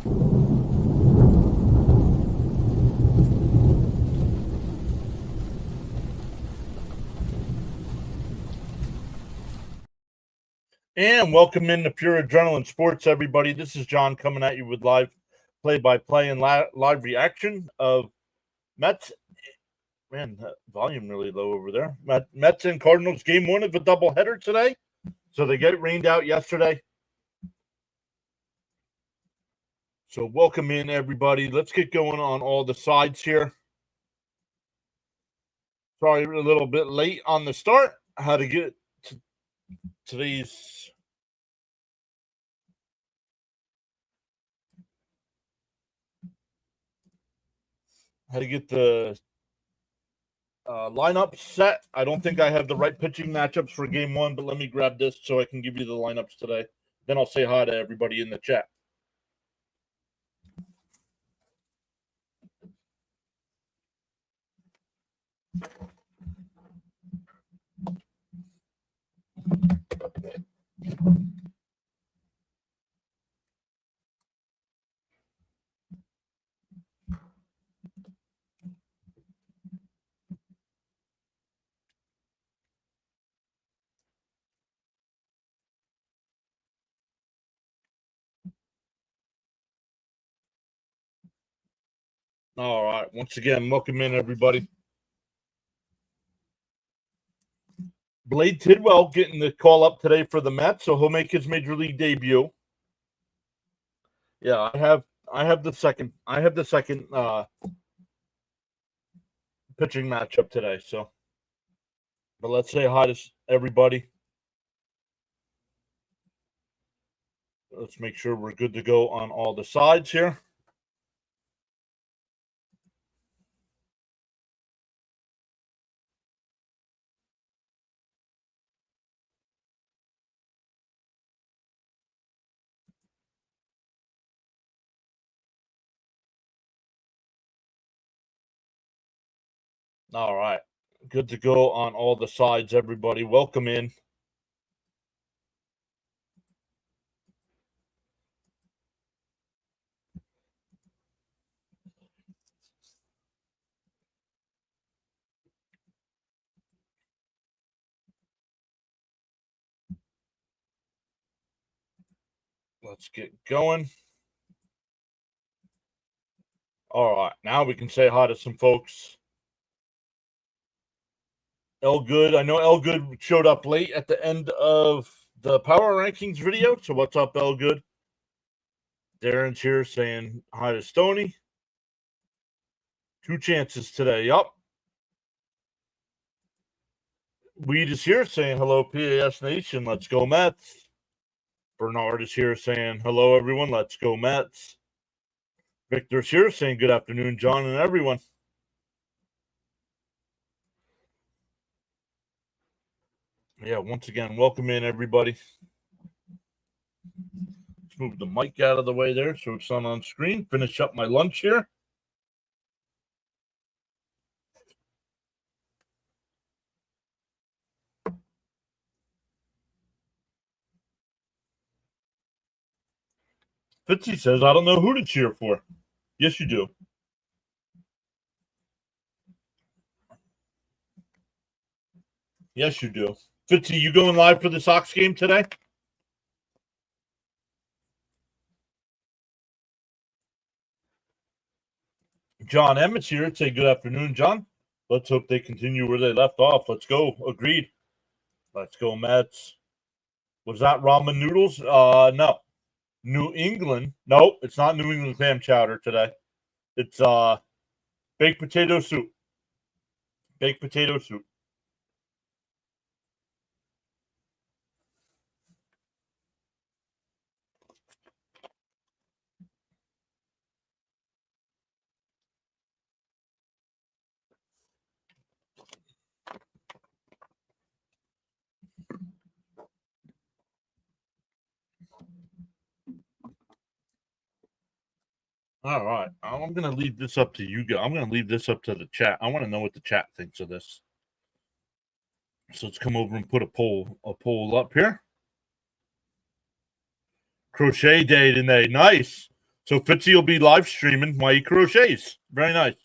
And welcome into Pure Adrenaline Sports, everybody. This is John coming at you with live play-by-play and live reaction of Mets. Man, that volume really low over there. Mets and Cardinals game one of a doubleheader today. So they get rained out yesterday. So welcome in, everybody. Let's get going on all the sides here. Sorry, a little bit late on the start. How to get to today's... How to get the lineup set. I don't think I have the right pitching matchups for game one, but let me grab this so I can give you the lineups today. Then I'll say hi to everybody in the chat. All right. Once again, welcome in, everybody. Blade Tidwell getting the call up today for the Mets, so he'll make his major league debut. Yeah, I have the second pitching matchup today. So, but let's say hi to everybody. Let's make sure we're good to go on all the sides here. All right. Good to go on all the sides, everybody. Welcome in. Let's get going. All right. Now we can say hi to some folks. Elgood. I know Elgood showed up late at the end of the power rankings video. So what's up, Elgood? Darren's here saying hi to Stoney. 2 chances today. Yup. Weed is here saying hello, PAS Nation. Let's go, Mets. Bernard is here saying hello, everyone. Let's go, Mets. Victor's here saying good afternoon, John and everyone. Yeah, once again, welcome in, everybody. Let's move the mic out of the way there so it's not on screen. Finish up my lunch here. Fitzy says, I don't know who to cheer for. Yes, you do. Yes, you do. Fitzy, you going live for the Sox game today? John Emmett's here. Say good afternoon, John. Let's hope they continue where they left off. Let's go. Agreed. Let's go, Mets. Was that ramen noodles? No. New England. Nope, it's not New England clam chowder today. It's baked potato soup. Baked potato soup. All right. I'm going to leave this up to you guys. I'm going to leave this up to the chat. I want to know what the chat thinks of this. So let's come over and put a poll up here. Crochet day today. Nice. So Fitzy will be live streaming while he crochets. Very nice.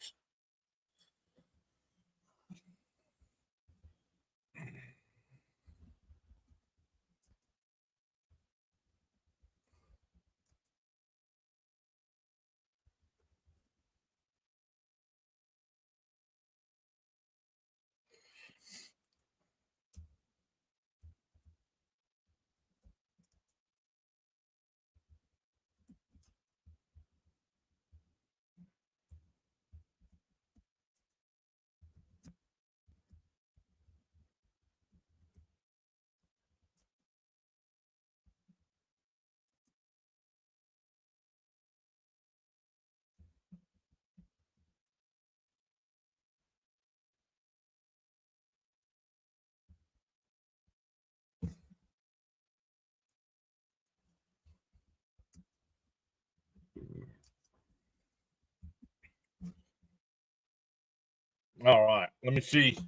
All right. Let me see.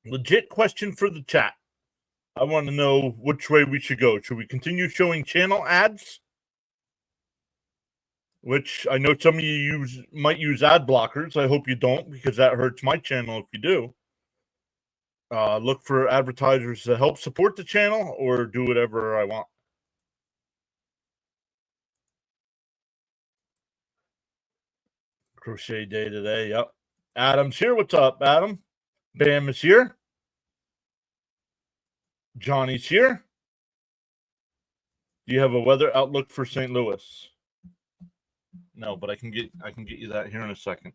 Legit question for the chat. I want to know which way we should go. Should we continue showing channel ads? Which I know some of you might use ad blockers. I hope you don't, because that hurts my channel if you do. Look for advertisers to help support the channel or do whatever I want. Crochet day today. Yep. Adam's here. What's up, Adam? Bam is here. Johnny's here. Do you have a weather outlook for St. Louis? No, but I can get you that here in a second.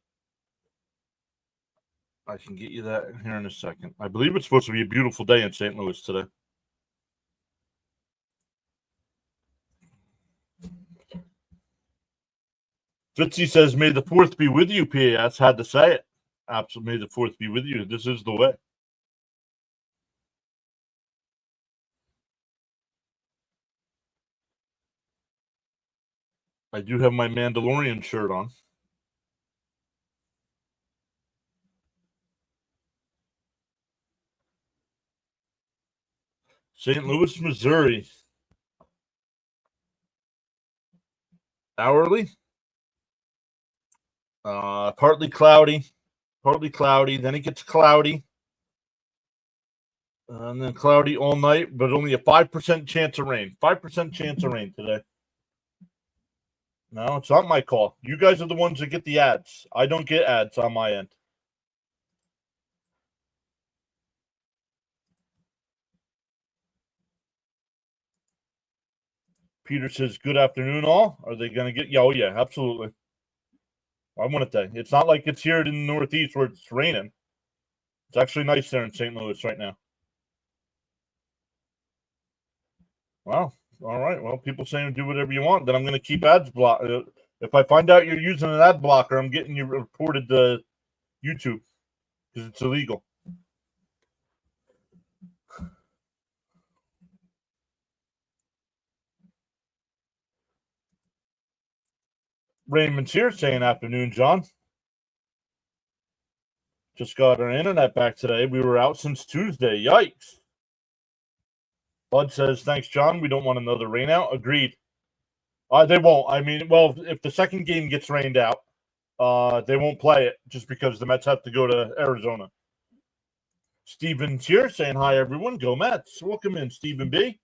I believe it's supposed to be a beautiful day in St. Louis today. Fitzy says, "May the 4th be with you, PAS." Had to say it. Absolutely, may the 4th be with you. This is the way. I do have my Mandalorian shirt on. St. Louis, Missouri. Hourly. Partly cloudy. Then it gets cloudy. And then cloudy all night, but only a 5% chance of rain. 5% chance of rain today. No, it's not my call. You guys are the ones that get the ads. I don't get ads on my end. Peter says, "Good afternoon, all." Are they going to get? Yeah, oh, yeah, absolutely. I want to say it's not like it's here in the Northeast where it's raining. It's actually nice there in St. Louis right now. Wow. All right. Well, people saying do whatever you want. Then I'm going to keep ads block. If I find out you're using an ad blocker, I'm getting you reported to YouTube because it's illegal. Raymond's here saying afternoon, John. Just got our internet back today. We were out since Tuesday. Yikes. Bud says, "Thanks, John. We don't want another rain out." Agreed. They won't. I mean, well, if the second game gets rained out, they won't play it just because the Mets have to go to Arizona. Steven's here saying hi, everyone. Go Mets. Welcome in, Stephen B.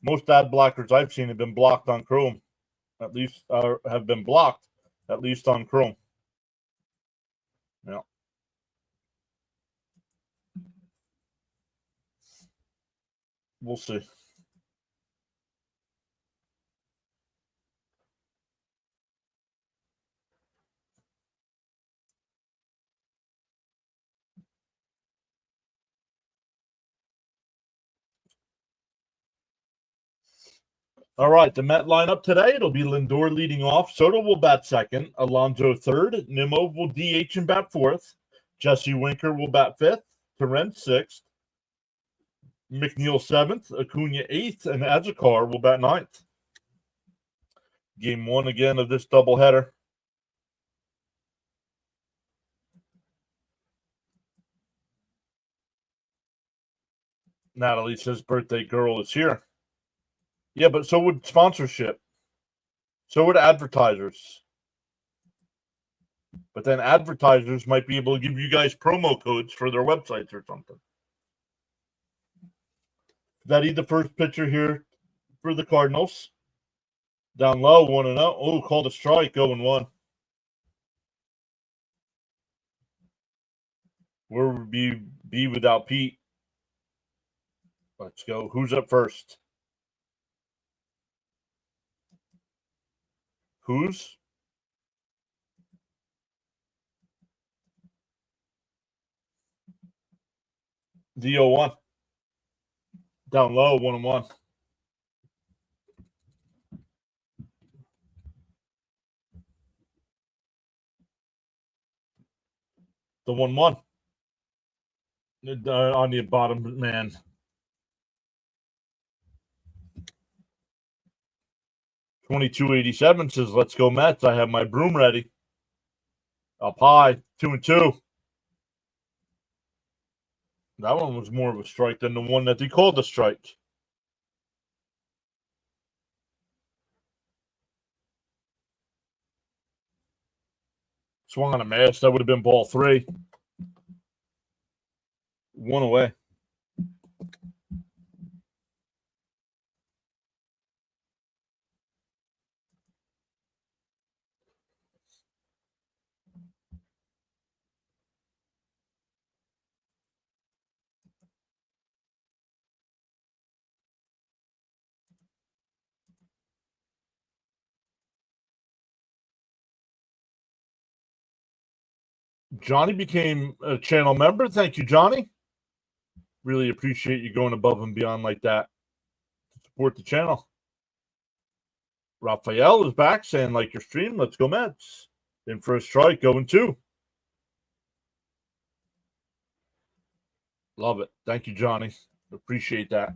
Most ad blockers I've seen have been blocked on Chrome. At least have been blocked, at least on Chrome. Yeah. We'll see. All right, the Met lineup today, it'll be Lindor leading off. Soto will bat second. Alonso third. Nimmo will DH and bat fourth. Jesse Winker will bat fifth. Torrent sixth. McNeil seventh. Acuna eighth. And Azekar will bat ninth. Game one again of this doubleheader. Natalie says birthday girl is here. Yeah, but so would sponsorship. So would advertisers. But then advertisers might be able to give you guys promo codes for their websites or something. That the first pitcher here for the Cardinals. Down low, 1-0. Oh, called a strike, 0-1. Where would be without Pete? Let's go. Who's up first? Who's? The 0-1. Down low, 1-1. The 1-1. On the bottom, man. $22.87 says, let's go Mets. I have my broom ready. Up high, 2-2. That one was more of a strike than the one that they called a strike. Swung on a miss. That would have been ball 3. 1 away. Johnny became a channel member. Thank you, Johnny. Really appreciate you going above and beyond like that to support the channel. Raphael is back saying, like your stream. Let's go Mets. In for a strike, 0-2. Love it. Thank you, Johnny. Appreciate that.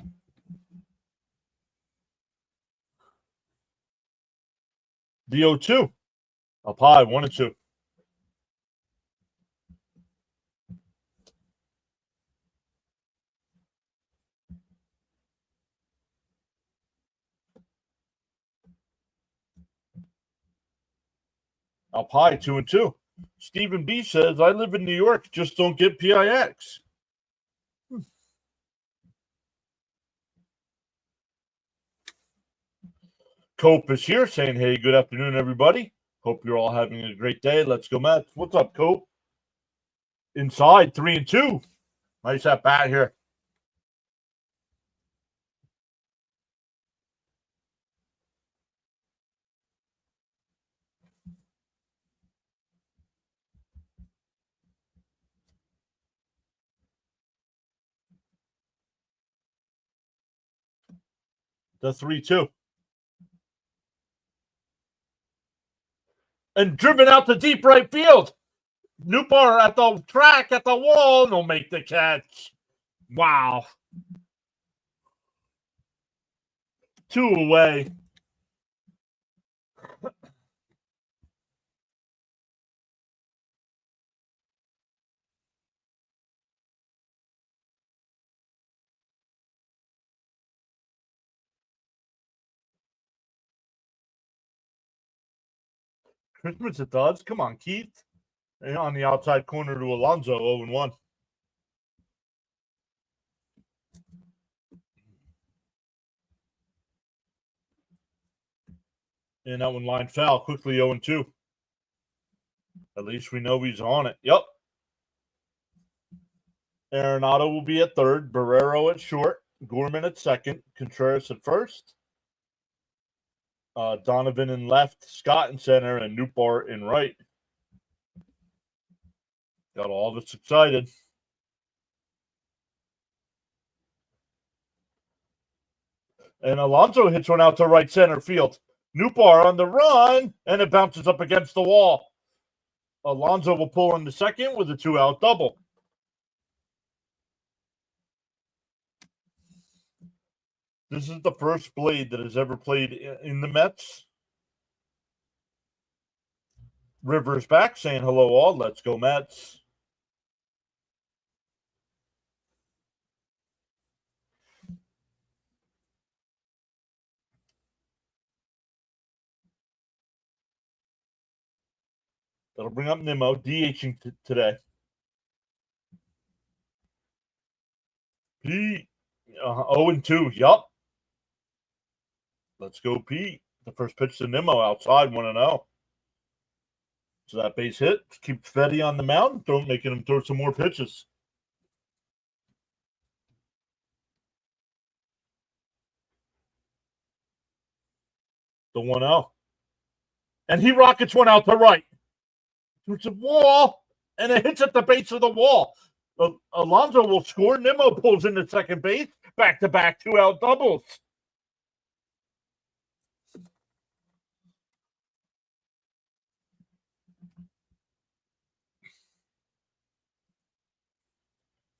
The 0-2. Up high, 1-2. Up high, 2-2. Stephen B says, I live in New York, just don't get PIX. Cope is here saying, hey, good afternoon, everybody. Hope you're all having a great day. Let's go, Mets. What's up, Cope? Inside, 3-2. Nice at bat here. The 3-2. And driven out to deep right field. Newbar at the track, at the wall, and he'll make the catch. Wow. 2 away. Christmas it does. Come on, Keith. And on the outside corner to Alonso, 0-1. And that one line foul quickly, 0-2. At least we know he's on it. Yep. Arenado will be at third. Barrero at short. Gorman at second. Contreras at first. Donovan in left. Scott in center. And Newbar in right. Got all of us excited. And Alonso hits one out to right center field. Newbar on the run, and it bounces up against the wall. Alonso will pull in the second with a 2-out double. This is the first Blade that has ever played in the Mets. Rivers back saying hello all. Let's go Mets. That'll bring up Nimmo, DHing today. Pete, 0-2. Yup. Let's go, Pete. The first pitch to Nimmo outside, 1-0. So that base hit keeps Fetty on the mound, making him throw some more pitches. The 1-0. And he rockets one out to right. It's a wall, and it hits at the base of the wall. Alonso will score. Nimmo pulls into second base. Back-to-back 2-out doubles.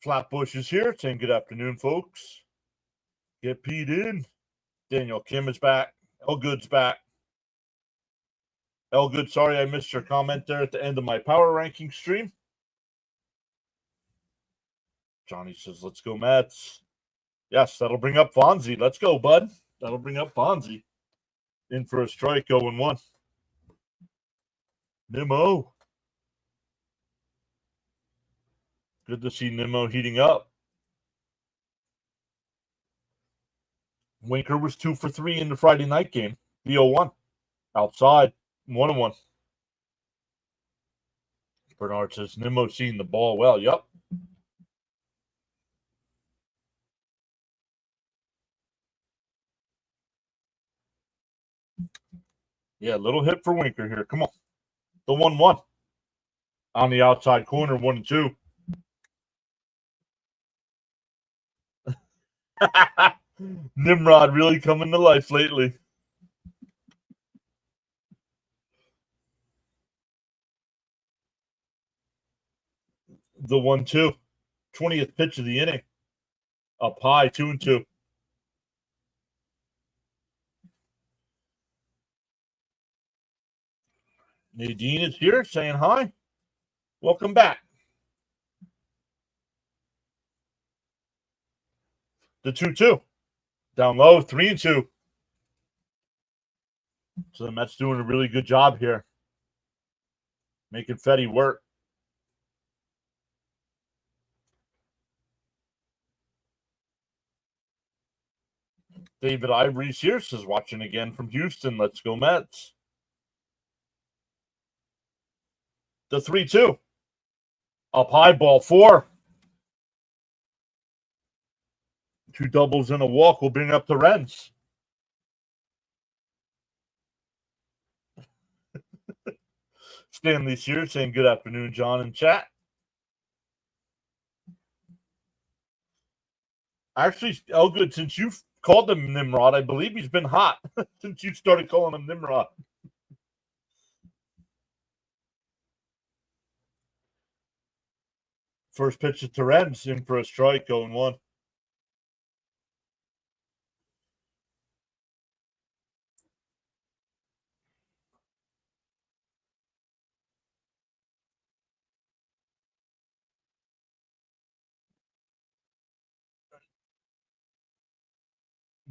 Flatbush is here saying good afternoon, folks. Get Pete in. Daniel Kim is back. Elgood's back. Elgood, sorry I missed your comment there at the end of my power ranking stream. Johnny says, let's go, Mets. Yes, that'll bring up Fonzie. Let's go, bud. That'll bring up Fonzie. In for a strike, 0-1. Nimmo. Good to see Nimmo heating up. Winker was 2 for 3 in the Friday night game. The 0-1. Outside, 1-1. Bernard says, Nimmo seeing the ball well. Yup. Yeah, little hit for Winker here. Come on. The 1-1. On the outside corner, 1-2. Nimrod really coming to life lately. The 1-2. 20th pitch of the inning. Up high, 2-2. Nadine is here saying hi. Welcome back. The 2-2. Down low, 3-2. So the Mets doing a really good job here. Making Fetty work. David Ivory's here, says watching again from Houston. Let's go, Mets. The 3-2. Up high, ball 4. 2 doubles and a walk will bring up the Rens. Stanley's here saying good afternoon, John, in chat. Actually, Elgood, since you've called him Nimrod, I believe he's been hot since you started calling him Nimrod. First pitch to Terens, in for a strike, 0-1.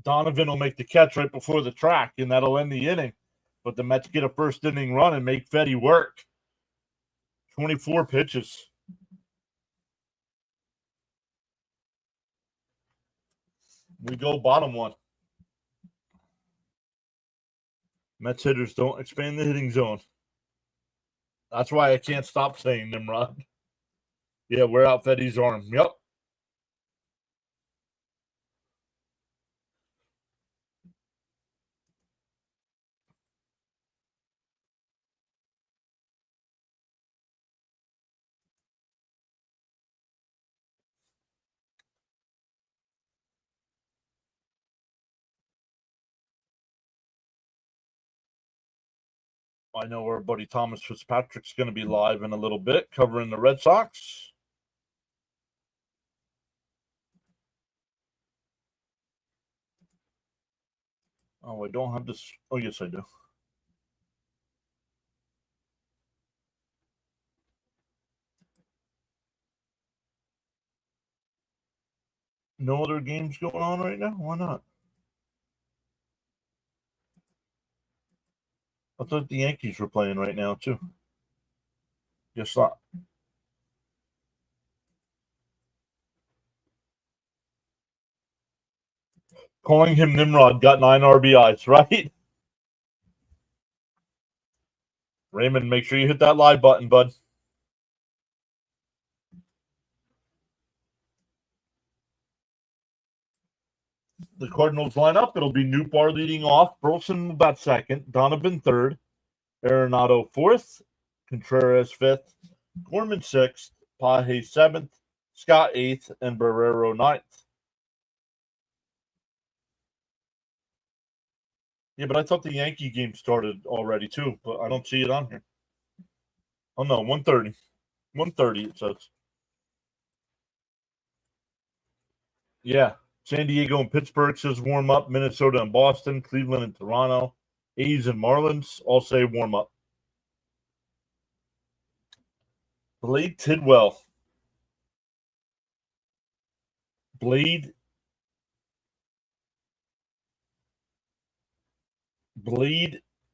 Donovan will make the catch right before the track, and that'll end the inning. But the Mets get a first inning run and make Fetty work. 24 pitches. We go bottom 1. Mets hitters don't expand the hitting zone. That's why I can't stop saying Nimrod. Yeah, wear out Fetty's arm. Yep. I know our buddy Thomas Fitzpatrick's going to be live in a little bit, covering the Red Sox. Oh, I don't have this. Oh, yes, I do. No other games going on right now? Why not? I thought the Yankees were playing right now, too. Yes, sir. Calling him Nimrod got 9 RBIs, right? Raymond, make sure you hit that live button, bud. The Cardinals line up. It'll be Newbar leading off. Burleson about second. Donovan third. Arenado fourth. Contreras fifth. Gorman sixth. Paje seventh. Scott eighth. And Barrero ninth. Yeah, but I thought the Yankee game started already too, but I don't see it on here. Oh no, 1:30. 1:30 it says. Yeah. San Diego and Pittsburgh says warm up. Minnesota and Boston. Cleveland and Toronto. A's and Marlins all say warm up. Blade Tidwell. Blade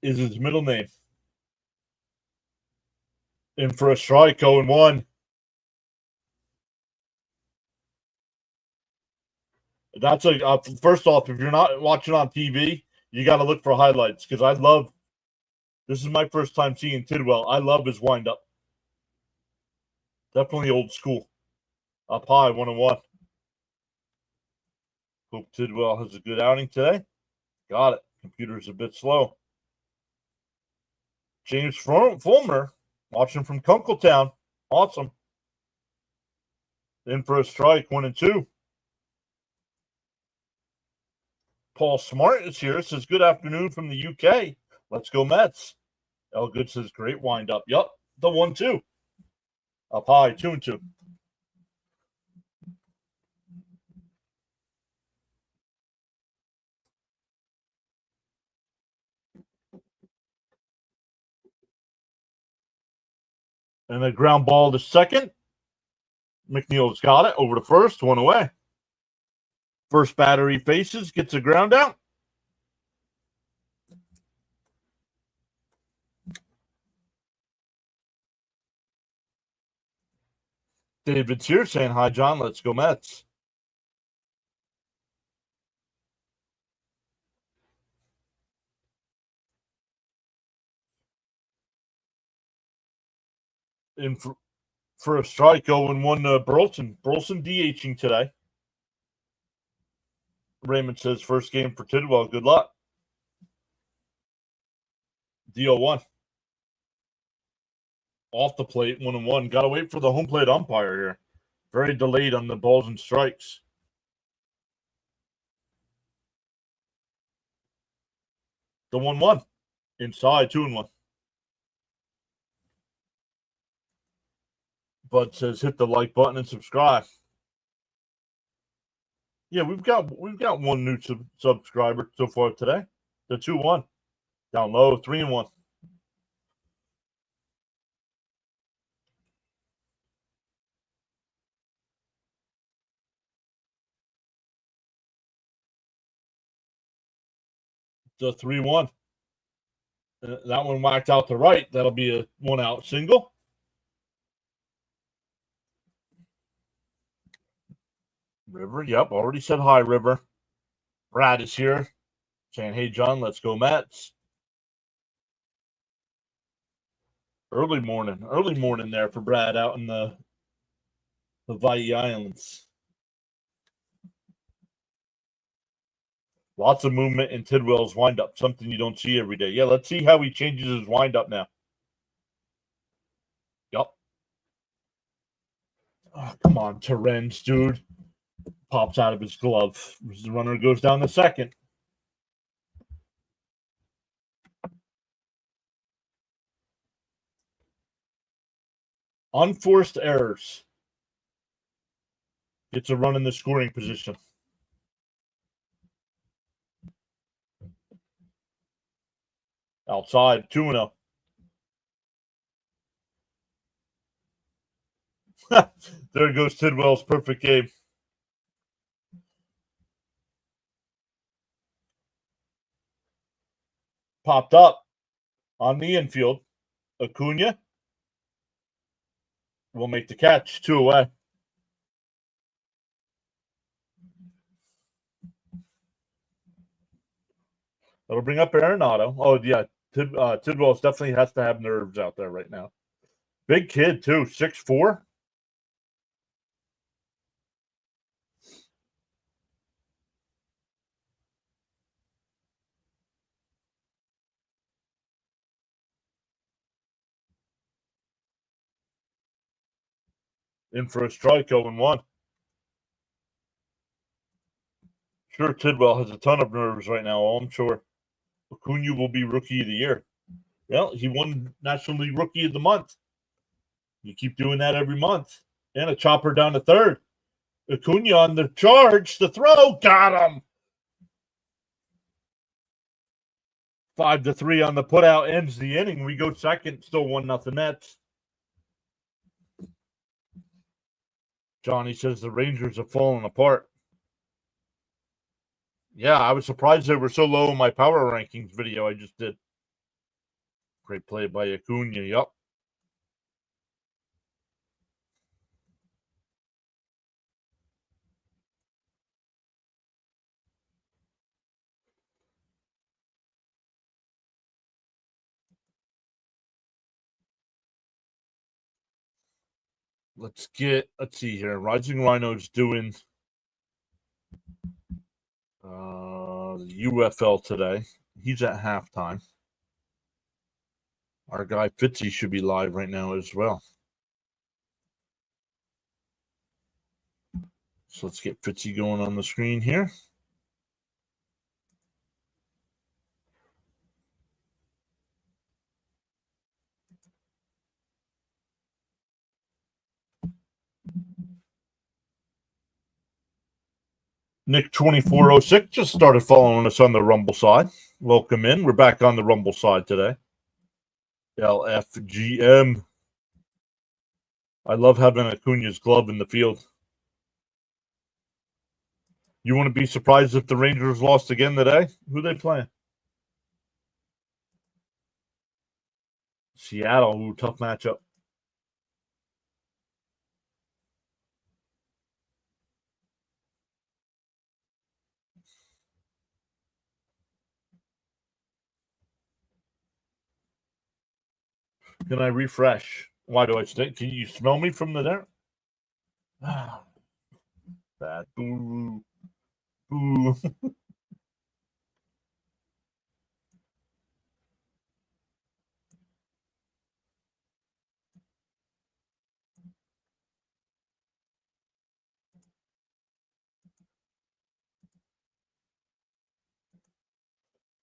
is his middle name. In for a strike, 0-1. That's first off, if you're not watching on TV, you got to look for highlights because this is my first time seeing Tidwell. I love his windup. Definitely old school. Up high, 1-1. Hope Tidwell has a good outing today. Got it. Computer's a bit slow. James Fulmer, watching from Kunkletown. Awesome. In for a strike, 1-2. Paul Smart is here. Says, good afternoon from the UK. Let's go Mets. Elgood says, great wind up. Yup, the 1-2. Up high, 2-2. And a ground ball to second. McNeil's got it over to first, 1 away. First batter he faces, gets a ground out. David's here saying, hi, John. Let's go Mets. In for a strike, 0-1 Burleson. Burleson DHing today. Raymond says, first game for Tidwell. Good luck. DO1. Off the plate, 1-1. Got to wait for the home plate umpire here. Very delayed on the balls and strikes. The 1-1. Inside, 2-1. Bud says, hit the like button and subscribe. Yeah, we've got one new subscriber so far today. The 2-1. Down low, 3-1. The 3-1. That one whacked out to right. That'll be a 1-out single. River, yep, already said hi, River. Brad is here saying, hey, John, let's go Mets. Early morning there for Brad out in the Hawaii Islands. Lots of movement in Tidwell's windup, something you don't see every day. Yeah, let's see how he changes his windup now. Yep. Oh, come on, Terrence, dude. Pops out of his glove. The runner goes down the second. Unforced errors. Gets a run in the scoring position. Outside, 2-0. There goes Tidwell's perfect game. Popped up on the infield. Acuna will make the catch. 2 away. That'll bring up Arenado. Oh, yeah. Tidwell definitely has to have nerves out there right now. Big kid, too. 6'4". In for a strike, 0-1. Sure, Tidwell has a ton of nerves right now, I'm sure. Acuna will be Rookie of the Year. Well, he won National League Rookie of the Month. You keep doing that every month. And a chopper down to third. Acuna on the charge. The throw. Got him. 5-3 on the putout ends the inning. We go second. Still 1-0 Mets. Johnny says the Rangers have fallen apart. Yeah, I was surprised they were so low in my power rankings video I just did. Great play by Acuna. Yep. Let's see here. Rising Rhino's doing the UFL today. He's at halftime. Our guy Fitzy should be live right now as well. So let's get Fitzy going on the screen here. Nick2406 just started following us on the Rumble side. Welcome in. We're back on the Rumble side today. LFGM. I love having Acuna's glove in the field. You want to be surprised if the Rangers lost again today? Who they playing? Seattle. Ooh, tough matchup. Can I refresh? Why do I stink? Can you smell me from the there? Bad. Boo. Boo.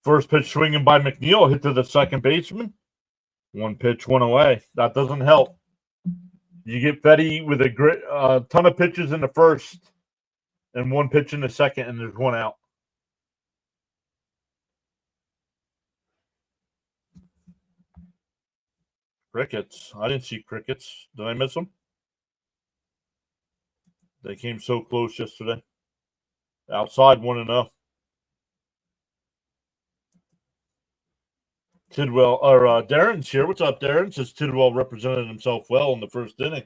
First pitch swinging by McNeil, hit to the second baseman. One pitch, one away. That doesn't help. You get Fetty with a ton of pitches in the first and one pitch in the second, and there's one out. Crickets. I didn't see crickets. Did I miss them? They came so close yesterday. Outside 1-0. Tidwell, or Darren's here. What's up, Darren? Says Tidwell represented himself well in the first inning.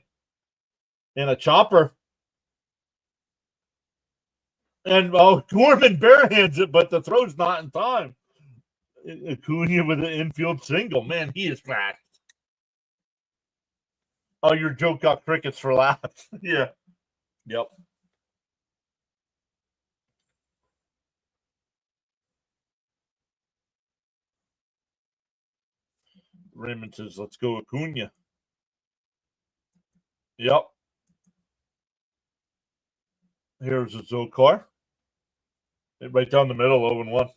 And a chopper. And Gorman barehands it, but the throw's not in time. Acuna with an infield single. Man, he is fast. Oh, your joke got crickets for laughs. Yeah. Yep. Raymond says, let's go Acuna. Yep. Here's a Zokar. Right down the middle, 0-1.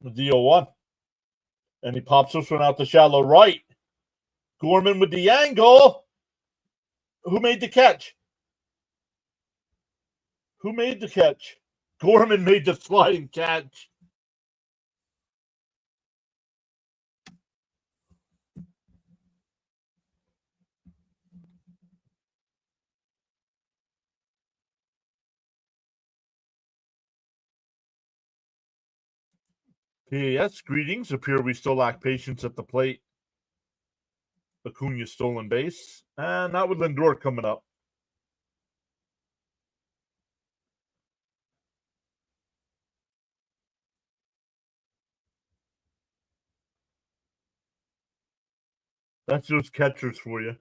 The DO1. And he pops this one out to shallow right. Gorman with the angle. Who made the catch? Who made the catch? Gorman made the sliding catch. Yes, greetings. Appear we still lack patience at the plate. Acuna stolen base. And not with Lindor coming up. That's those catchers for you.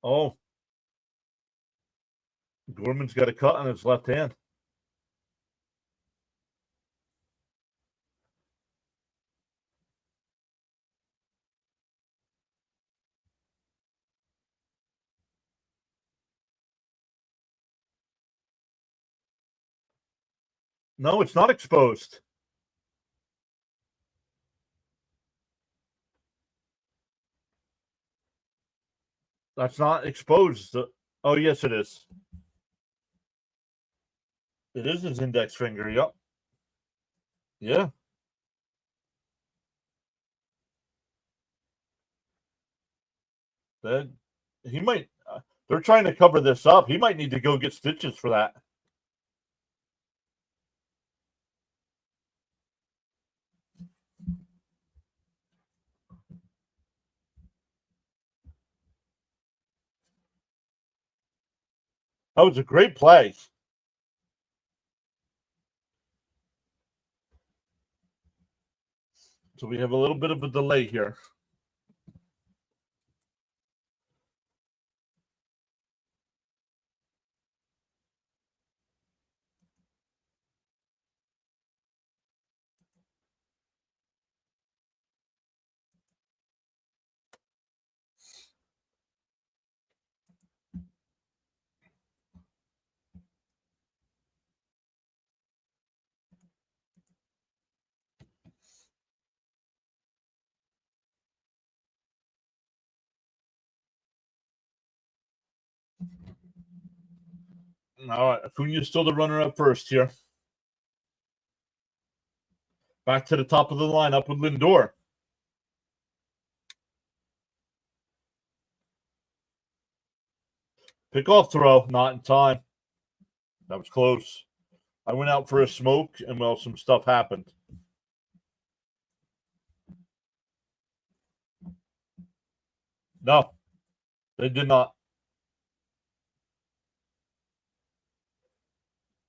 Oh. Gorman's got a cut on his left hand. No, it's not exposed. That's not exposed. Oh, yes, it is. It is his index finger. Yep. Yeah. That he might. They're trying to cover this up. He might need to go get stitches for that. That was a great play. So we have a little bit of a delay here. All right, Acuna's still the runner up first here. Back to the top of the lineup with Lindor. Pick-off throw, not in time. That was close. I went out for a smoke, and, well, some stuff happened. No, they did not.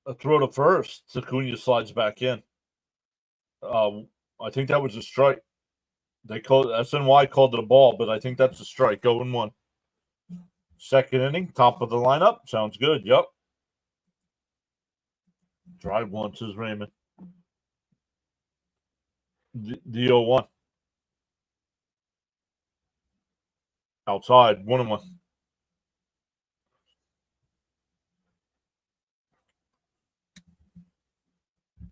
A throw to first. Acuna slides back in. I think that was a strike. They called SNY called it a ball, but I think that's a strike. 0-1. Second inning, top of the lineup. Sounds good. Yep. Drive one, says Raymond. The 0-1. Outside, 1-1.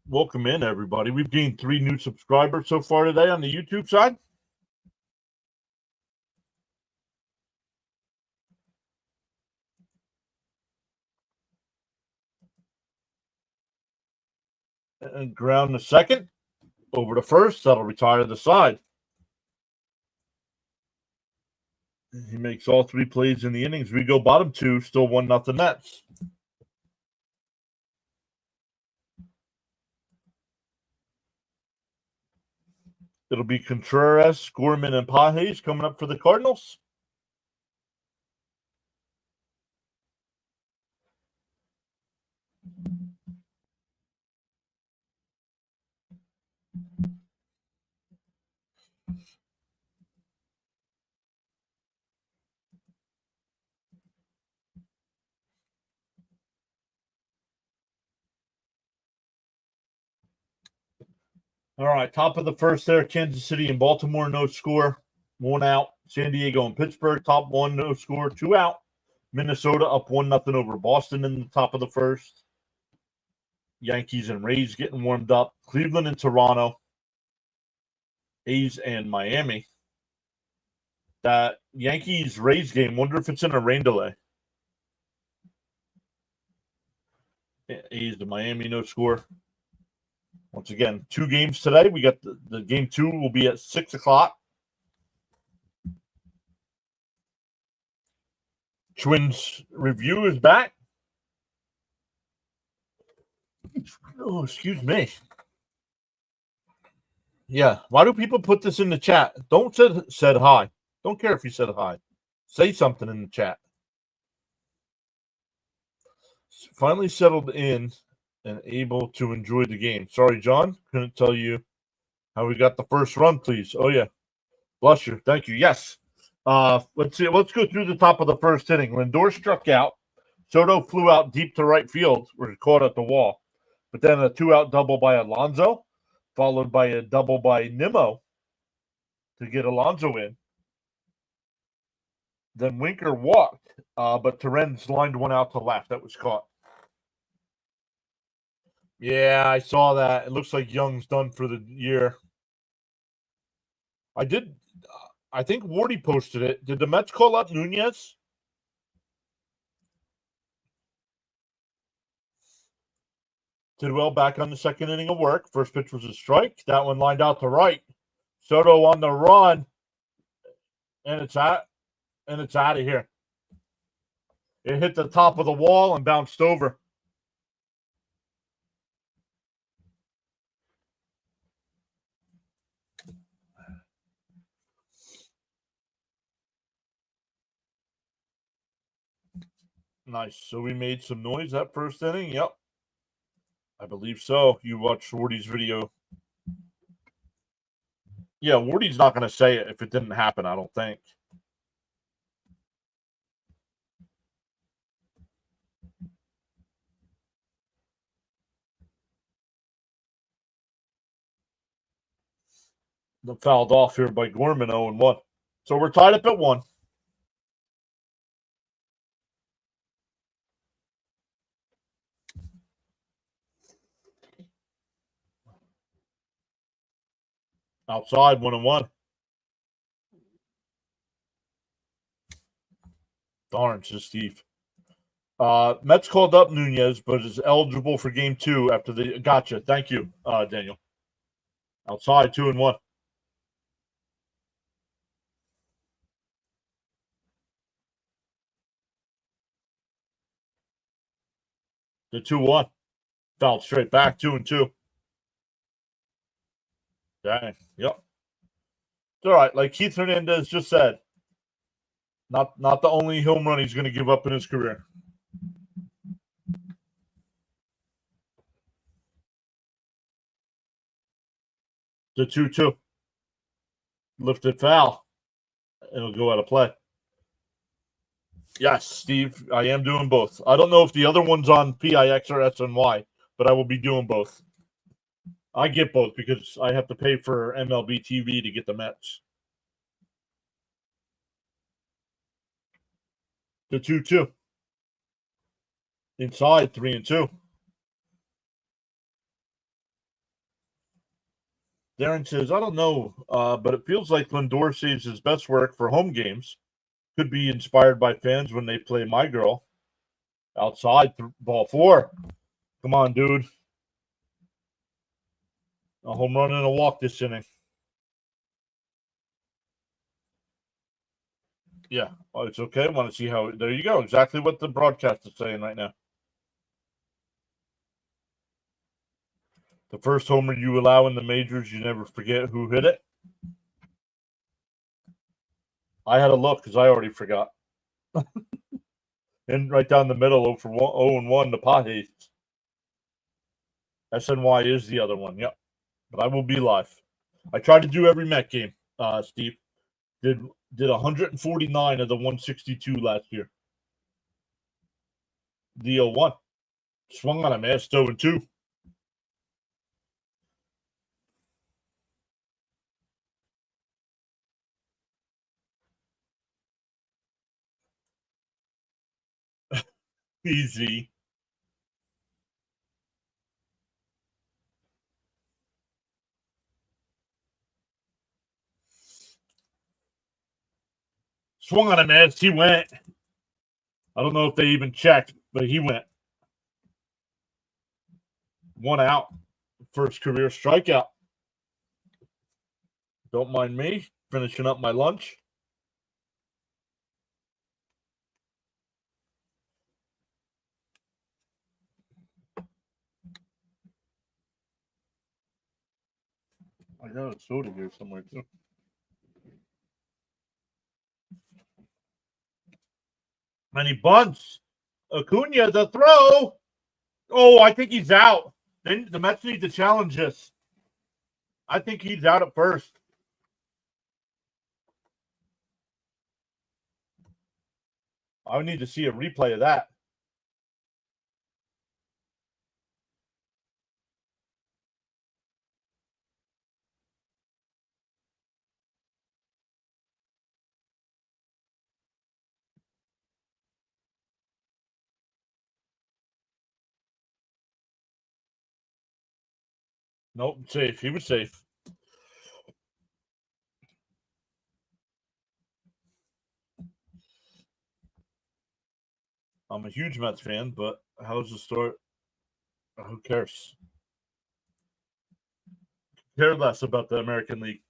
Welcome in, everybody. We've gained 3 new subscribers so far today on the YouTube side. And ground to second. Over to first. That'll retire the side. He makes all 3 plays in the innings. We go bottom 2, still 1-0 Nets. It'll be Contreras, Gorman, and Pages coming up for the Cardinals. All right, top of the first there, Kansas City and Baltimore, no score, 1 out. San Diego and Pittsburgh, top 1, no score, 2 out. Minnesota up 1-0 over Boston in the top of the first. Yankees and Rays getting warmed up. Cleveland and Toronto. A's and Miami. That Yankees-Rays game, wonder if it's in a rain delay. A's to Miami, no score. Once again, 2 games today. We got the game 2 will be at 6 o'clock. Twins review is back. Oh, excuse me. Yeah. Why do people put this in the chat? Don't said hi. Don't care if you said hi. Say something in the chat. Finally settled in and able to enjoy the game. Sorry, John. Couldn't tell you how we got the first run, please. Oh, yeah. Bless you. Thank you. Yes. Let's see. Let's go through the top of the first inning. Lindor struck out. Soto flew out deep to right field, where caught at the wall. But then a 2-out double by Alonso, followed by a double by Nimmo to get Alonso in. Then Winker walked, but Torrens lined one out to left. That was caught. Yeah, I saw that. It looks like Young's done for the year. I think Wardy posted it. Did the Mets call up Nunez? Tidwell back on the second inning of work. First pitch was a strike. That one lined out to right. Soto on the run, and it's out of here. It hit the top of the wall and bounced over. Nice. So we made some noise that first inning. Yep. I believe so. You watched Wardy's video. Yeah, Wardy's not going to say it if it didn't happen, I don't think. The fouled off here by Gorman, 0-1. So we're tied up at 1. Outside, 1-1. Darn, says Steve. Mets called up Nunez, but is eligible for game 2 after the. Gotcha. Thank you, Daniel. Outside, 2-1. The 2-1. Fouled straight back, 2-2. Dang. Yep. It's all right. Like Keith Hernandez just said, not the only home run he's going to give up in his career. The 2-2. Lifted foul. It'll go out of play. Yes, Steve, I am doing both. I don't know if the other one's on PIX or SNY, but I will be doing both. I get both because I have to pay for MLB TV to get the Mets. The 2-2. Inside, 3-2. Darren says, I don't know, but it feels like Lindor saves his best work for home games. Could be inspired by fans when they play My Girl. Outside, ball 4. Come on, dude. A home run and a walk this inning. Yeah, well, it's okay. I want to see how. There you go. Exactly what the broadcast is saying right now. The first homer you allow in the majors, you never forget who hit it. I had a look because I already forgot. And right down the middle, 0-1, the Padres. SNY is the other one. Yep. But I will be live. I tried to do every Met game, Steve. Did 149 of the 162 last year. The 0-1. Swung on a man, 0-2. Easy. Swung on him as he went. I don't know if they even checked, but he went. 1 out. First career strikeout. Don't mind me finishing up my lunch. I got a soda here somewhere too. And he bunts. Acuna, the throw. Oh, I think he's out. Then the Mets need to challenge this. I think he's out at first. I would need to see a replay of that. Nope, safe. He was safe. I'm a huge Mets fan, but how's the start? Who cares? Care less about the American League.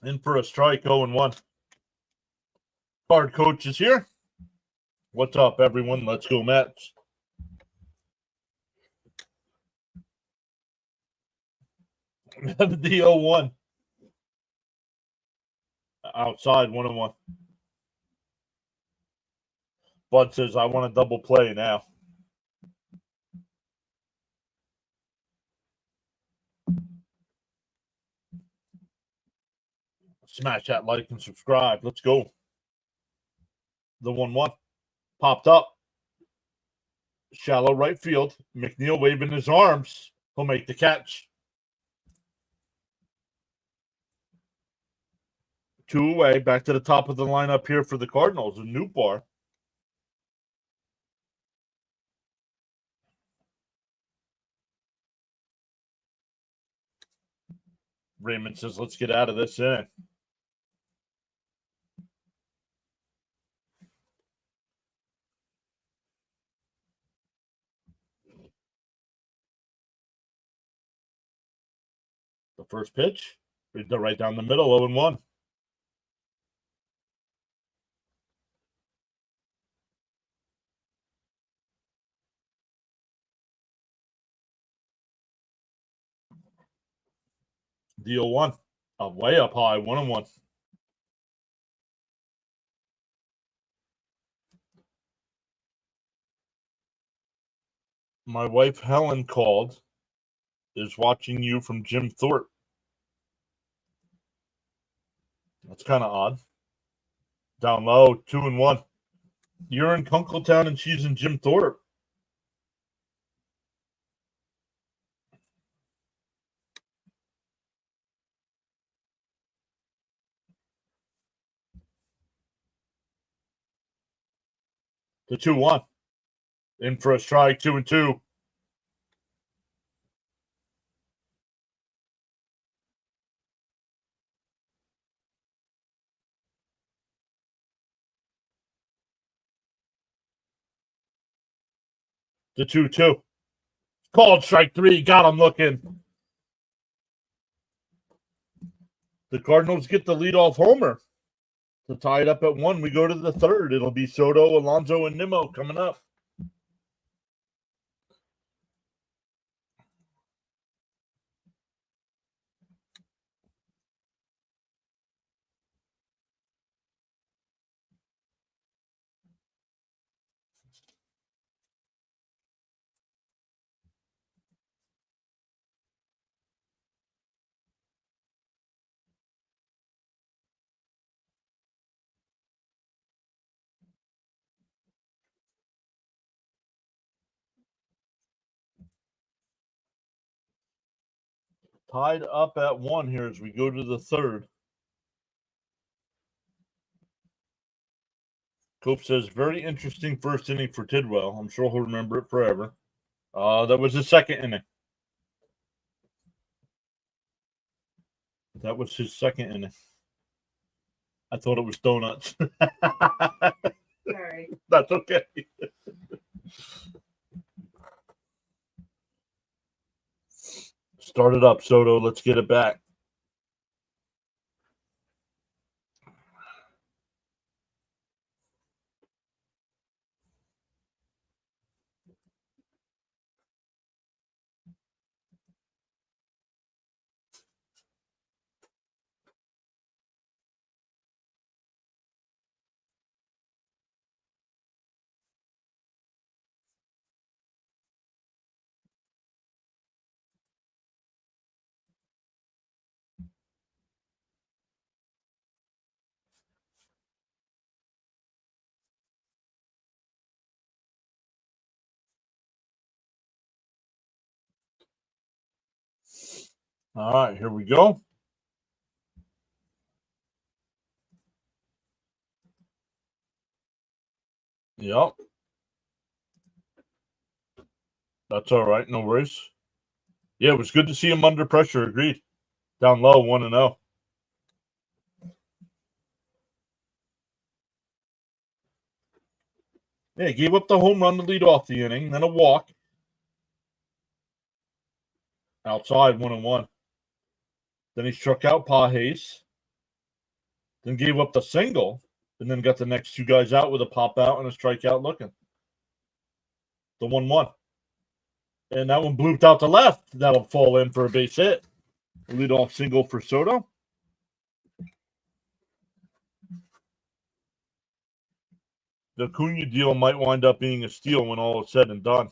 In for a strike, 0-1. Card coach is here. What's up, everyone? Let's go, Mets. The 0-1. Outside, 1-1. Bud says, I want a double play now. Smash that like and subscribe. Let's go. The 1-1 popped up. Shallow right field. McNeil waving his arms. He'll make the catch. 2 away. Back to the top of the lineup here for the Cardinals. A new bar. Raymond says, let's get out of this inning. The first pitch, right down the middle, 0-1. The 0-1, way up high, 1-1. My wife Helen called. Is watching you from Jim Thorpe. That's kind of odd. Down low, 2-1. You're in Kunkletown and she's in Jim Thorpe. The 2-1. In for a strike, 2-2. The 2-2. Called strike 3. Got him looking. The Cardinals get the leadoff homer to tie it up at 1. We go to the third. It'll be Soto, Alonso, and Nimmo coming up. Tied up at 1 here as we go to the third. Cope says, very interesting first inning for Tidwell. I'm sure he'll remember it forever. That was his second inning. That was his second inning. I thought it was donuts. Sorry. That's okay. Start it up, Soto. Let's get it back. All right, here we go. Yep. That's all right. No worries. Yeah, it was good to see him under pressure. Agreed. Down low, 1-0. Yeah, he gave up the home run to lead off the inning, then a walk. Outside, 1-1. Then he struck out Pajes. Then gave up the single, and then got the next two guys out with a pop out and a strikeout looking. The 1-1. And that one blooped out to left. That'll fall in for a base hit. Lead off single for Soto. The Acuna deal might wind up being a steal when all is said and done.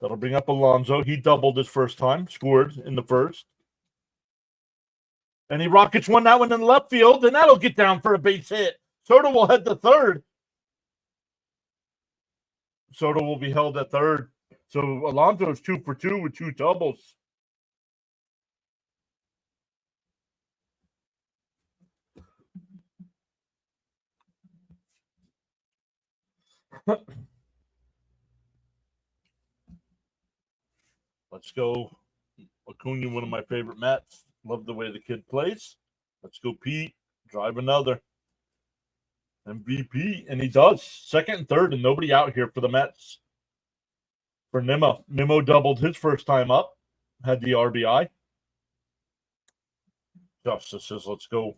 That'll bring up Alonso. He doubled his first time, scored in the first. And he rockets that one in the left field, and that'll get down for a base hit. Soto will head to third. Soto will be held at third. So Alonso's 2 for 2 with 2 doubles. Let's go. Acuna, one of my favorite Mets. Love the way the kid plays. Let's go, Pete. Drive another. MVP, and he does. Second and third, and nobody out here for the Mets. For Nimmo. Nimmo doubled his first time up. Had the RBI. Justice says, let's go.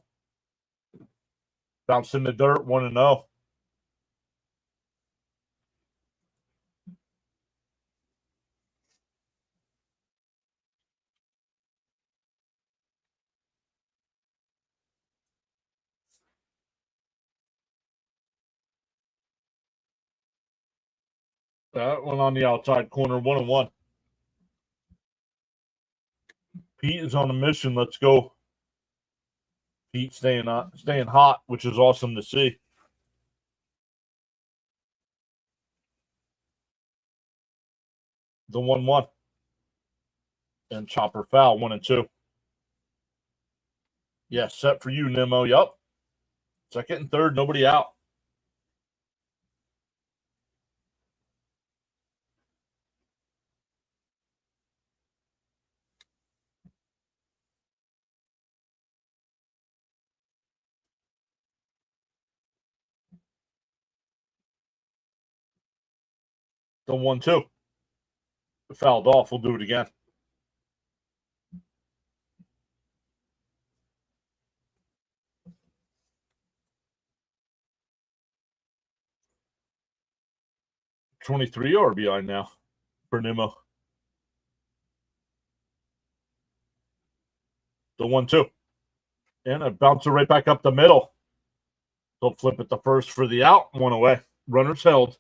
Bounce in the dirt, 1-0. That one on the outside corner, 1-1. Pete is on a mission. Let's go. Pete staying hot, which is awesome to see. The 1-1. And chopper foul, 1-2. Yes, set for you, Nimmo. Yep. Second and third, nobody out. The 1-2. Fouled off. We'll do it again. $23 RBI now for Nimmo. The 1-2. And a bouncer right back up the middle. They'll flip it to first for the out. 1 away. Runners held.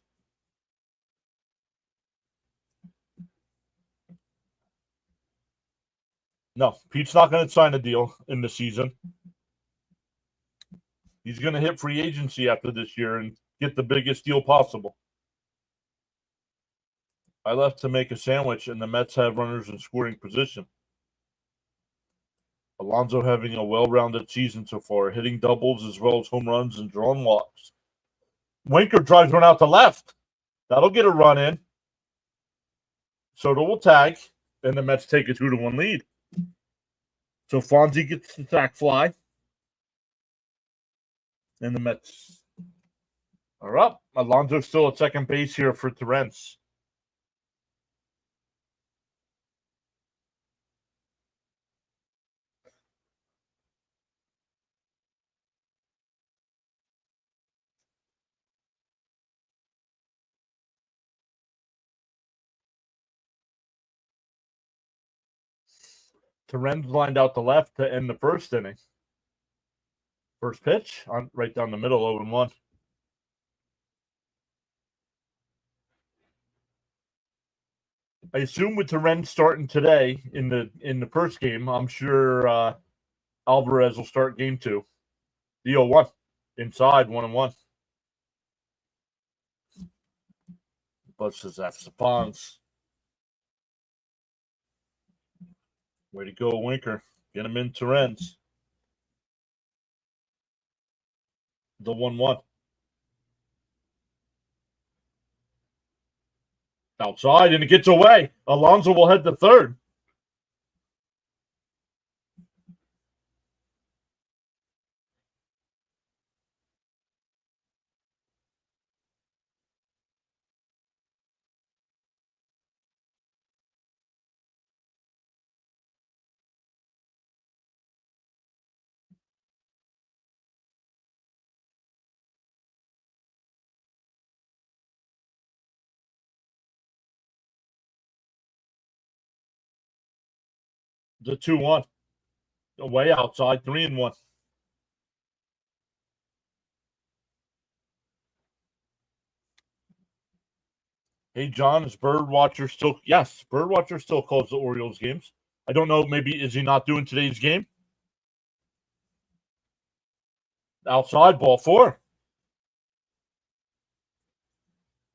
No, Pete's not going to sign a deal in the season. He's going to hit free agency after this year and get the biggest deal possible. I left to make a sandwich, and the Mets have runners in scoring position. Alonso having a well-rounded season so far, hitting doubles as well as home runs and drawn walks. Winker drives one out to left. That'll get a run in. Soto will tag, and the Mets take a 2-1 lead. So Fonzie gets the sac fly. And the Mets are up. Alonso's still at second base here for Torrance. Torrance lined out to left to end the first inning. First pitch, right down the middle, 0-1. I assume with Torrance starting today in the first game, I'm sure Alvarez will start game 2. The 0-1. Inside, 1-1. Versus Stephans. Way to go, Winker. Get him in Torrens. The 1-1. Outside, and it gets away. Alonso will head to third. The 2-1. Away outside, 3-1. Hey, John, is Birdwatcher still? Yes, Birdwatcher still calls the Orioles games. I don't know. Maybe is he not doing today's game? Outside, ball 4.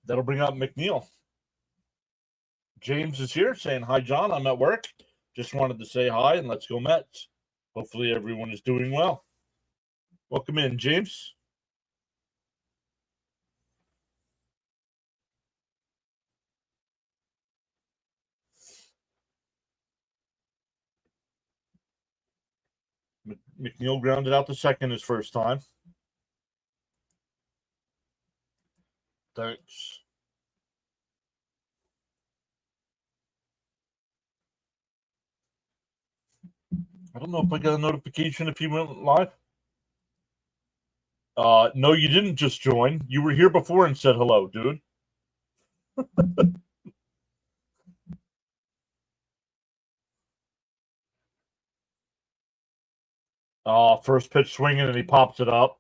That'll bring up McNeil. James is here saying, hi, John. I'm at work. Just wanted to say hi and let's go Mets. Hopefully everyone is doing well. Welcome in, James. McNeil grounded out to second his first time. Thanks. I don't know if I got a notification if he went live. No, you didn't just join. You were here before and said hello, dude. First pitch swinging and he pops it up.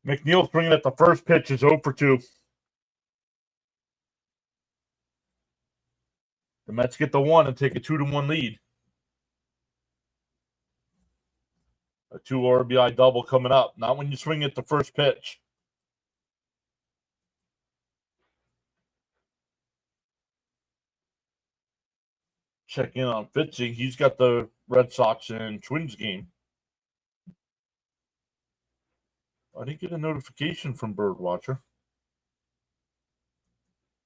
McNeil swinging at the first pitch is 0 for 2. The Mets get the 1 and take a 2-1 lead. A 2 RBI double coming up. Not when you swing at the first pitch. Check in on Fitzy. He's got the Red Sox and Twins game. I didn't get a notification from Birdwatcher.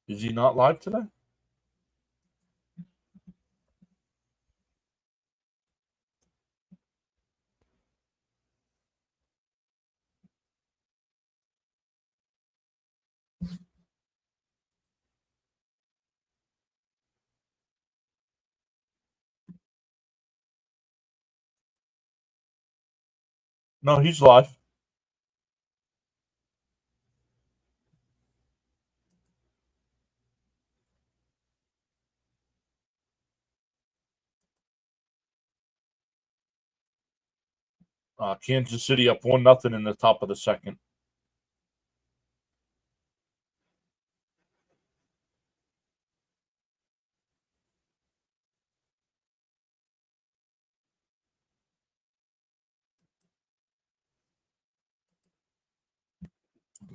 Is he not live today? No, he's live. Kansas City up 1-0 in the top of the second.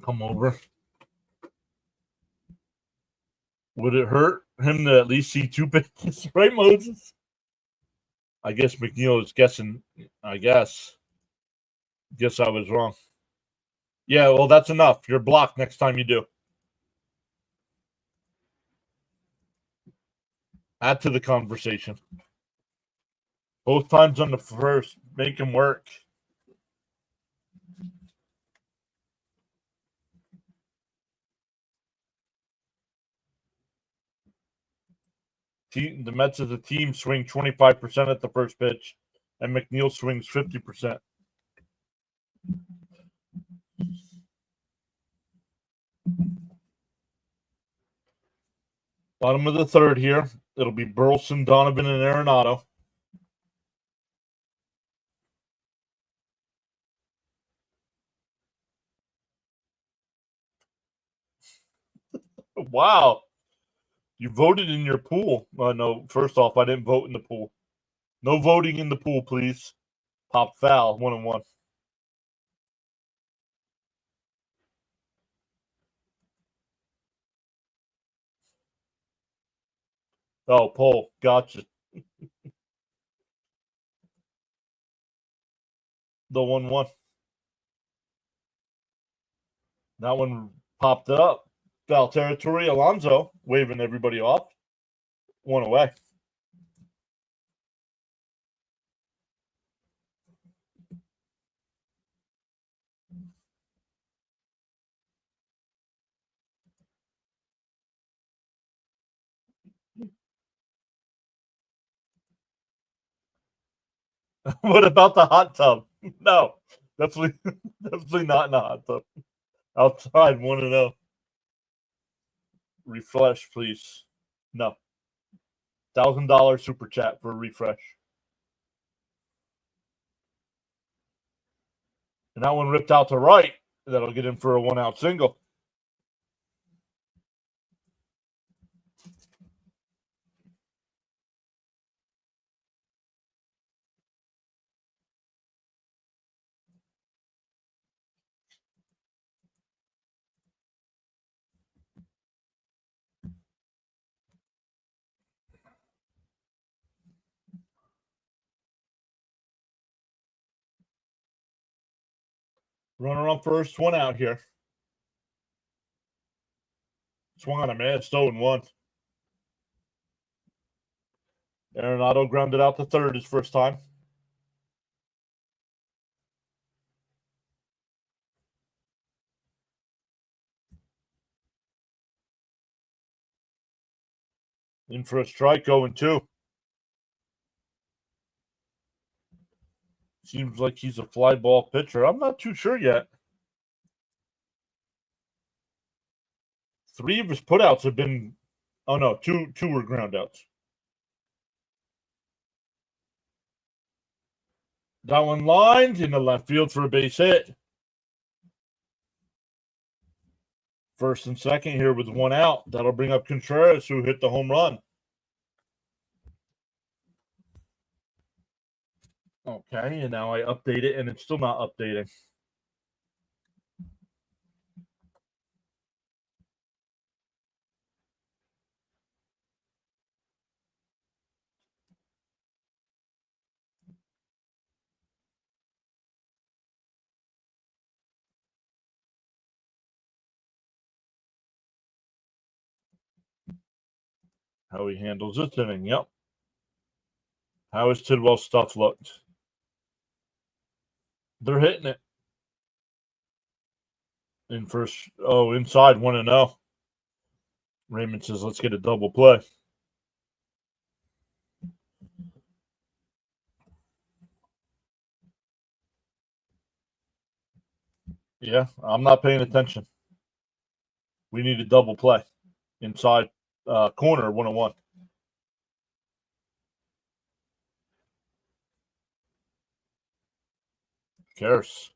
Come over. Would it hurt him to at least see 2 pitches, right, Moses? I guess McNeil is guessing. I guess I was wrong. Yeah, well, that's enough. You're blocked next time you do. Add to the conversation. Both times on the first. Make him work. The Mets as a team swing 25% at the first pitch, and McNeil swings 50%. Bottom of the third here. It'll be Burleson, Donovan, and Arenado. Wow. You voted in your pool. No, first off, I didn't vote in the pool. No voting in the pool, please. Pop foul, 1-1. Oh, pull. Gotcha. The 1-1. That one popped up. Foul territory. Alonso waving everybody off. 1 away. What about the hot tub? No, definitely, definitely not in the hot tub. Outside, 1-0. Refresh, please. No. $1,000 super chat for a refresh. And that one ripped out to right. That'll get in for a 1-out single. Runner on first, 1 out here. Swung on a man, 0-1. Arenado grounded out to third his first time. In for a strike, 0-2. Seems like he's a fly ball pitcher. I'm not too sure yet. 3 of his putouts have been. Oh no, two were ground outs. That one lined in the left field for a base hit. First and second here with 1 out. That'll bring up Contreras, who hit the home run. Okay, and now I update it, and it's still not updating. How he handles this inning, yep. How has Tidwell's stuff looked? They're hitting it. In first, inside 1-0. Raymond says, let's get a double play. Yeah, I'm not paying attention. We need a double play. Inside corner, 1-1. Cares.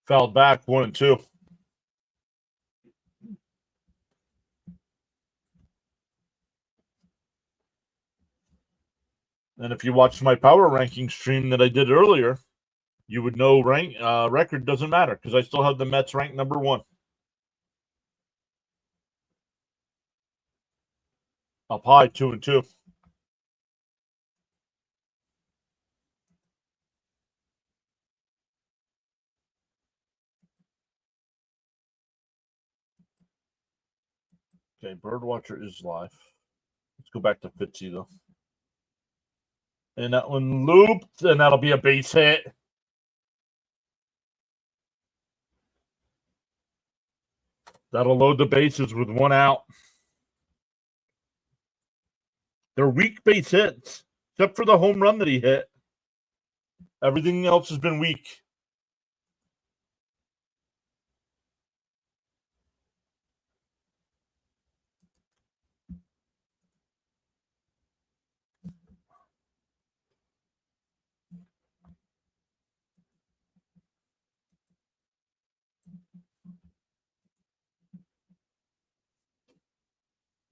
Fouled back, 1-2. And if you watched my power ranking stream that I did earlier, you would know record doesn't matter because I still have the Mets ranked number 1. Up high, 2-2. Okay, Birdwatcher is live. Let's go back to Fitzy, though. And that one looped, and that'll be a base hit. That'll load the bases with 1 out. They're weak base hits, except for the home run that he hit. Everything else has been weak.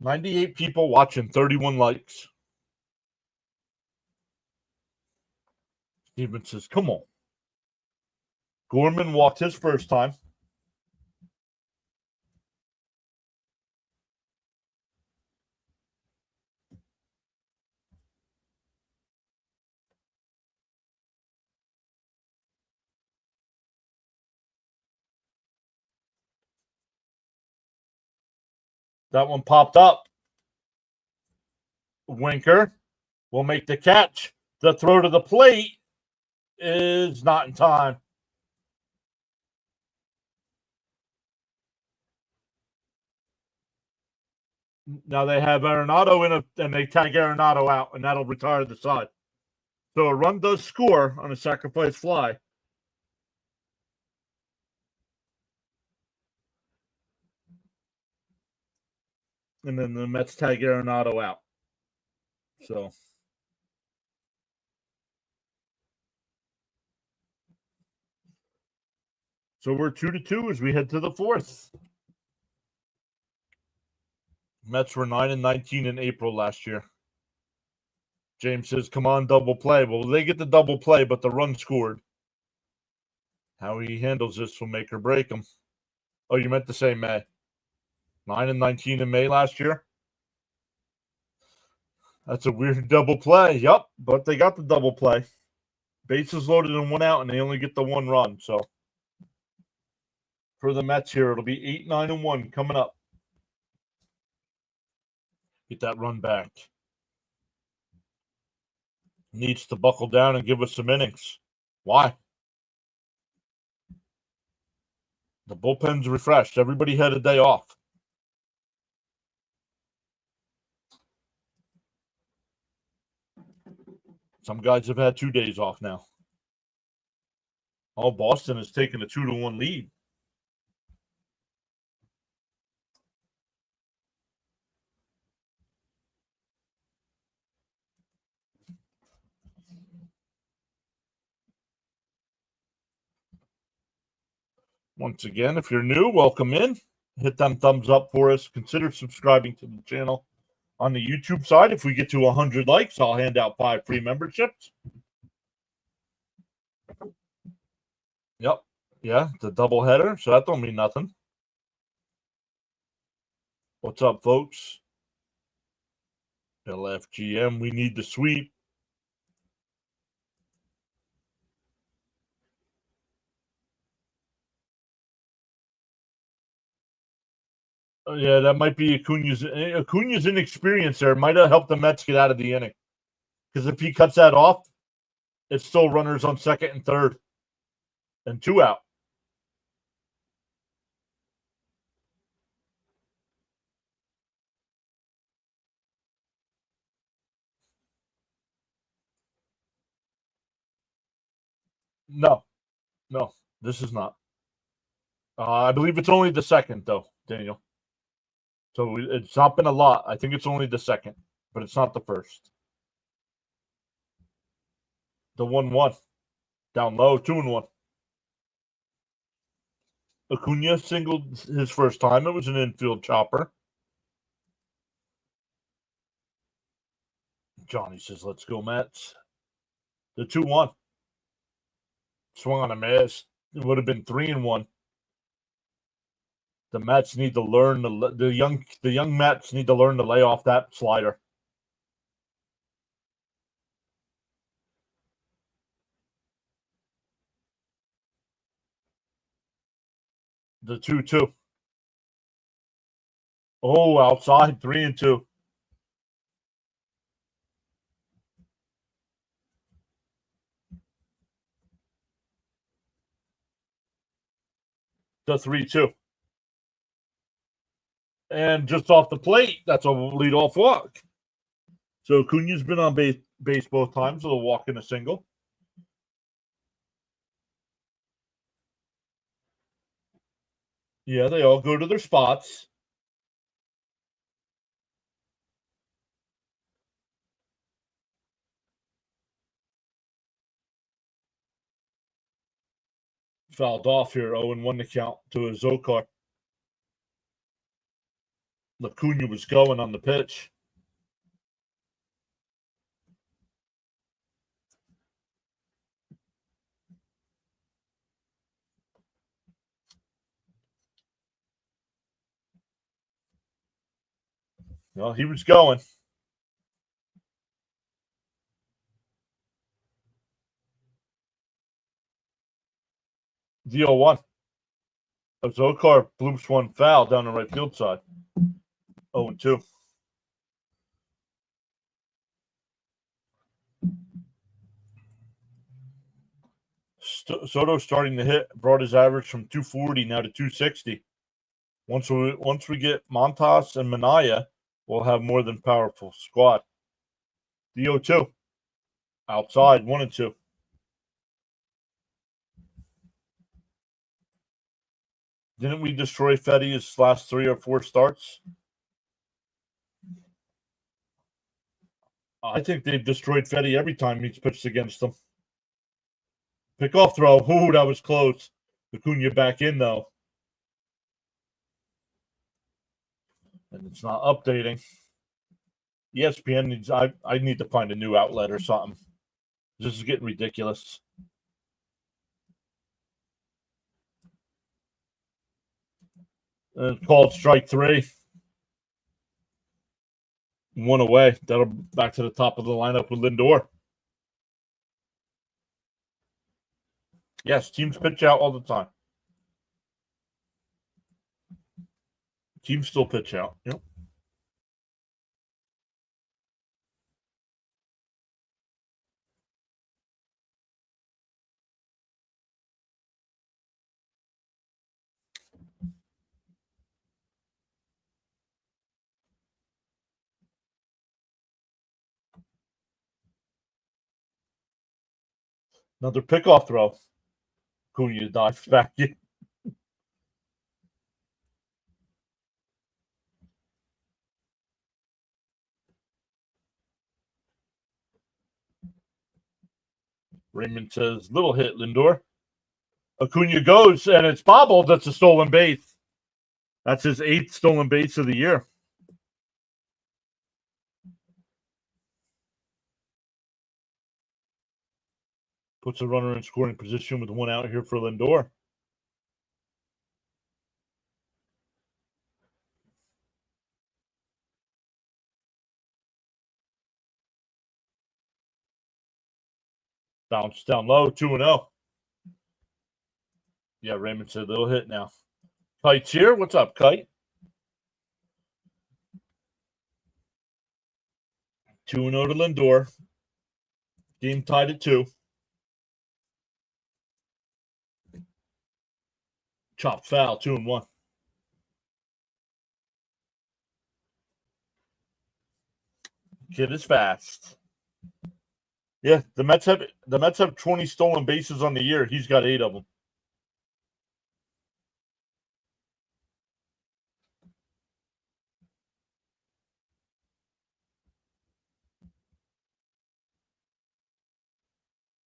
98 people watching, 31 likes. Steven says, come on. Gorman walked his first time. That one popped up. Winker will make the catch. The throw to the plate is not in time. Now they have Arenado in and they tag Arenado out, and that'll retire the side. So a run does score on a sacrifice fly. And then the Mets tag Arenado out. So we're 2-2 as we head to the fourth. Mets were 9-19 in April last year. James says, come on, double play. Well, they get the double play, but the run scored. How he handles this will make or break him. Oh, you meant to say May. 9-19 in May last year? That's a weird double play. Yup, but they got the double play. Bases loaded and 1 out, and they only get the 1 run. So for the Mets here, it'll be 8-9-1 coming up. Get that run back. Needs to buckle down and give us some innings. Why? The bullpen's refreshed. Everybody had a day off. Some guys have had 2 days off now. Oh, Boston has taken a 2-1 lead. Once again, if you're new, welcome in. Hit them thumbs up for us. Consider subscribing to the channel. On the YouTube side, if we get to 100 likes, I'll hand out 5 free memberships. Yep. Yeah, the double header, so that don't mean nothing. What's up, folks? LFGM, we need the sweep. Yeah, that might be Acuna's inexperience there. Might have helped the Mets get out of the inning. Because if he cuts that off, it's still runners on second and third. And 2 out. No, this is not. I believe it's only the second, though, Daniel. So it's not been a lot. I think it's only the second, but it's not the first. The 1-1. Down low, 2-1. Acuna singled his first time. It was an infield chopper. Johnny says, let's go, Mets. The 2-1. Swung on a miss. It would have been 3-1. The Mets need to learn the young Mets need to learn to lay off that slider. The 2-2. Oh, outside 3-2. The 3-2. And just off the plate, that's a leadoff walk. So Acuna's been on base both times with a walk and a single. Yeah, they all go to their spots. Fouled off here, 0-1 to count to a Zokar. Acuna was going on the pitch. Well, he was going. The 0-1. Zokar bloops one foul down the right field side. 0-2. Soto starting to hit, brought his average from 240 now to 260. Once we get Montas and Minaya, we'll have more than powerful squad. The 0-2. Outside, 1-2. Didn't we destroy Fetty his last 3 or 4 starts? I think they've destroyed Fetty every time he's pitched against them. Pick-off throw. Ooh, that was close. Acuna back in, though. And it's not updating. ESPN needs... I need to find a new outlet or something. This is getting ridiculous. Called strike 3. 1 away. That'll back to the top of the lineup with Lindor. Yes, teams pitch out all the time. Teams still pitch out. Yep. Another pickoff throw. Acuna dives back in. Raymond says, little hit, Lindor. Acuna goes, and it's bobbled. That's a stolen base. That's his 8th stolen base of the year. Puts a runner in scoring position with 1 out here for Lindor. Bounce down low, 2-0. Yeah, Raymond said little hit now. Kite's here. What's up, Kite? 2-0 to Lindor. Game tied at 2. Chop foul, 2-1. Kid is fast. Yeah, the Mets have 20 stolen bases on the year. He's got 8 of them.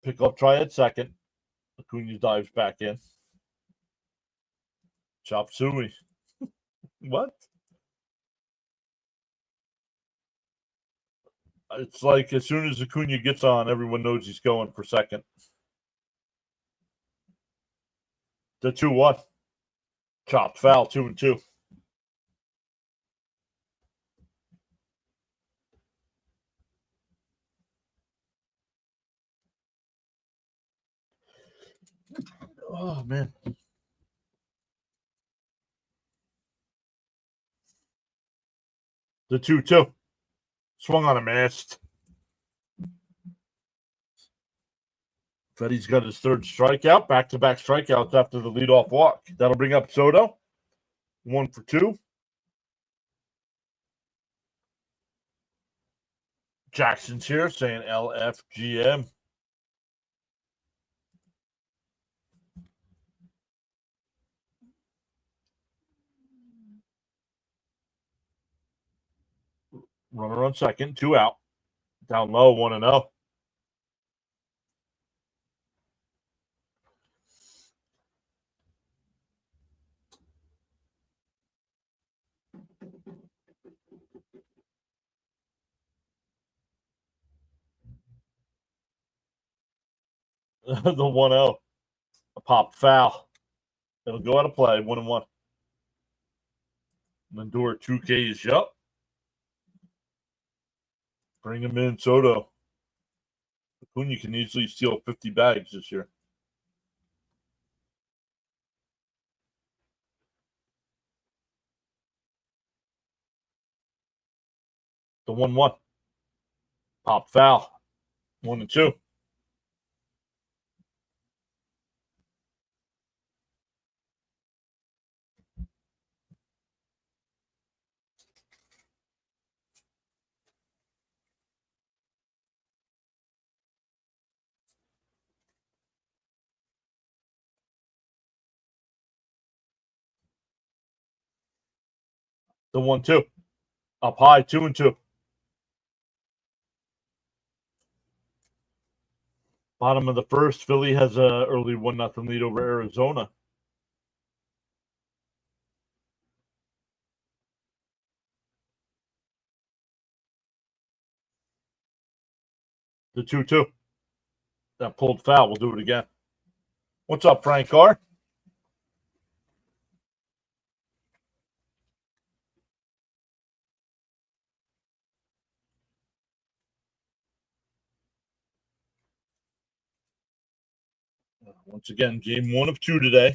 Pick up, try at second. Acuna dives back in. Chop suey. What? It's like as soon as Acuna gets on, everyone knows he's going for second. The 2-1. Chopped foul, 2-2. Oh, man. The 2-2. Swung on a missed. Fetty's got his 3rd strikeout. Back-to-back strikeouts after the leadoff walk. That'll bring up Soto. 1 for 2. Jackson's here saying LFGM. Runner on second, 2 out. Down low, 1-0. The 1-0. A pop foul. It'll go out of play. 1-1. Lindor 2Ks. Yep. Bring him in, Soto. Acuna can easily steal 50 bags this year. The 1-1. Pop foul. 1-2. The 1-2. Up high. 2-2. Bottom of the first, Philly has a early 1-0 lead over Arizona. The 2-2. That pulled foul. We'll do it again. What's up, Frank Carr? Once again, game 1 of 2 today.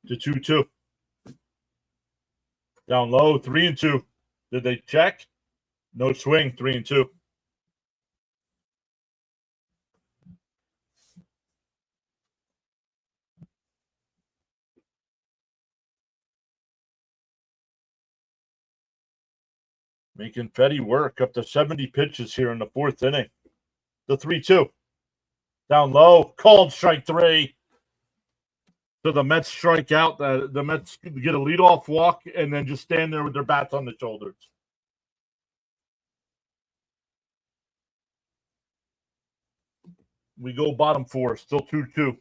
The 2-2. Down low, 3-2. Did they check? No swing, 3-2. Making Fetty work up to 70 pitches here in the 4th inning. The 3-2. Down low, called strike 3. So the Mets strike out. The Mets get a leadoff walk and then just stand there with their bats on the shoulders. We go bottom 4, still 2-2.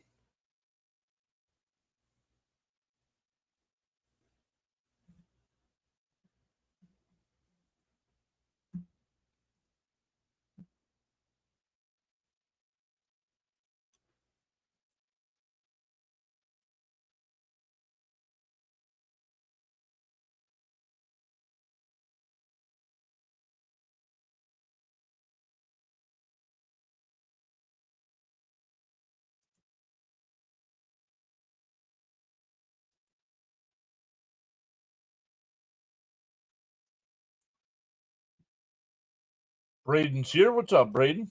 Braden's here. What's up, Braden?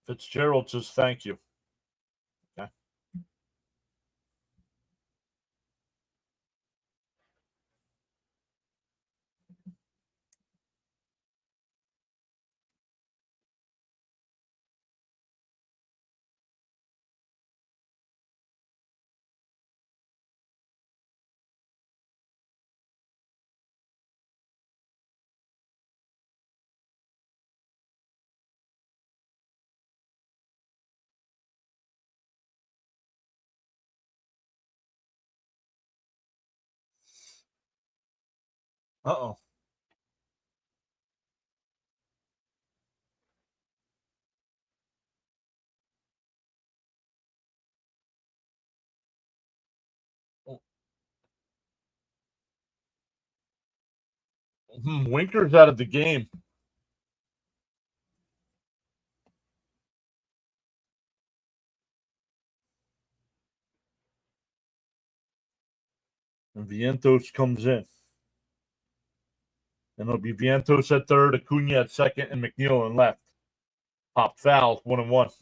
Fitzgerald says thank you. Okay. Uh-oh. Winker's out of the game. And Vientos comes in. And it'll be Vientos at third, Acuna at second, and McNeil in left. Pop foul, 1-1.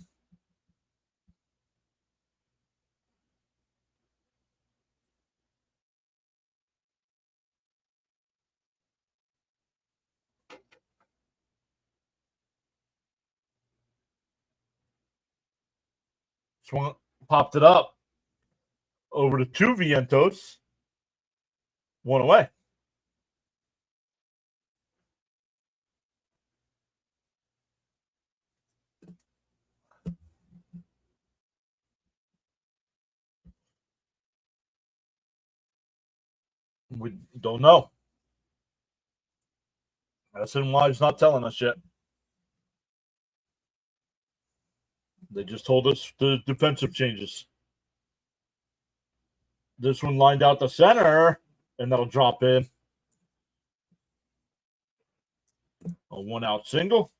Swung, popped it up over to 2 Vientos. 1 away. We don't know. SNY's not telling us yet. They just told us the defensive changes. This one lined out the center, and that'll drop in. A one-out single.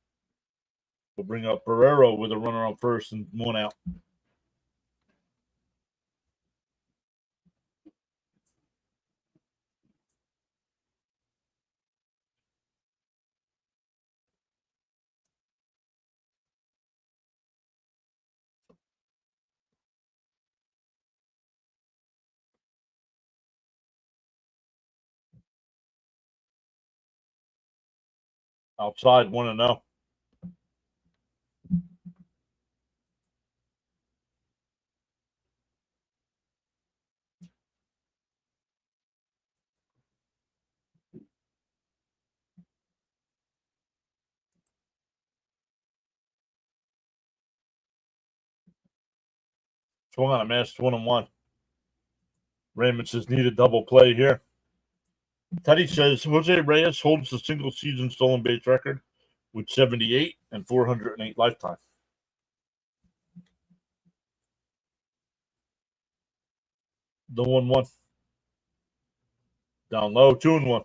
We'll bring up Barrero with a runner on first and one out. Outside 1-0. Swung on a miss, 1-1. Raymond says need a double play here. Teddy says Jose Reyes holds the single season stolen base record with 78 and 408 lifetime. The 1-1. Down low, 2-1.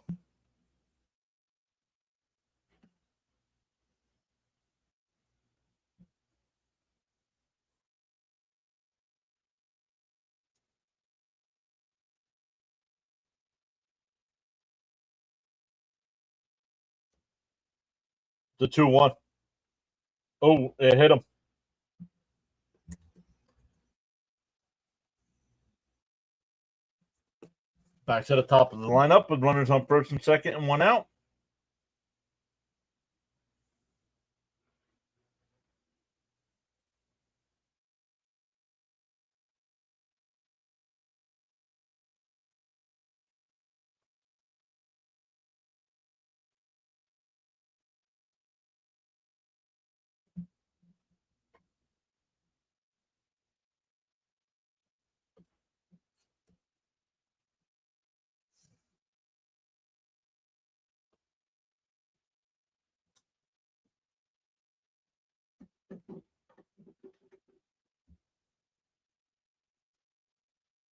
The 2-1. Oh, it hit him. Back to the top of the lineup with runners on first and second and one out.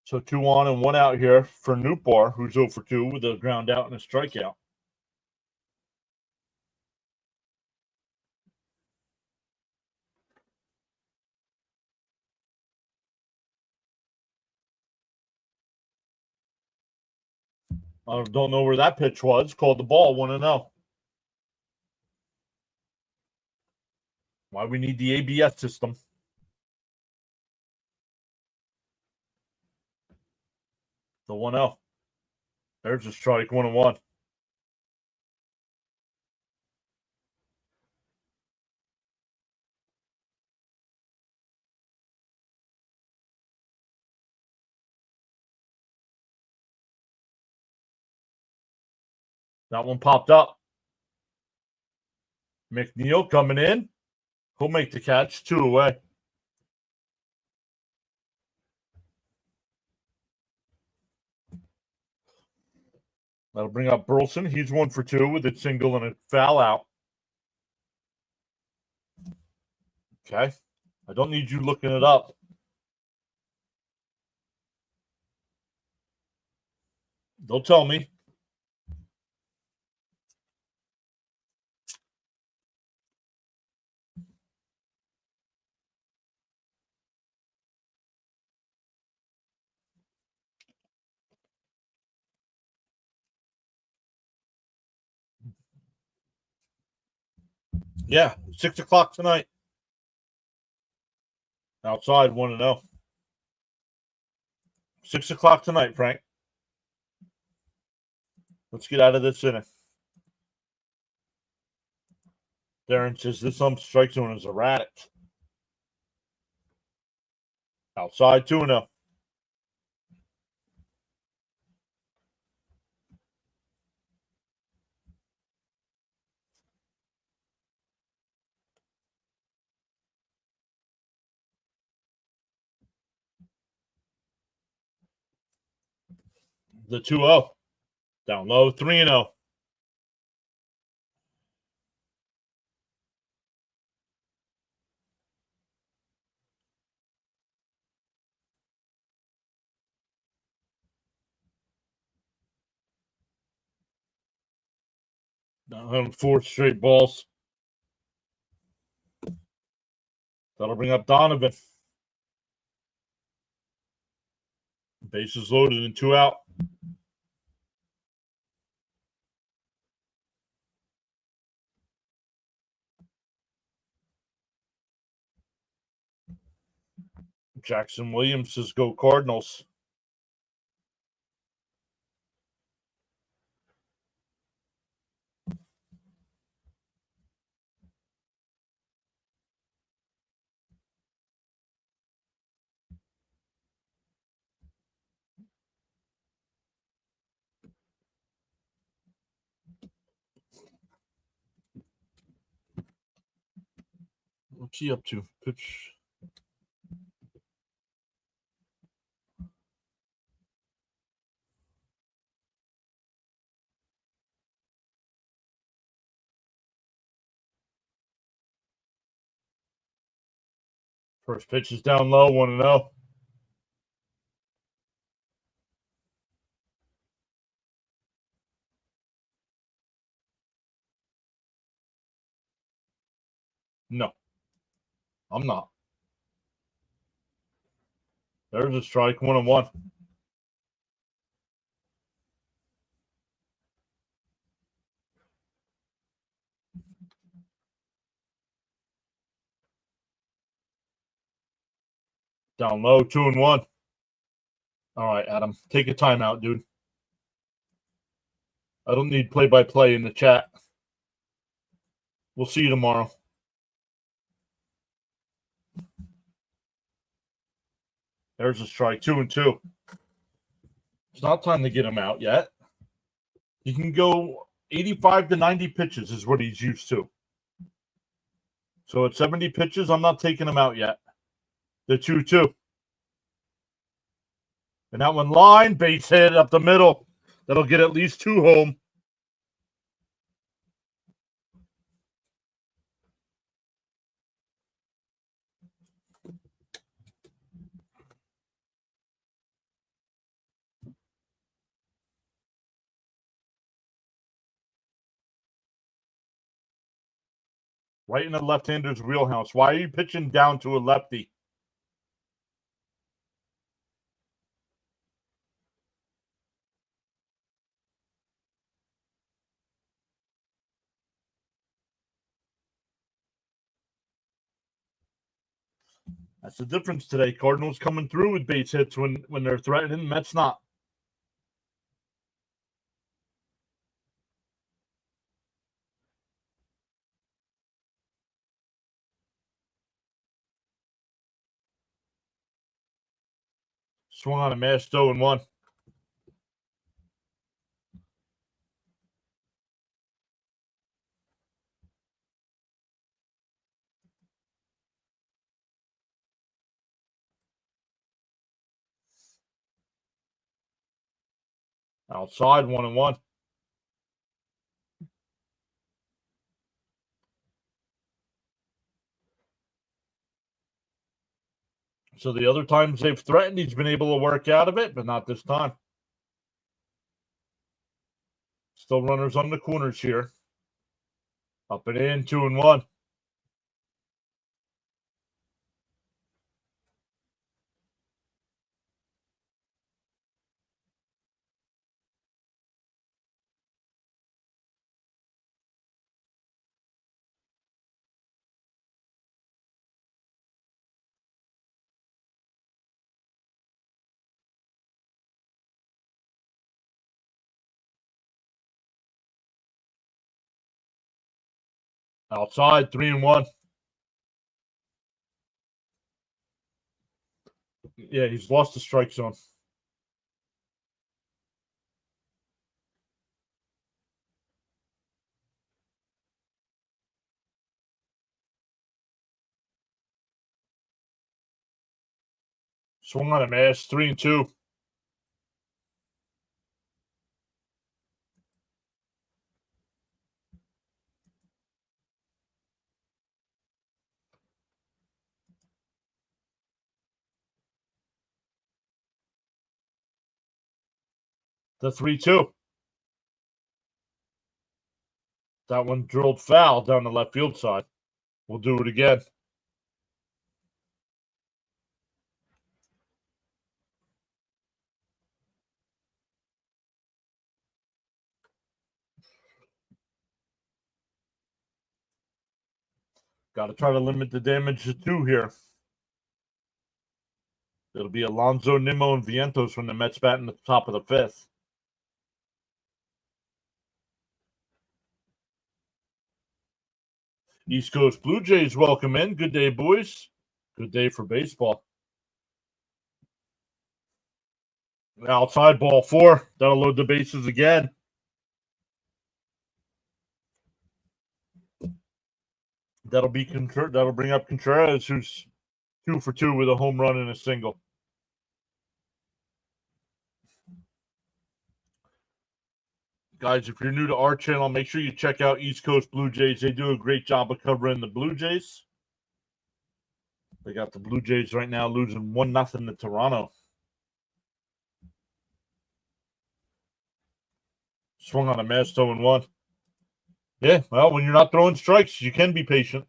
So 2 on and 1 out here for Newpar, who's 0 for 2 with a ground out and a strikeout. I don't know where that pitch was. Called the ball, 1-0. Why we need the ABS system. The 1-0. There's a strike, 1-1. That one popped up. McNeil coming in. He'll make the catch. 2 away. That'll bring up Burleson. He's 1 for 2 with a single and a foul out. Okay. I don't need you looking it up. Don't tell me. Yeah, 6 o'clock tonight. Outside, 1-0. 6 o'clock tonight, Frank. Let's get out of this inning. Darren says this strike zone is erratic. Outside, 2-0. The 2-0. Down low, 3-0. Down 4 straight balls. That'll bring up Donovan. Bases loaded and 2 out. Jackson Williams says go Cardinals. What's he up to? Pitch. First pitch is down low, 1-0. No, I'm not. There's a strike, 1-1. Down low, 2-1. All right, Adam, take a timeout, dude. I don't need play-by-play in the chat. We'll see you tomorrow. There's a strike, 2-2. It's not time to get him out yet. He can go 85 to 90 pitches is what he's used to. So at 70 pitches, I'm not taking him out yet. The 2-2. And that one line, base hit up the middle. That'll get at least 2 home. Right in the left-hander's wheelhouse. Why are you pitching down to a lefty? That's the difference today. Cardinals coming through with base hits when they're threatening. Mets not. Swung on a mash, 0-1. Outside, 1-1. So the other times they've threatened, he's been able to work out of it, but not this time. Still runners on the corners here. Up and in, 2-1. Outside, 3-1. Yeah, he's lost the strike zone. Swung on a mash, 3-2. The 3-2. That one drilled foul down the left field side. We'll do it again. Got to try to limit the damage to 2 here. It'll be Alonso, Nimmo, and Vientos from the Mets batting at the top of the 5th. East Coast Blue Jays welcome in. Good day, boys. Good day for baseball. Outside ball 4. That'll load the bases again. That'll bring up Contreras, who's 2 for 2 with a home run and a single. Guys, if you're new to our channel, make sure you check out East Coast Blue Jays. They do a great job of covering the Blue Jays. They got the Blue Jays right now losing 1-0 to Toronto. Swung on a miss, 0-1. Yeah, well, when you're not throwing strikes, you can be patient.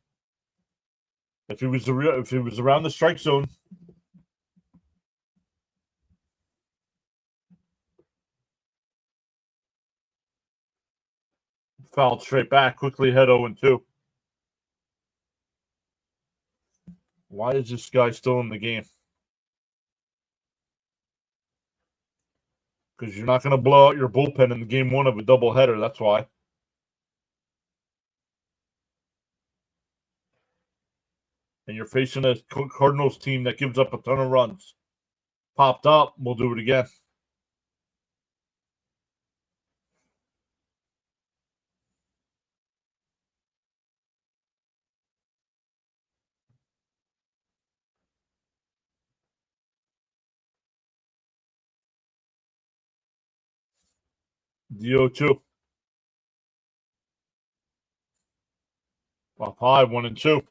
If it was around the strike zone. Fouled straight back, quickly head 0-2. Why is this guy still in the game? Because you're not going to blow out your bullpen in the game 1 of a doubleheader. That's why. And you're facing a Cardinals team that gives up a ton of runs. Popped up. We'll do it again. The 0-2. Up high, 1-2.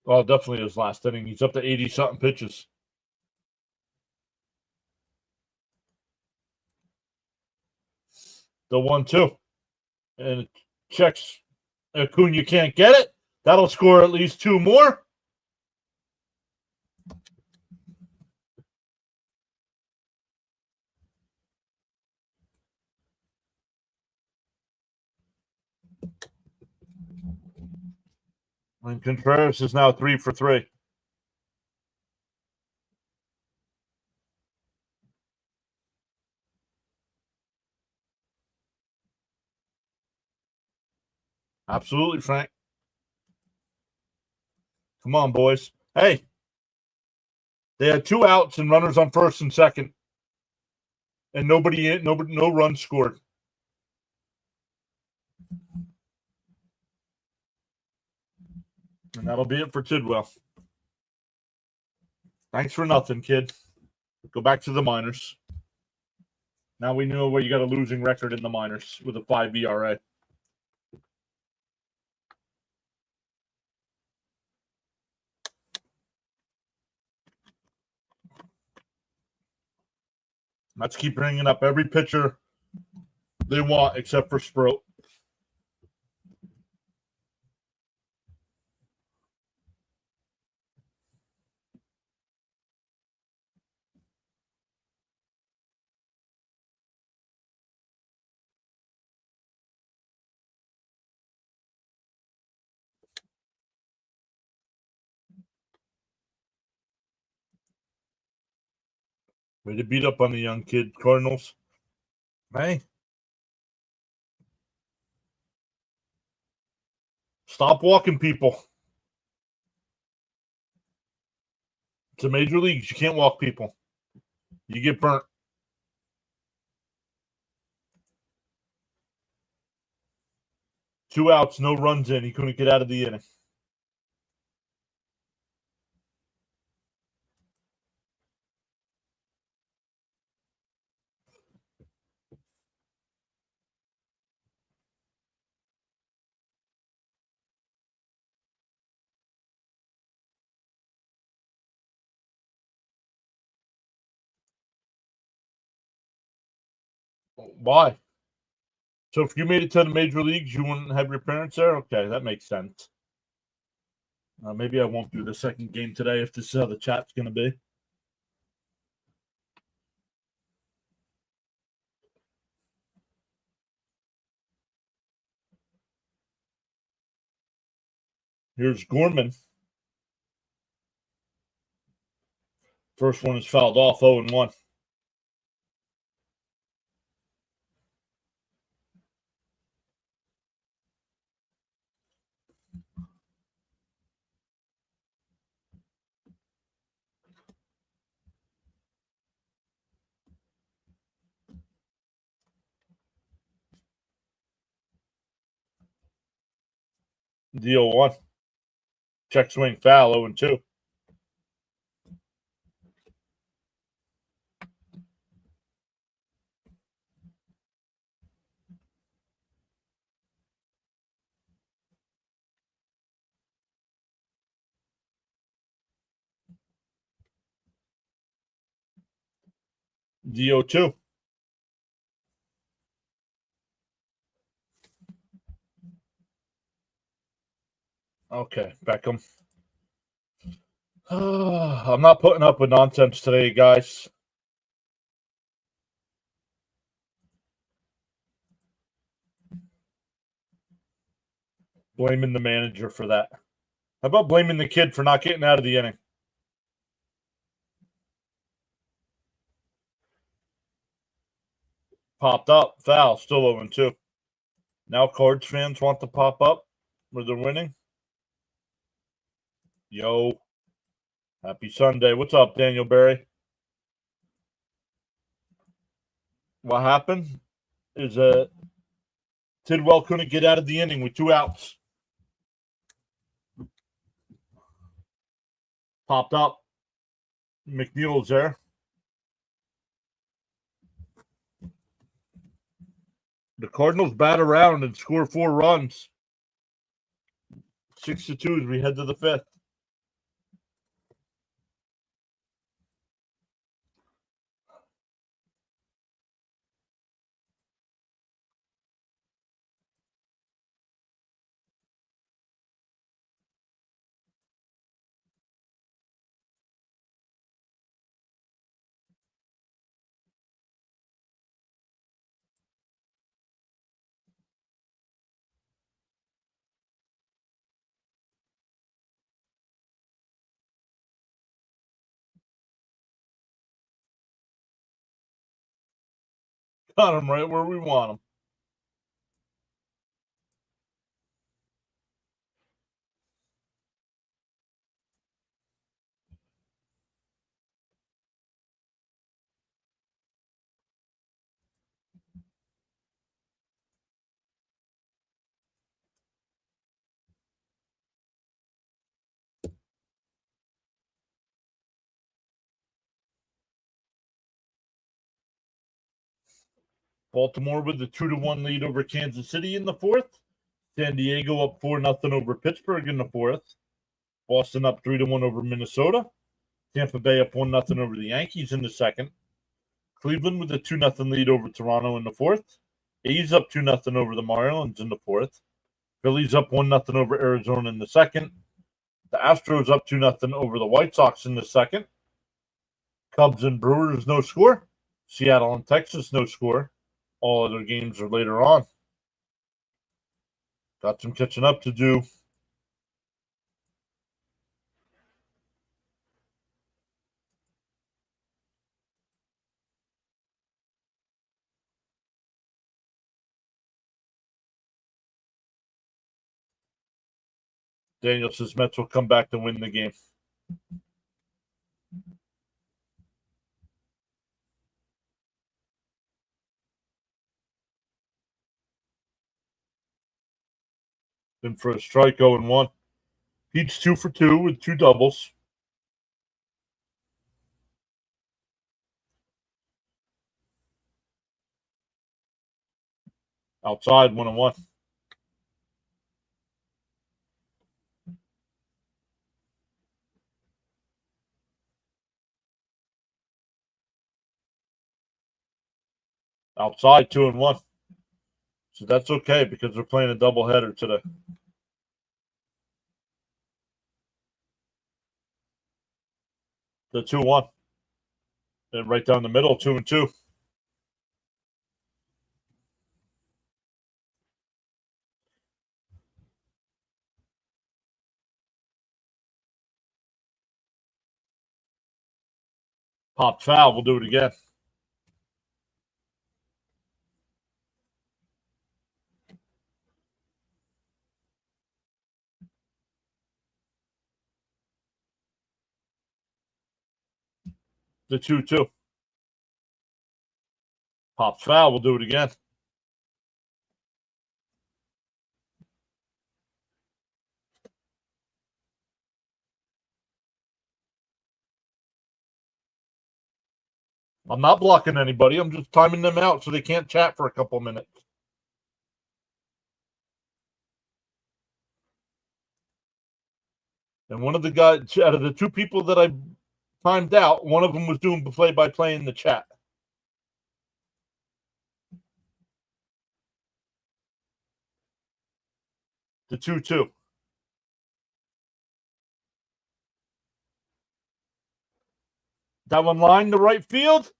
Oh, definitely his last inning. He's up to 80-something pitches. The 1-2. And it checks. Acuna can't get it. That'll score at least 2 more. And Contreras is now 3 for 3. Absolutely, Frank. Come on, boys. Hey, they had 2 outs and runners on first and second, and no runs scored. And that'll be it for Tidwell. Thanks for nothing, kid. Go back to the minors. Now we know where you got a losing record in the minors with a 5 ERA. Let's keep bringing up every pitcher they want except for Sproat. Way to beat up on the young kid, Cardinals. Hey. Stop walking people. It's a major leagues. You can't walk people. You get burnt. Two outs, no runs in. He couldn't get out of the inning. Why? So if you made it to the major leagues, you wouldn't have your parents there? Okay, that makes sense. Maybe I won't do the second game today if this is how the chat's going to be. Here's Gorman. First one is fouled off, 0-1. The 0-1. Check swing foul, 0-2. The 0-2. Okay, Beckham. I'm not putting up with nonsense today, guys. Blaming the manager for that. How about blaming the kid for not getting out of the inning? Popped up, foul, still 0-2. Now Cards fans want to pop up where they're winning. Yo. Happy Sunday. What's up, Daniel Berry? What happened is Tidwell couldn't get out of the inning with 2 outs. Popped up. McNeil's there. The Cardinals bat around and score 4 runs. 6-2 as we head to the 5th. Got him right where we want him. Baltimore with the 2-1 lead over Kansas City in the 4th. San Diego up 4-0 over Pittsburgh in the 4th. Boston up 3-1 over Minnesota. Tampa Bay up 1-0 over the Yankees in the 2nd. Cleveland with a 2-0 lead over Toronto in the 4th. A's up 2-0 over the Marlins in the 4th. Phillies up 1-0 over Arizona in the 2nd. The Astros up 2-0 over the White Sox in the 2nd. Cubs and Brewers, no score. Seattle and Texas, no score. All other games are later on. Got some catching up to do. Daniel says Mets will come back to win the game. Been for a strike, 0-1. Pete's 2 for 2 with 2 doubles. Outside, 1-1. Outside, 2-1. So that's okay because they're playing a doubleheader today. The 2-1. And right down the middle, 2-2. Pop foul. We'll do it again. The 2-2. Pop foul. We'll do it again. I'm not blocking anybody. I'm just timing them out so they can't chat for a couple minutes. And one of the guys, out of the two people that I timed out, one of them was doing play-by-play in the chat. The 2-2. That one line to right field.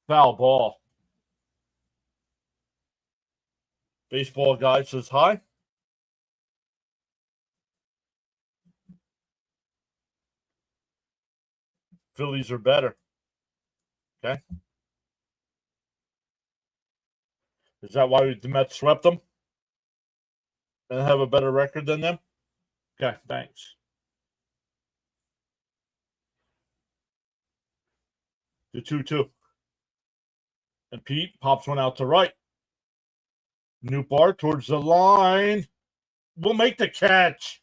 Foul ball. Baseball guy says hi. Phillies are better. Okay. Is that why the Mets swept them? And have a better record than them? Okay, thanks. The 2-2. And Pete pops one out to right. New bar towards the line. We'll make the catch.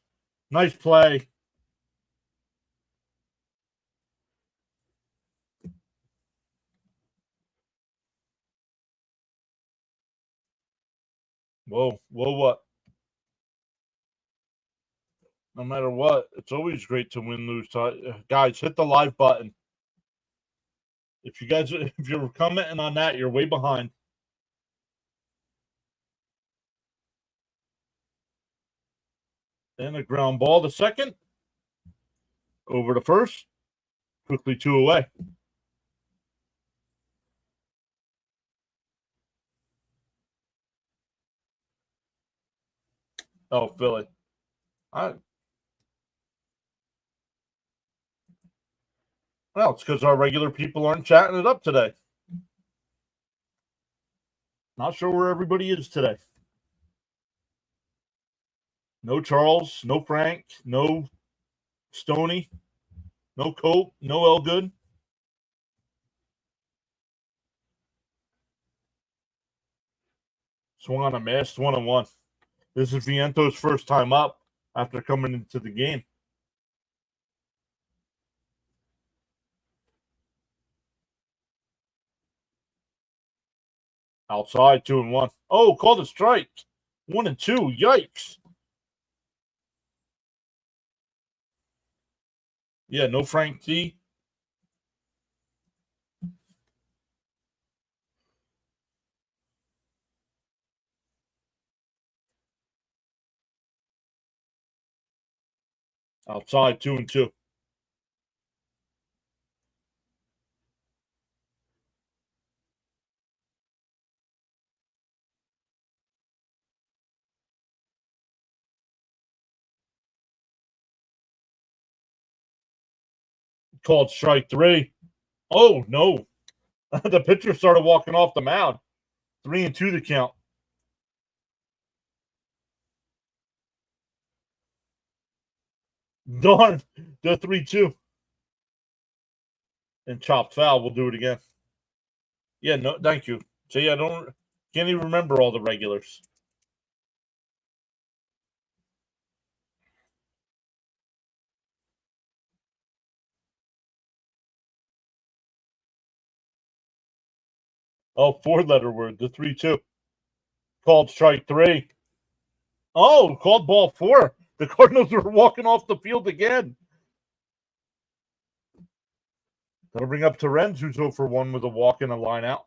Nice play. Whoa, what? No matter what, it's always great to win, lose. Guys, hit the live button. If you're commenting on that, you're way behind. And a ground ball to second. Over to first. Quickly 2 away. Oh, Philly. Well, it's because our regular people aren't chatting it up today. Not sure where everybody is today. No Charles, no Frank, no Stoney, no Cope, no Elgood. Swung on a miss, 1-1. This is Viento's first time up after coming into the game. Outside, 2-1. Oh, called a strike. 1-2. Yikes. Yeah, no Frank T. Outside, 2-2. Called strike 3. Oh, no. The pitcher started walking off the mound. 3-2 the count. Darn. The 3-2. And chopped foul. We'll do it again. Yeah, no, thank you. See, can't even remember all the regulars. Oh, 4-letter word, the 3-2. Called strike 3. Oh, called ball 4. The Cardinals were walking off the field again. That'll bring up Terens, who's 0 for 1 with a walk and a line out.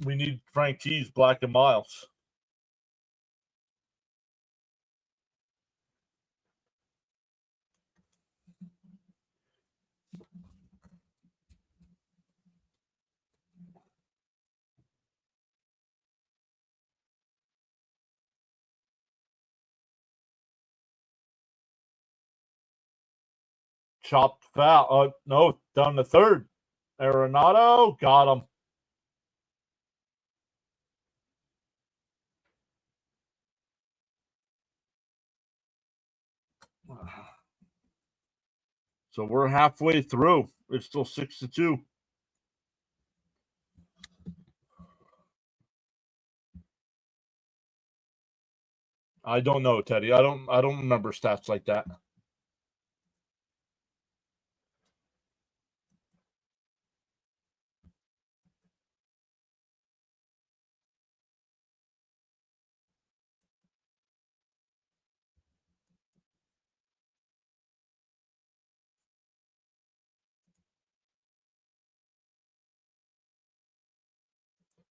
We need Frank T's Black and Miles. Chopped foul. No, down to third. Arenado got him. So we're halfway through. It's still 6-2. I don't know, Teddy. I don't remember stats like that.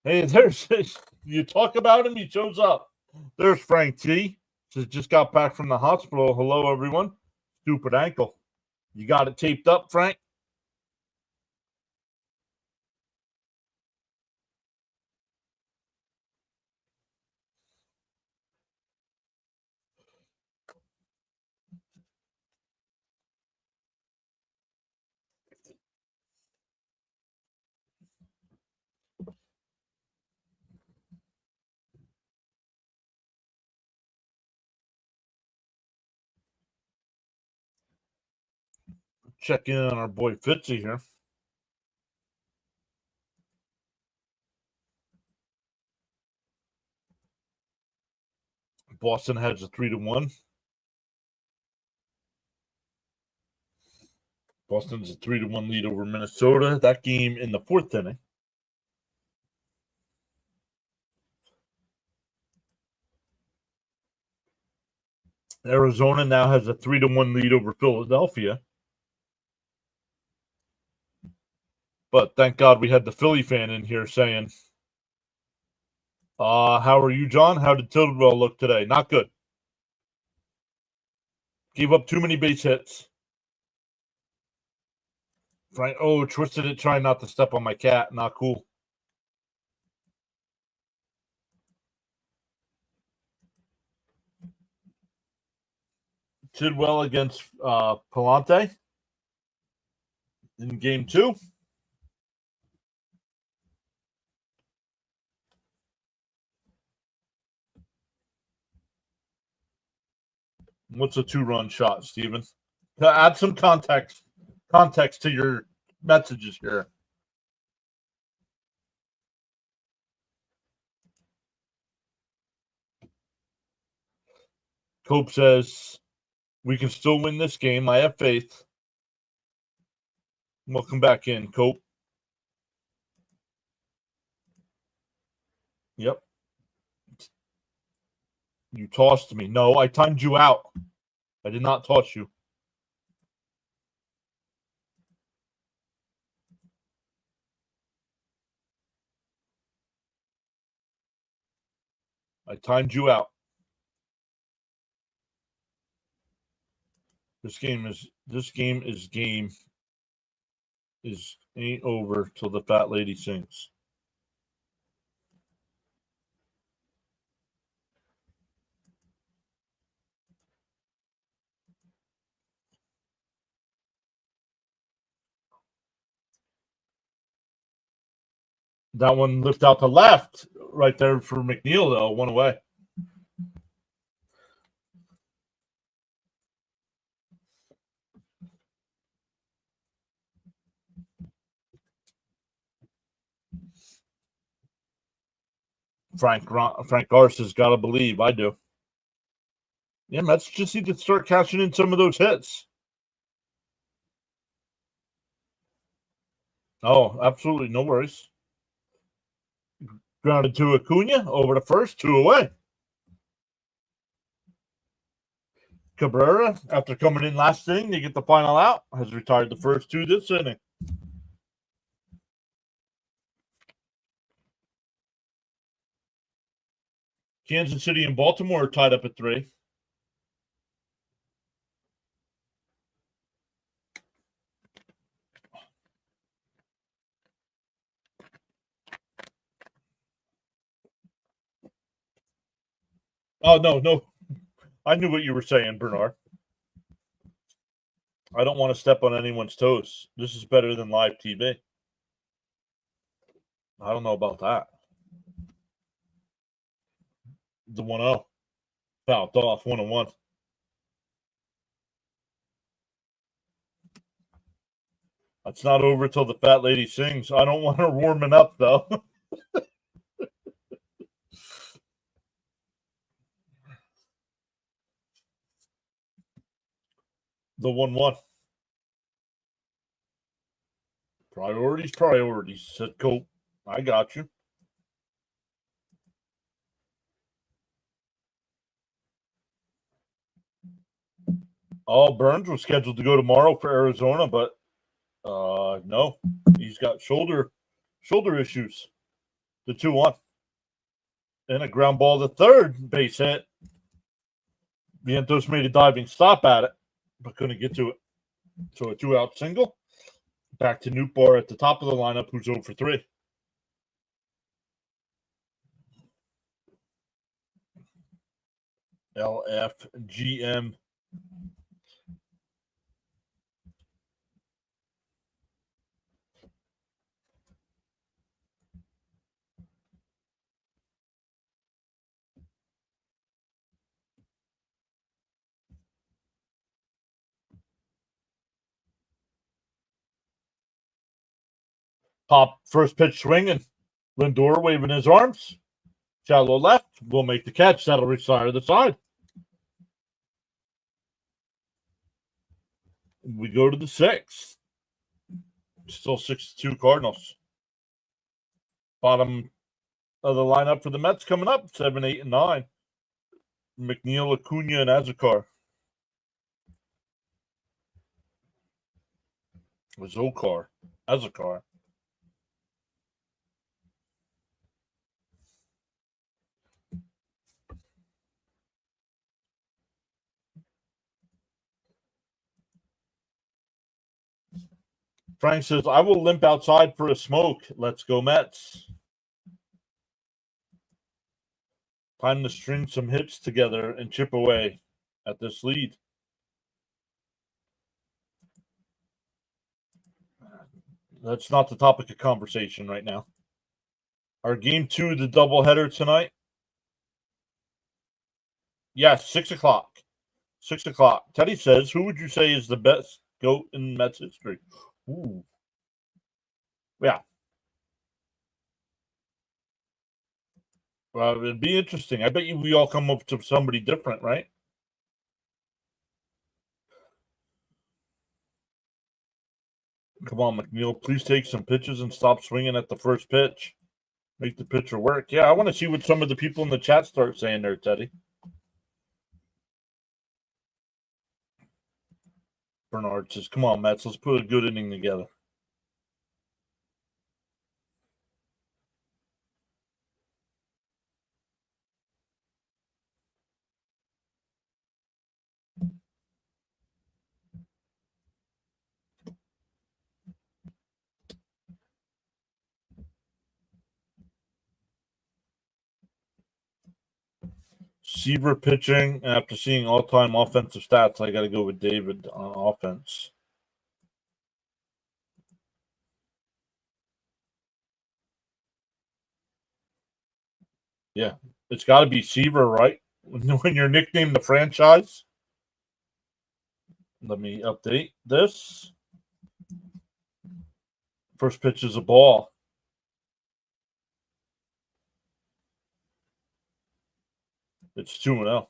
Hey, there's you talk about him, he shows up. There's Frank T. Just got back from the hospital. Hello, everyone. Stupid ankle. You got it taped up, Frank? Check in on our boy Fitzy here. Boston has a 3-1. Boston's a 3-1 lead over Minnesota. That game in the fourth inning. Arizona now has a 3-1 lead over Philadelphia. But thank God we had the Philly fan in here saying, how are you, John? How did Tidwell look today? Not good. Gave up too many base hits. Frank, twisted it, trying not to step on my cat. Not cool. Tidwell against Palante in game 2. What's a 2-run shot, Steven? Add some context to your messages here. Cope says, we can still win this game. I have faith. Welcome back in, Cope. Yep. You tossed me. No, I timed you out. I did not toss you. I timed you out. This game ain't over till the fat lady sings. That one lifted out to left right there for McNeil, though. One away. Frank Garce has got to believe. I do. Yeah, Mets just need to start catching in some of those hits. Oh, absolutely. No worries. Grounded to Acuna, over to first, 2 away. Cabrera, after coming in last inning to get the final out, has retired the first 2 this inning. Kansas City and Baltimore are tied up at 3. Oh, no. I knew what you were saying, Bernard. I don't want to step on anyone's toes. This is better than live TV. I don't know about that. The 1-0. Fouled off 1-1. It's not over till the fat lady sings. I don't want her warming up, though. The 1-1. Priorities, said Cope. I got you. Oh, Burns was scheduled to go tomorrow for Arizona, but no. He's got shoulder issues. The 2-1. And a ground ball to third, base hit. Vientos made a diving stop at it, but couldn't get to it. So a 2-out single. Back to Newbar at the top of the lineup, who's 0 for 3. LFGM. Pop first pitch swinging. Lindor waving his arms. Shallow left. Will make the catch. That'll reach side of the side. We go to the 6th. Still 6-2 Cardinals. Bottom of the lineup for the Mets coming up 7, 8, and 9. McNeil, Acuna, and Azekar. Azekar. Frank says, I will limp outside for a smoke. Let's go Mets. Time to string some hits together and chip away at this lead. That's not the topic of conversation right now. Our game 2, the doubleheader tonight. Yes, 6 o'clock. 6 o'clock. Teddy says, who would you say is the best GOAT in Mets history? Ooh. Yeah. Well, it'd be interesting. I bet you we all come up to somebody different, right? Come on, McNeil. Please take some pitches and stop swinging at the first pitch. Make the pitcher work. Yeah, I want to see what some of the people in the chat start saying there, Teddy. Bernard says, come on, Mets. Let's put a good inning together. Seaver pitching. After seeing all-time offensive stats, I got to go with David on offense. Yeah, it's got to be Seaver, right? When you're nicknamed the franchise. Let me update this. First pitch is a ball. It's 2-0.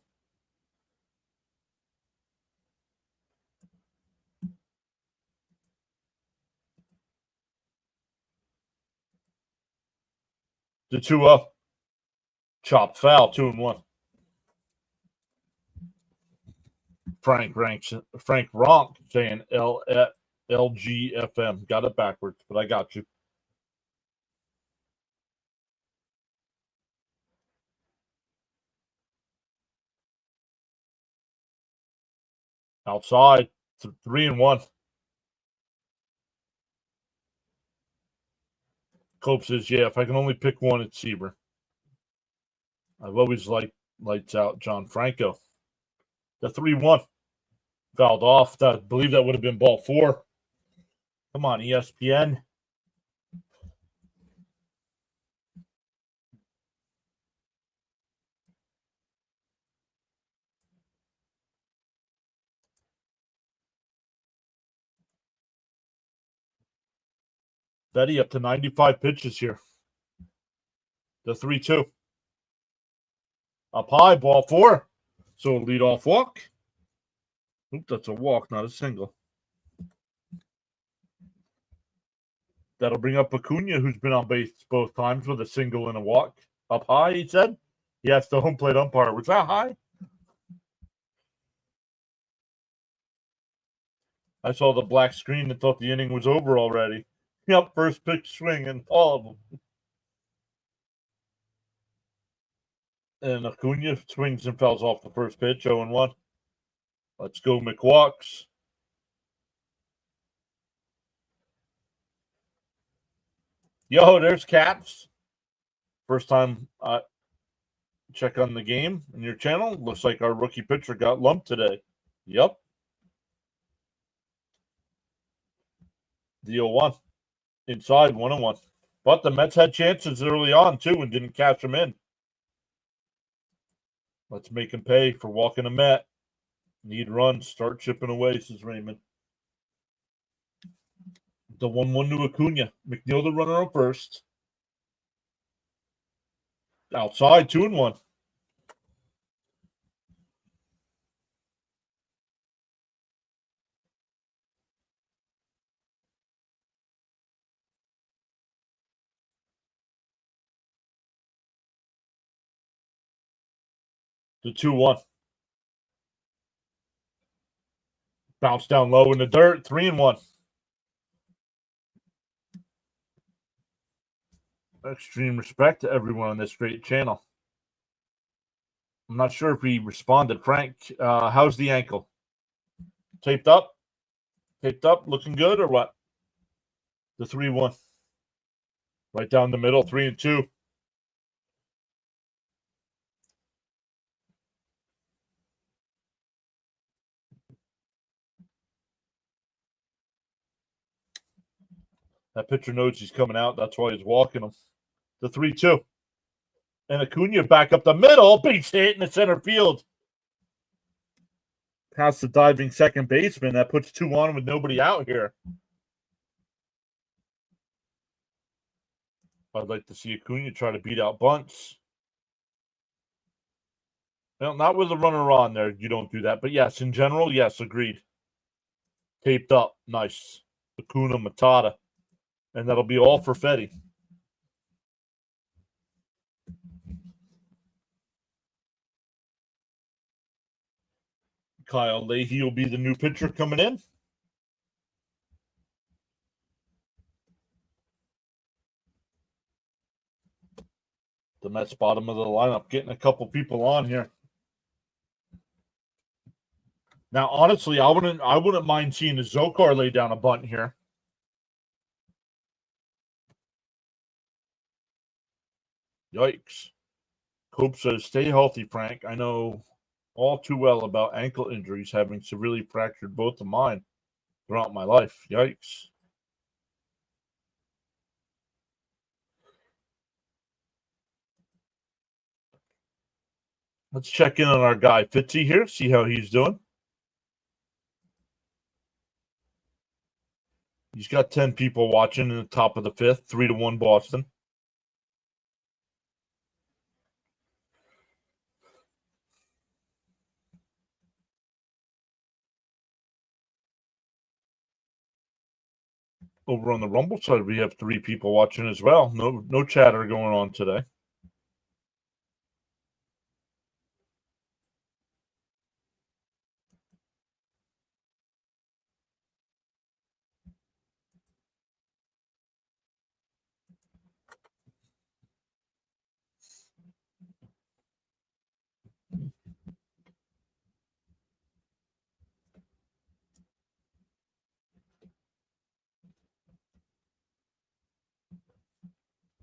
The 2-0. Chop foul, 2-1. Frank Ronk saying LGFM. Got it backwards, but I got you. Outside, 3-1. Cope says, yeah, if I can only pick one, it's Seaver. I've always liked lights out John Franco. The 3-1. Fouled off. I believe that would have been ball 4. Come on, ESPN. Betty up to 95 pitches here. The 3-2. Up high, ball 4. So lead off walk. Oop, that's a walk, not a single. That'll bring up Acuna, who's been on base both times with a single and a walk. Up high, he said. Yes, the home plate umpire. Was that high? I saw the black screen and thought the inning was over already. Yep, first pitch swing and all of them. And Acuna swings and fouls off the first pitch, 0-1. Let's go, McWalks. Yo, there's Caps. First time I check on the game in your channel. Looks like our rookie pitcher got lumped today. Yep. The 0-1. Inside, 1-1. But the Mets had chances early on, too, and didn't catch them in. Let's make him pay for walking a Met. Need runs. Start chipping away, says Raymond. The 1-1 to Acuna. McNeil the runner on first. Outside, 2-1. The 2-1. Bounce down low in the dirt. 3-1. Extreme respect to everyone on this great channel. I'm not sure if he responded. Frank, how's the ankle? Taped up? Taped up? Looking good or what? The 3-1. Right down the middle. 3-2. That pitcher knows he's coming out. That's why he's walking him. The 3-2. And Acuna back up the middle. Base hit in the center field. Past the diving second baseman. That puts 2 on with nobody out here. I'd like to see Acuna try to beat out bunts. Well, not with a runner on there. You don't do that. But yes, in general, yes, agreed. Taped up. Nice. Acuna Matata. And that'll be all for Fetty. Kyle Leahy will be the new pitcher coming in. The Mets bottom of the lineup, getting a couple people on here. Now, honestly, I wouldn't mind seeing a Zokar lay down a bunt here. Yikes. Cope says, stay healthy, Frank. I know all too well about ankle injuries, having severely fractured both of mine throughout my life. Yikes. Let's check in on our guy Fitzy here, see how he's doing. He's got 10 people watching in the top of the 5th, 3-1 Boston. Over on the Rumble side, we have 3 people watching as well. No chatter going on today.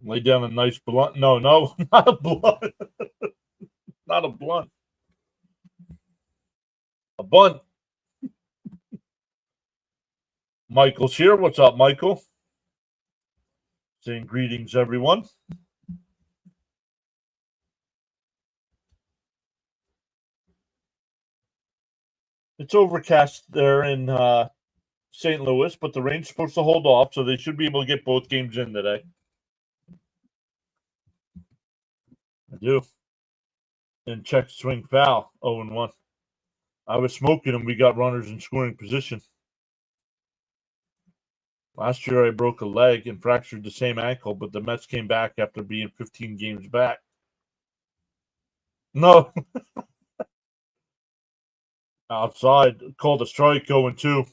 Lay down a nice blunt. No, not a blunt. Not a blunt. A bunt. Michael's here. What's up, Michael? Saying greetings, everyone. It's overcast there in St. Louis, but the rain's supposed to hold off, so they should be able to get both games in today. I do. And check swing foul, 0-1. I was smoking and we got runners in scoring position. Last year I broke a leg and fractured the same ankle, but the Mets came back after being 15 games back. No. Outside, called a strike, 0-2.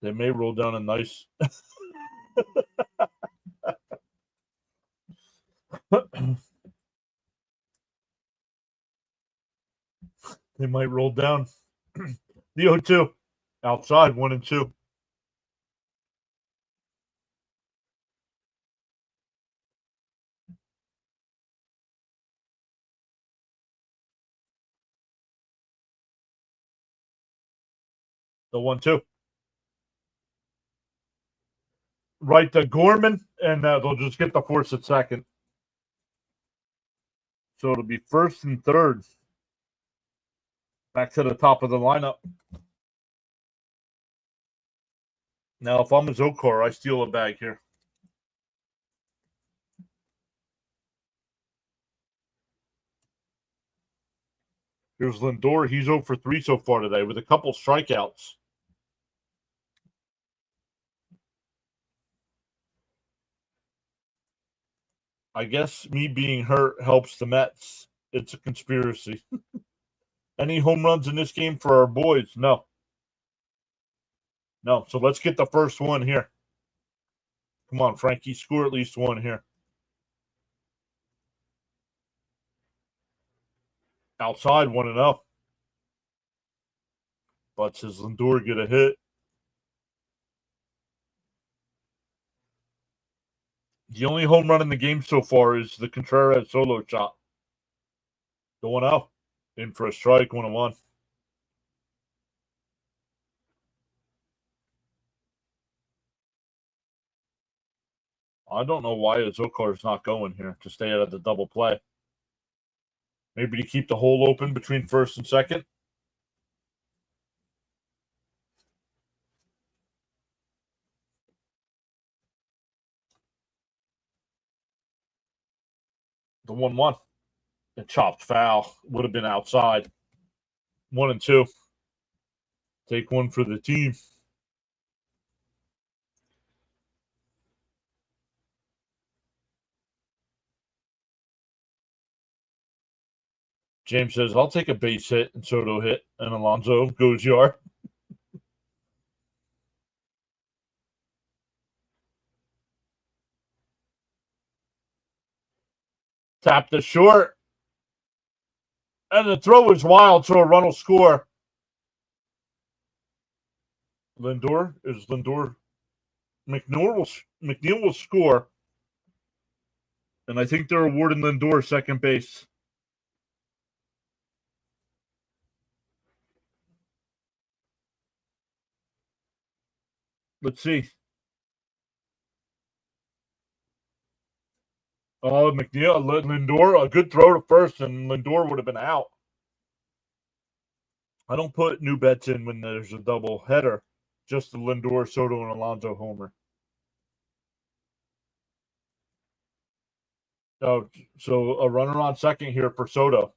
They may roll down a nice. They might roll down. The 0-2. Outside, 1-2. The 1-2. Right to Gorman, and they'll just get the force at second. So it'll be first and third. Back to the top of the lineup. Now, if I'm a Zokor, I steal a bag here. Here's Lindor. He's 0 for 3 so far today with a couple strikeouts. I guess me being hurt helps the Mets. It's a conspiracy. Any home runs in this game for our boys? No. No. So let's get the first one here. Come on, Frankie. Score at least one here. Outside, 1-0. But says Lindor get a hit. The only home run in the game so far is the Contreras solo shot. The 1-0. In for a strike, 1-1. I don't know why Zokar's not going here to stay out of the double play. Maybe to keep the hole open between first and second. The 1-1. The chopped foul would have been outside. 1-2. Take one for the team. James says, I'll take a base hit and Soto hit, and Alonso goes yard. Tap the short. And the throw is wild, so a run will score. McNeil will score. And I think they're awarding Lindor second base. Let's see. Oh, Lindor, a good throw to first, and Lindor would have been out. I don't put new bets in when there's a double header. Just the Lindor, Soto, and Alonso homer. Oh, so a runner on second here for Soto.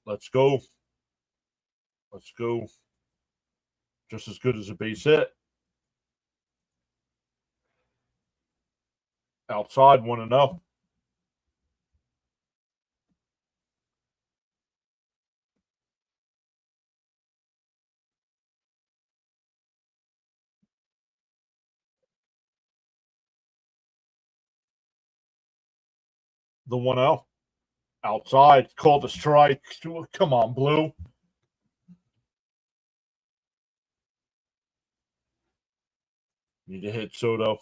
Let's go. Let's go. Just as good as a base hit. Outside, 1-0. The 1-0. Outside, called a strike. Come on, Blue. Need to hit Soto.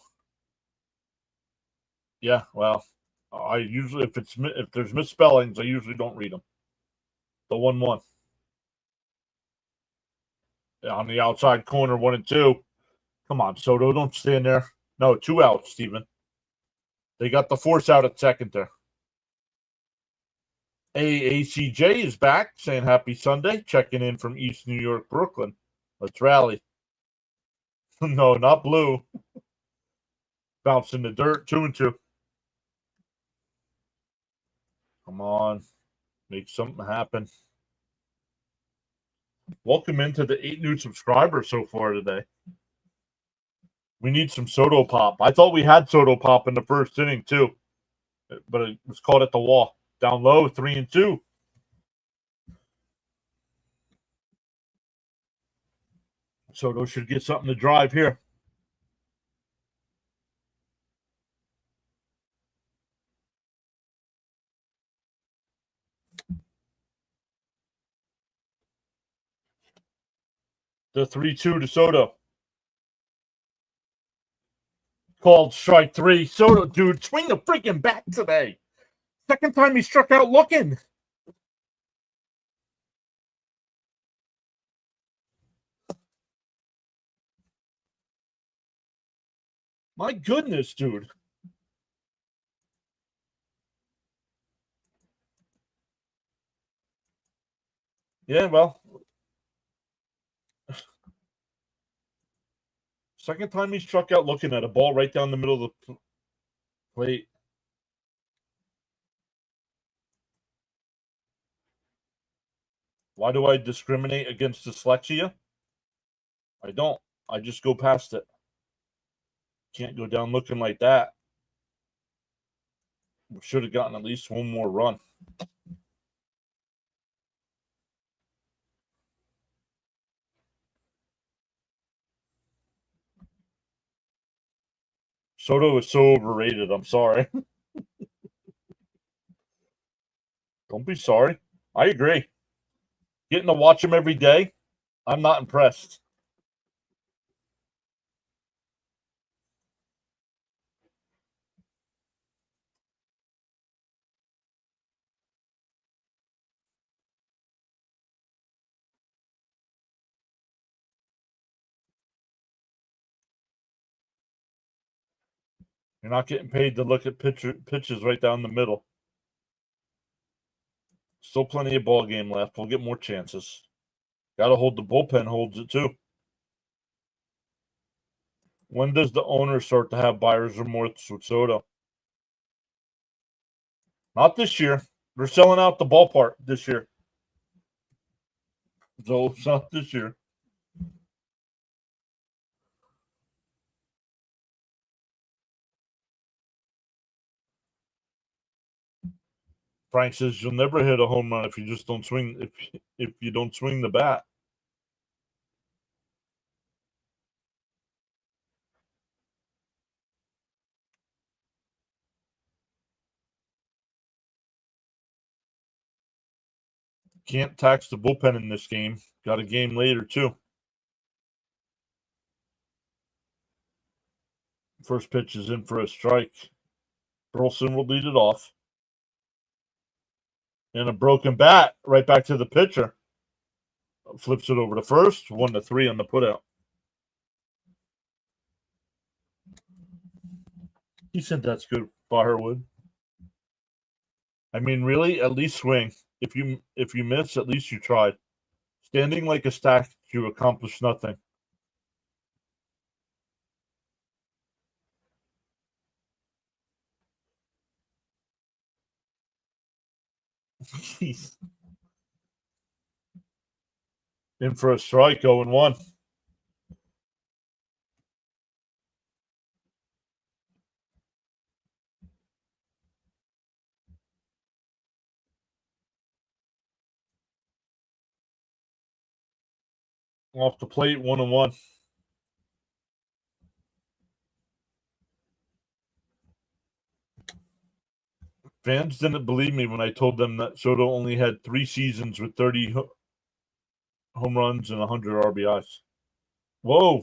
Yeah, well, I usually if there's misspellings, I usually don't read them. The 1-1 on the outside corner, 1-2. Come on, Soto, don't stand there. No, 2 outs, Steven. They got the force out at second there. ACJ is back, saying happy Sunday, checking in from East New York, Brooklyn. Let's rally. No, not blue. Bounce in the dirt, 2-2. Come on, make something happen. Welcome into the 8 new subscribers so far today. We need some Soto pop. I thought we had Soto pop in the first inning too, but it was caught at the wall. Down low, 3-2. Soto should get something to drive here. The 3-2 to Soto. Called strike 3. Soto, dude, swing the freaking bat today. Second time he struck out looking. My goodness, dude. Yeah, well. Second time he struck out looking at a ball right down the middle of the plate. Why do I discriminate against dyslexia? I don't. I just go past it. Can't go down looking like that. We should have gotten at least one more run. Soto is so overrated. I'm sorry. Don't be sorry. I agree. Getting to watch him every day, I'm not impressed. You're not getting paid to look at pitches right down the middle. Still plenty of ball game left. We'll get more chances. Got to hold the bullpen holds it too. When does the owner start to have buyer's remorse with Soto? Not this year. They're selling out the ballpark this year. So it's not this year. Frank says you'll never hit a home run if you just don't swing if you don't swing the bat. Can't tax the bullpen in this game. Got a game later too. First pitch is in for a strike. Burleson will lead it off. And a broken bat right back to the pitcher. Flips it over to first. 1-3 on the putout. He said that's good, Firewood. I mean, really, at least swing. If you miss, at least you tried. Standing like a statue accomplished nothing. Jeez. In for a strike, 0-1. Off the plate, 1-1. Fans didn't believe me when I told them that Soto only had 3 seasons with 30 home runs and 100 RBIs. Whoa.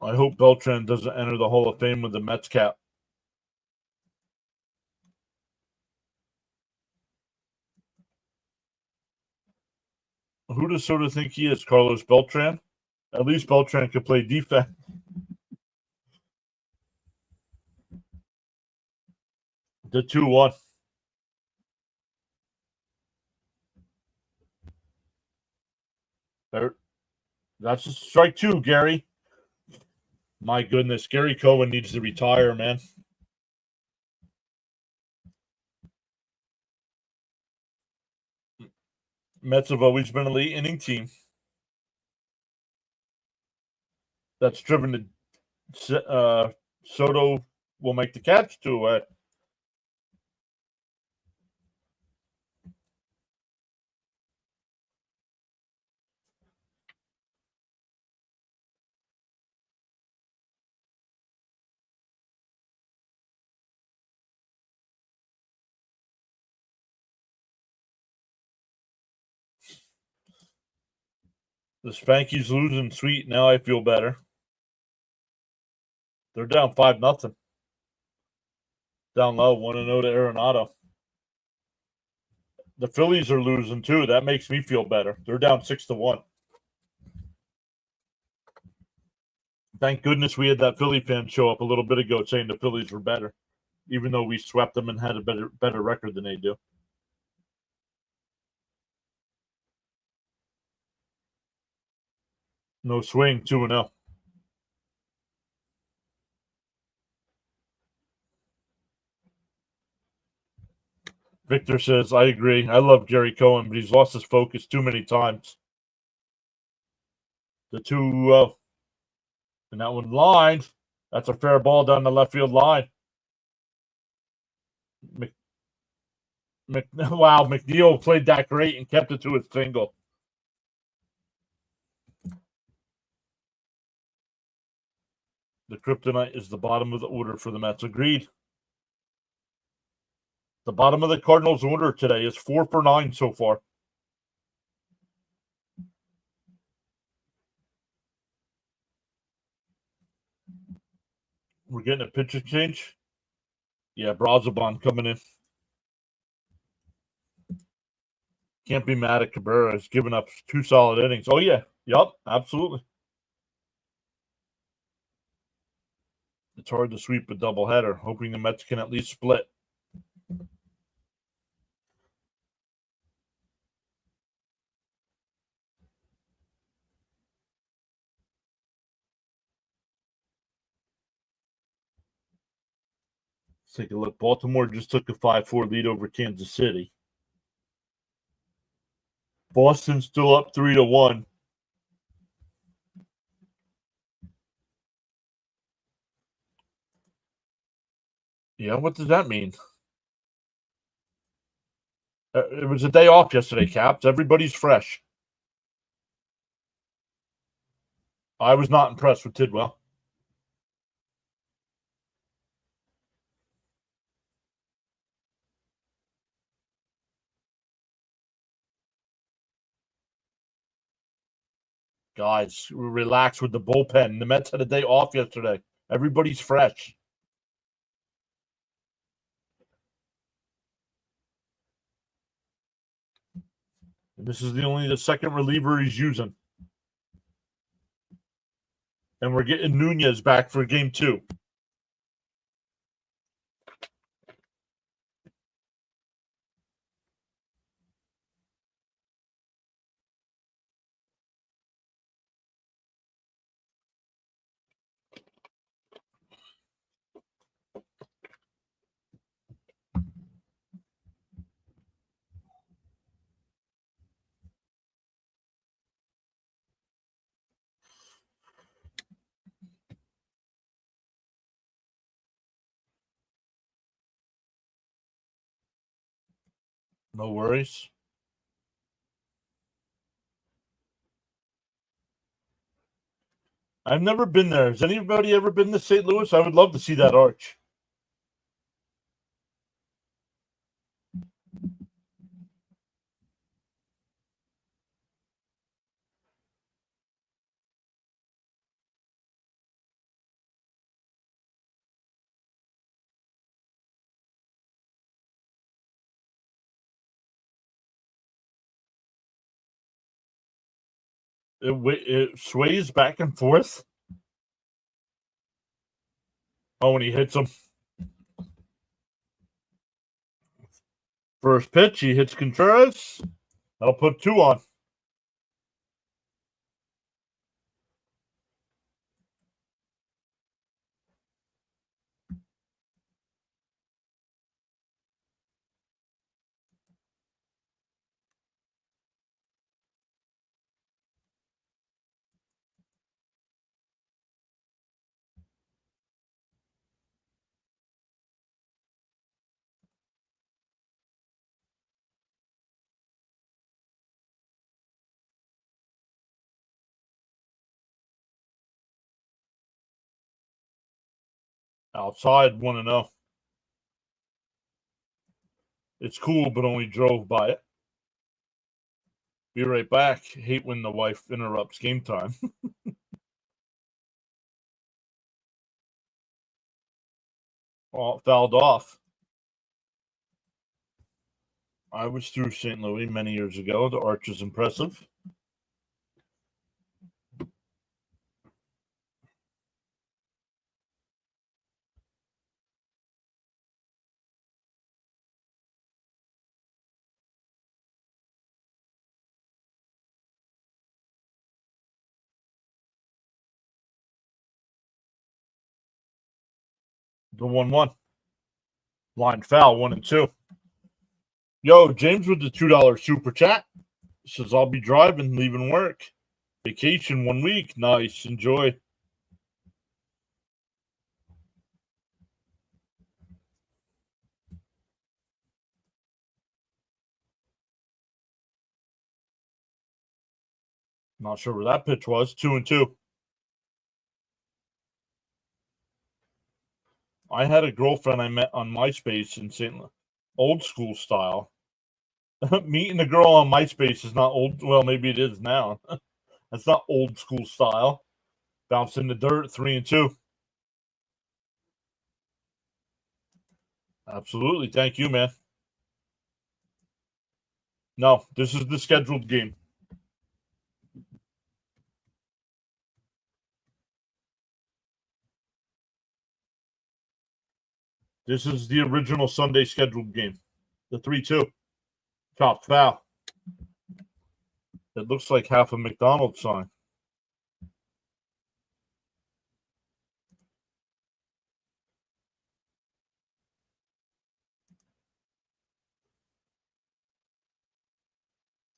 I hope Beltran doesn't enter the Hall of Fame with the Mets cap. Who does Soto think he is? Carlos Beltran? At least Beltran could play defense. The 2-1. That's a strike 2, Gary. My goodness, Gary Cohen needs to retire, man. Mets have always been a late inning team that's driven to Soto will make the catch to it. The Spanky's losing sweet. Now I feel better. They're down 5-0. Down low, 1-0 to Arenado. The Phillies are losing too. That makes me feel better. They're down 6-1. Thank goodness we had that Philly fan show up a little bit ago saying the Phillies were better, even though we swept them and had a better record than they do. No swing, 2-0. Victor says, I agree. I love Gary Cohen, but he's lost his focus too many times. The 2-0. And that one lined. That's a fair ball down the left field line. Wow, McNeil played that great and kept it to a single. The kryptonite is the bottom of the order for the Mets. Agreed. The bottom of the Cardinals' order today is 4 for 9 so far. We're getting a pitch exchange. Yeah, Brazoban coming in. Can't be mad at Cabrera. He's given up 2 solid innings. Oh, yeah. Yup, absolutely. It's hard to sweep a doubleheader, hoping the Mets can at least split. Let's take a look. Baltimore just took a 5-4 lead over Kansas City. Boston's still up 3-1. Yeah, what does that mean? It was a day off yesterday, Caps. Everybody's fresh. I was not impressed with Tidwell. Guys, relax with the bullpen. The Mets had a day off yesterday. Everybody's fresh. And this is the second reliever he's using. And we're getting Nunez back for game 2. No worries. I've never been there. Has anybody ever been to St. Louis? I would love to see that arch. It sways back and forth. Oh, when he hits him. First pitch, he hits Contreras. That'll put 2 on. Outside, 1-0. It's cool, but only drove by it. Be right back. Hate when the wife interrupts game time. Oh, fouled off. I was through St. Louis many years ago. The arch is impressive. The 1-1. Line foul, 1-2. Yo, James with the $2 super chat says, I'll be driving, leaving work. Vacation 1 week. Nice. Enjoy. Not sure where that pitch was. 2-2. I had a girlfriend I met on MySpace in St. Louis. Old school style. Meeting a girl on MySpace is not old. Well, maybe it is now. That's not old school style. Bounce in the dirt, 3-2. Absolutely. Thank you, man. No, this is the scheduled game. This is the original Sunday scheduled game. The 3-2. Top foul. It looks like half a McDonald's sign.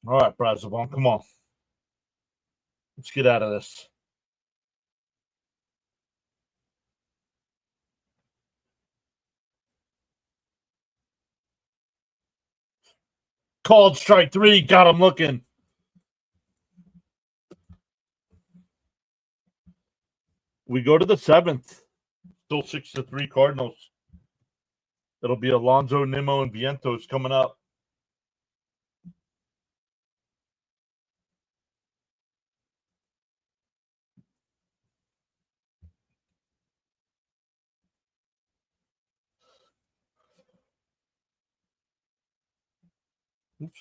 All right, Brazovan, come on. Let's get out of this. Called strike 3. Got him looking. We go to the 7th. Still 6-3 Cardinals. It'll be Alonso, Nimmo, and Vientos coming up. Oops.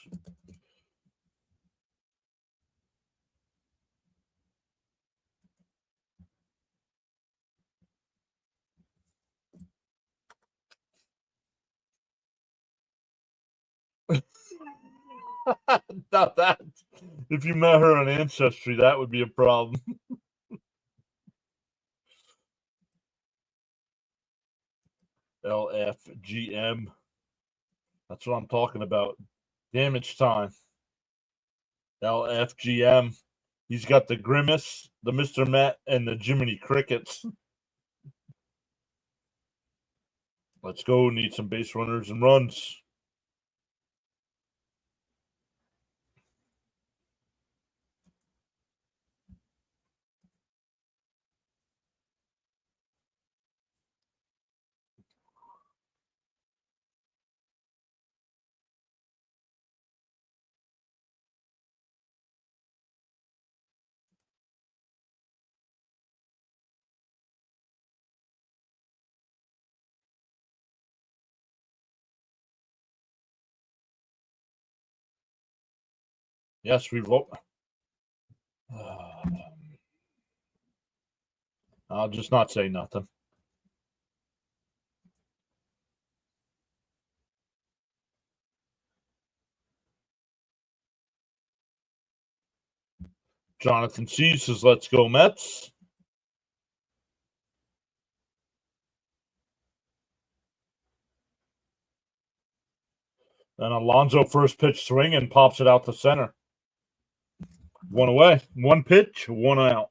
Not that. If you met her on Ancestry, that would be a problem. LFGM. That's what I'm talking about. Damage time. LFGM. He's got the Grimace, the Mr. Met, and the Jiminy Crickets. Let's go. Need some base runners and runs. Yes, we vote. I'll just not say nothing. Jonathan C says, let's go Mets. And Alonso first pitch swing and pops it out to center. One away. One pitch, one out.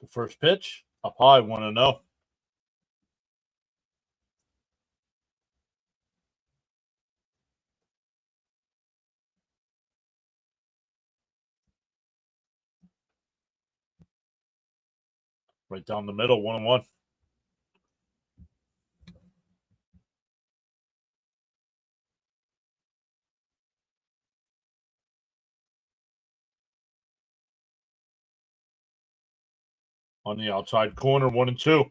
The first pitch, up high, 1-0. Right down the middle, 1-1. On the outside corner, 1-2.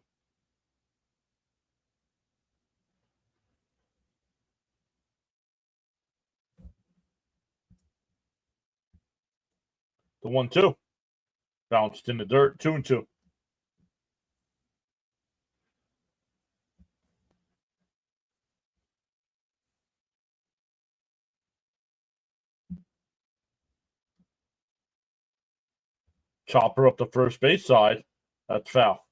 The 1-2. Bounced in the dirt, 2-2. Chopper up the first base side. That's foul.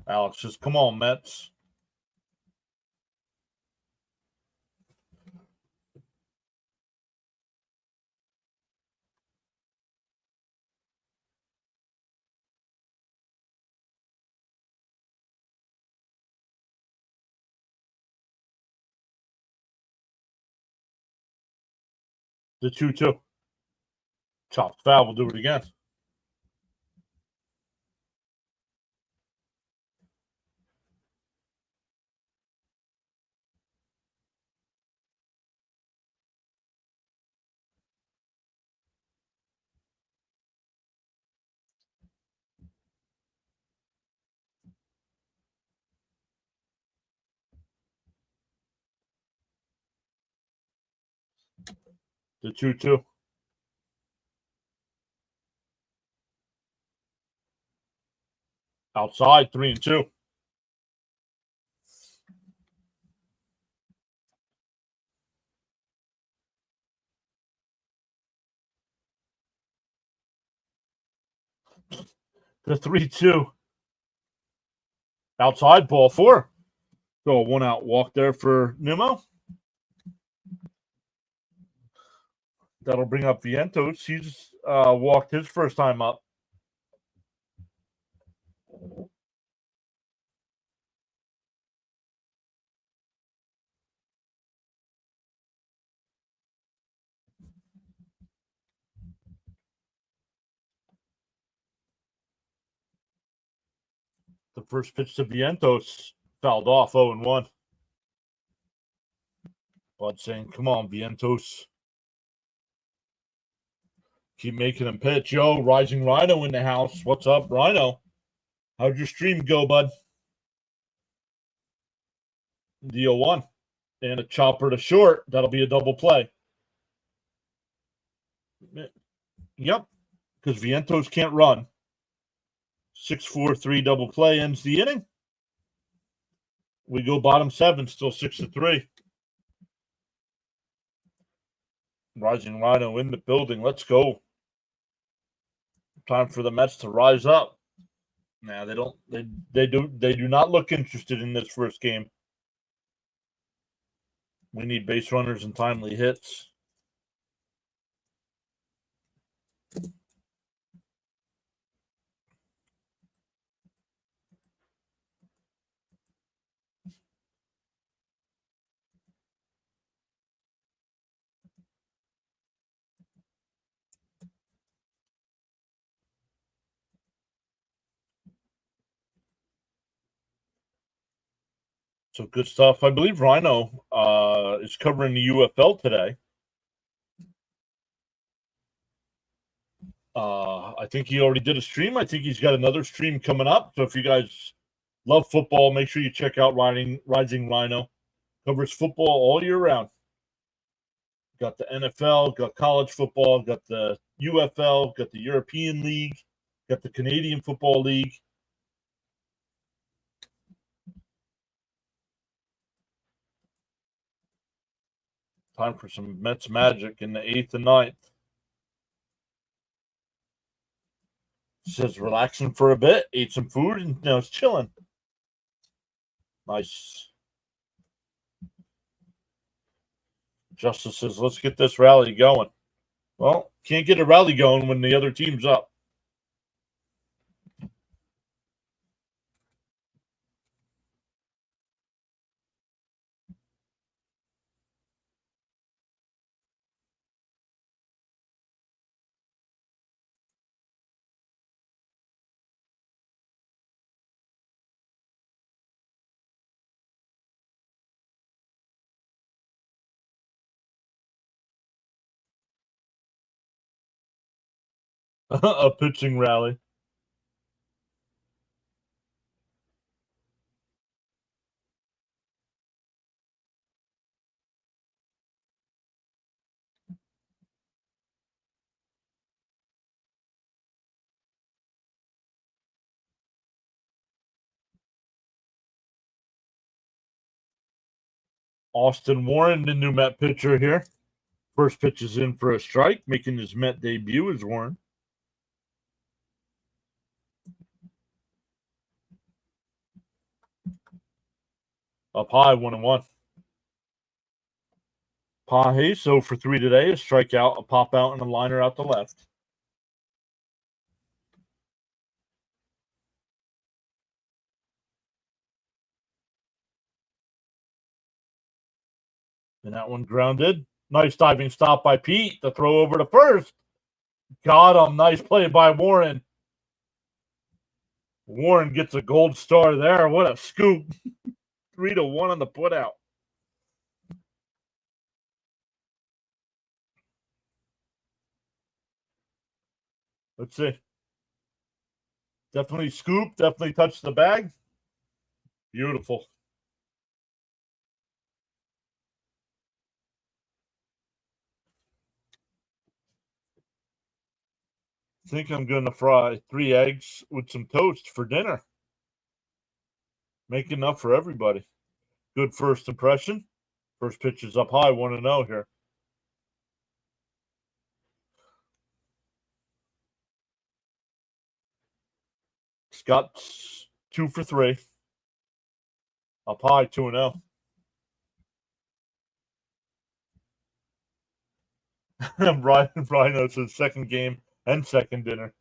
Alex says, come on, Mets. The 2-2. Chopped foul. We'll do it again. The 2-2. Outside, 3-2. The 3-2. Outside, ball 4. So a 1-out walk there for Nimmo. That'll bring up Vientos. He's walked his first time up. The first pitch to Vientos fouled off, 0-1. Bud saying, come on, Vientos. Keep making him pitch. Yo, Rising Rhino in the house. What's up, Rhino? How'd your stream go, bud? The 0-1. And a chopper to short. That'll be a double play. Yep. Because Vientos can't run. 6-4-3 double play ends the inning. We go bottom 7, still 6-3. Rising Rhino in the building. Let's go. Time for the Mets to rise up. Nah, they don't. They do not look interested in this first game. We need base runners and timely hits. So good stuff. I believe Rhino is covering the UFL today. I think he already did a stream. I think he's got another stream coming up. So if you guys love football, make sure you check out Rising Rhino. Covers football all year round. Got the NFL, got college football, got the UFL, got the European League, got the Canadian Football League. Time for some Mets magic in the 8th and 9th. Says relaxing for a bit, ate some food, and now it's chilling. Nice. Justice says, let's get this rally going. Well, can't get a rally going when the other team's up. A pitching rally. Austin Warren, the new Met pitcher here. First pitch is in for a strike, making his Met debut as Warren. Up high, 1-1. Pahe, so for 3 today, a strikeout, a pop out, and a liner out the left. And that one grounded. Nice diving stop by Pete. The throw over to first. Got him. Nice play by Warren. Warren gets a gold star there. What a scoop. 3-1 on the putout. Let's see. Definitely scoop. Definitely touched the bag. Beautiful. Think I'm going to fry 3 eggs with some toast for dinner. Make enough for everybody. Good first impression. First pitch is up high, 1-0 here. Scott's 2 for 3. Up high, 2-0. Brian knows his second game and second dinner.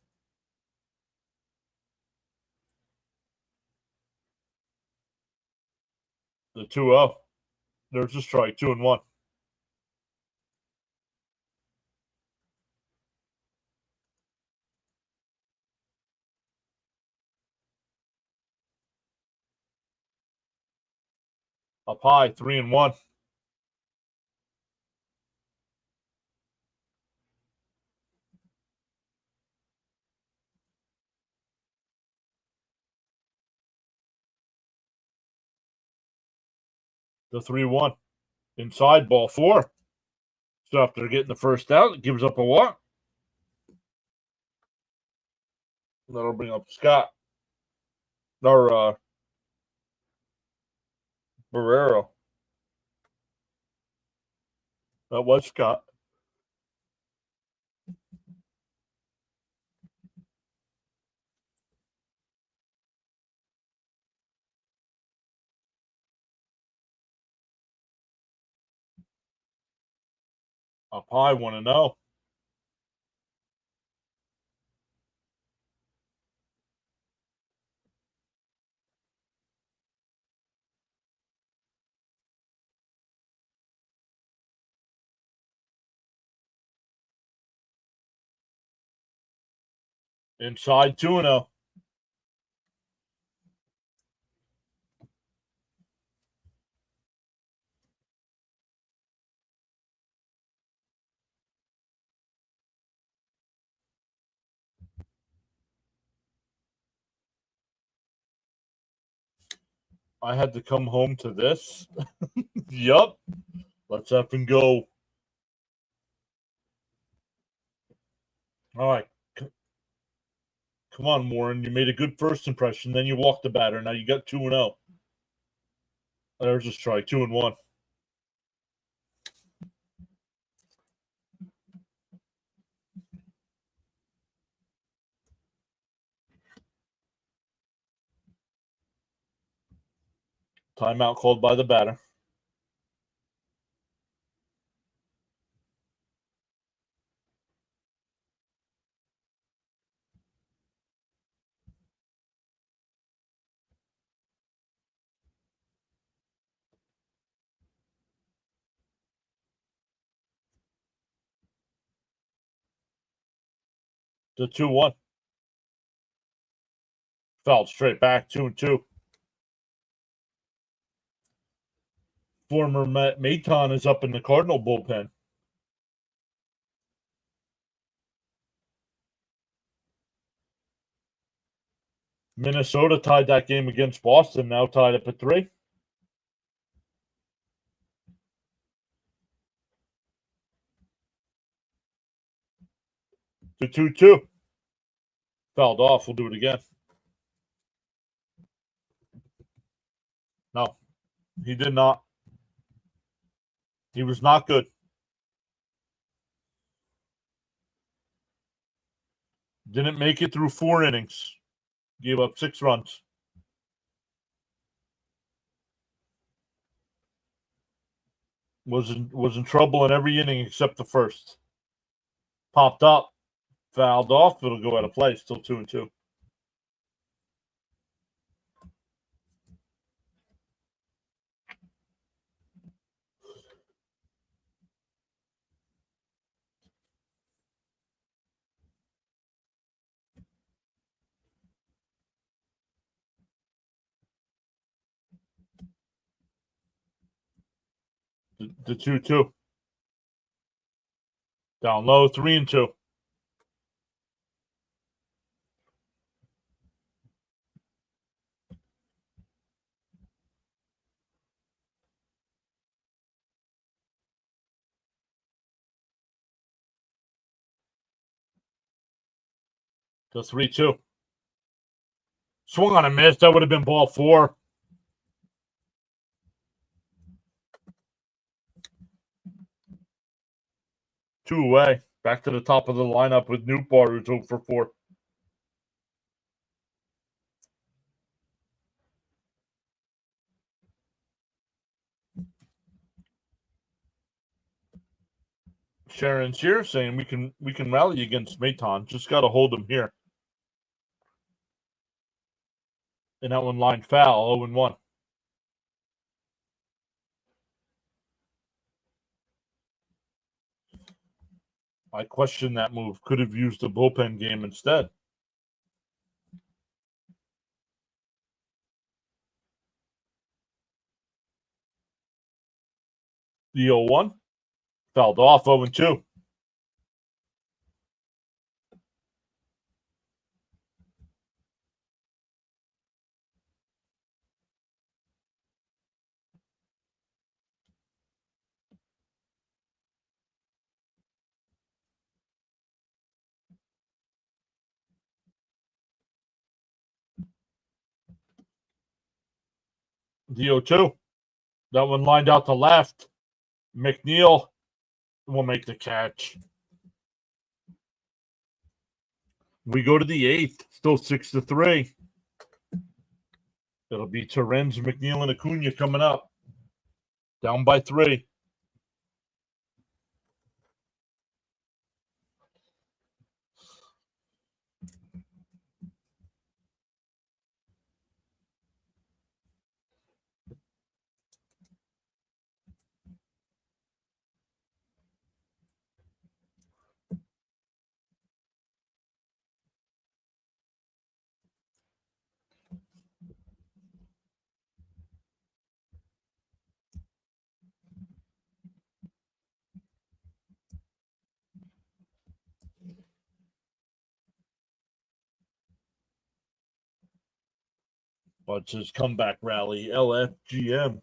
The 2-0. There's a strike, 2-1. Up high, 3-1. The 3-1. Inside, ball 4. So after getting the first out, it gives up a walk. That'll bring up Scott. Or Barrero. That was Scott. Up high, 1-0. Inside, 2-0. I had to come home to this. Yup. Let's up and go. All right. Come on, Warren. You made a good first impression. Then you walked the batter. Now you got 2-0. There's a strike. 2-1. Timeout called by the batter. The 2-1. Fouled straight back. 2-2. Former Maton is up in the Cardinal bullpen. Minnesota tied that game against Boston, now tied up at 3. To 2-2. Fouled off. We'll do it again. No, he did not. He was not good. Didn't make it through 4 innings. Gave up 6 runs. Was in trouble in every inning except the first. Popped up, fouled off. It'll go out of play. Still 2-2. The 2-2. Down low, 3-2. To 3-2. Swung on a miss. That would have been ball 4. Two away. Back to the top of the lineup with Newbar, who's 0 for 4. Sharon's here saying we can rally against Maton. Just got to hold him here. And that one line foul, 0-1. I question that move. Could have used the bullpen game instead. The 0-1. Fouled off, 0-2. The 0-2. That one lined out to left. McNeil will make the catch. We go to the 8th. Still 6-3. It'll be Terens, McNeil, and Acuna coming up. Down by 3. But it says comeback rally, LFGM.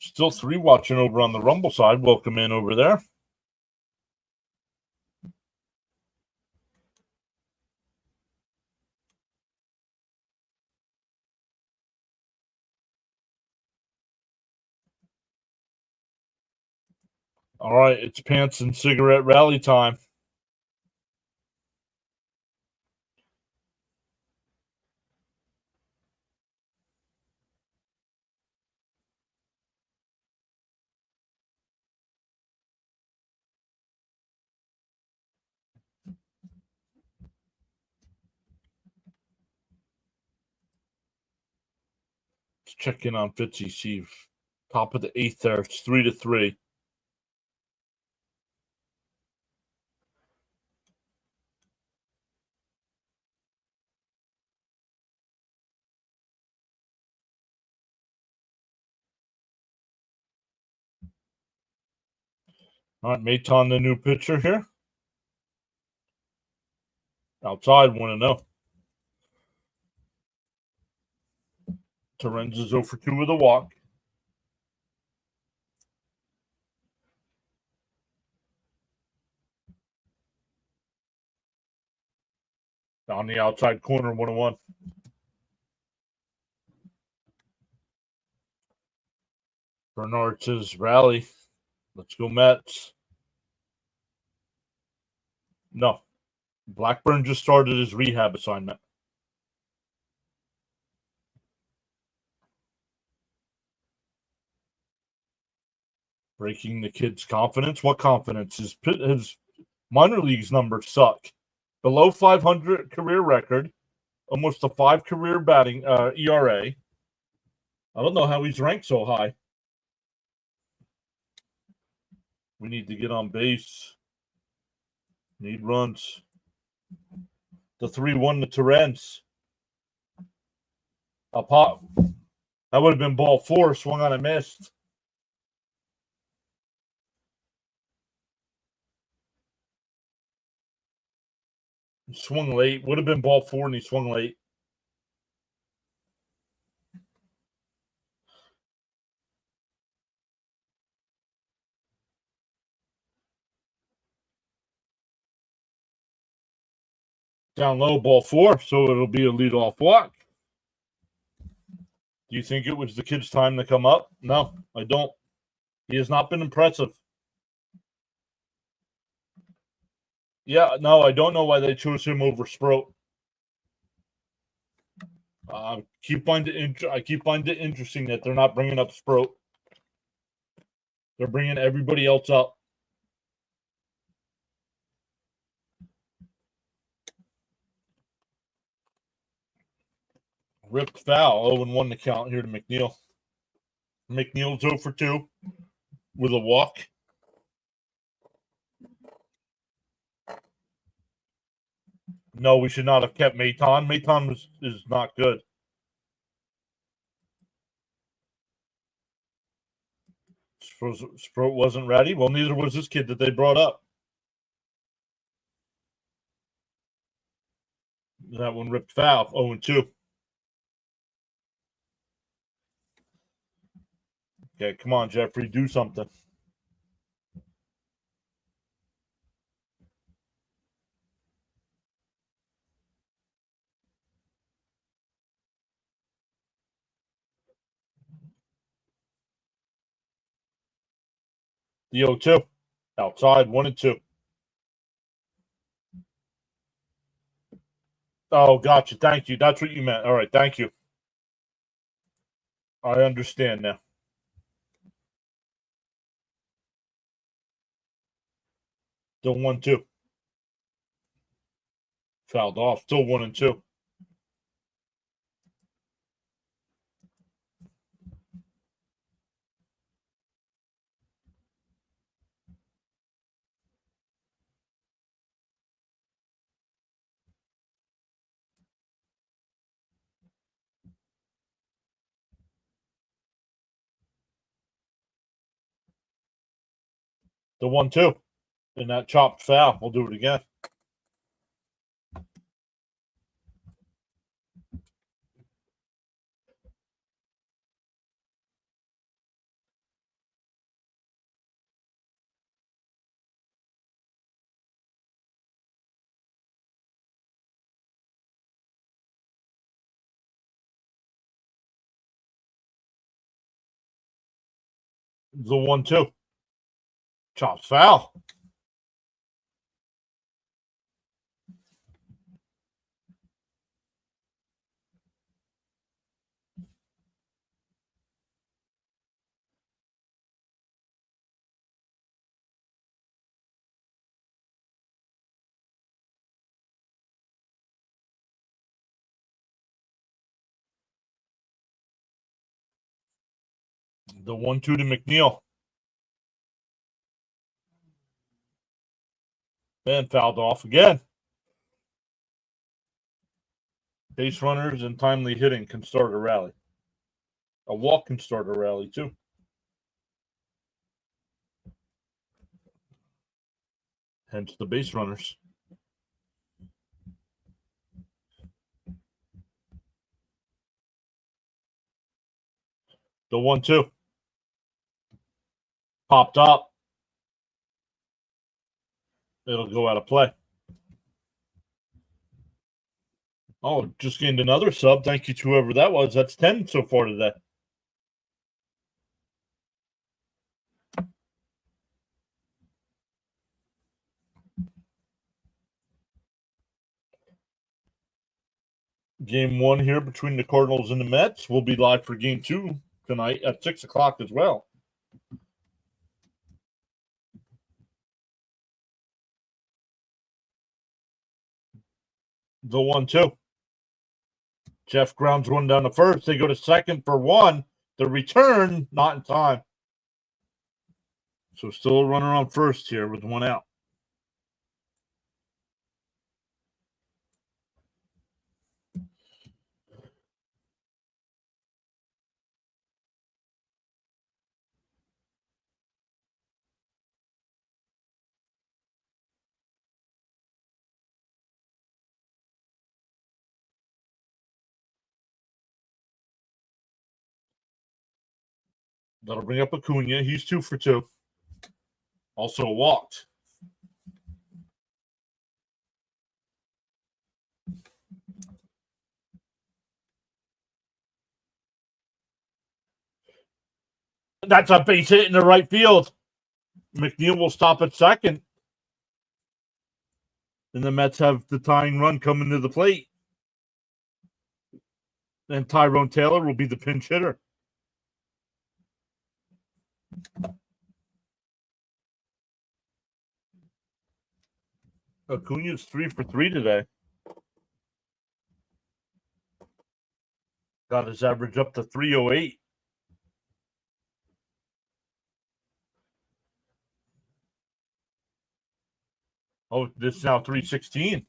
Still 3 watching over on the Rumble side. Welcome in over there. All right, it's pants and cigarette rally time. Let's check in on Fitzy. See, top of the 8th there. It's 3-3. All right, Maton, the new pitcher here. Outside, 1-0. Torrens is 0 for 2 with a walk. On the outside corner, 1-1. Bernard says rally. Let's go Mets. No. Blackburn just started his rehab assignment. Breaking the kid's confidence. What confidence? His minor leagues numbers suck. Below 500 career record. Almost a 5 career batting ERA. I don't know how he's ranked so high. We need to get on base. Need runs. The 3-1 to Torrens. A pop. That would have been ball 4. Swung on and missed. He swung late. Would have been ball 4 and he swung late. Down low, ball 4, so it'll be a leadoff walk. Do you think it was the kid's time to come up? No, I don't. He has not been impressive. Yeah, no, I don't know why they chose him over Sproat. I keep finding it interesting that they're not bringing up Sproat. They're bringing everybody else up. Ripped foul, 0-1 to count here to McNeil. McNeil's 0 for 2 with a walk. No, we should not have kept Maton. Maton is not good. Sproat wasn't ready. Well, neither was this kid that they brought up. That one ripped foul, 0-2. Okay, come on, Jeffrey, do something. The 0-2. Outside, 1-2. Oh, gotcha. Thank you. That's what you meant. All right, thank you. I understand now. Still 1-2. Fouled off. Still 1-2. The 1-2. And that chopped foul. We'll do it again. The 1-2. Chops foul. The 1-2 to McNeil. And fouled off again. Base runners and timely hitting can start a rally. A walk can start a rally, too. Hence the base runners. The 1-2. Popped up. It'll go out of play. Oh, just gained another sub. Thank you to whoever that was. That's 10 so far today. Game 1 here between the Cardinals and the Mets. We'll be live for Game 2 tonight at 6 o'clock as well. The 1-2. Jeff grounds one down to first. They go to second for one. The return, not in time. So still a runner on first here with one out. That'll bring up Acuna. He's 2 for 2. Also walked. That's a base hit in the right field. McNeil will stop at second. And the Mets have the tying run coming to the plate. And Tyrone Taylor will be the pinch hitter. Acuna's 3 for 3 today. Got his average up to 308. Oh, this is now 316.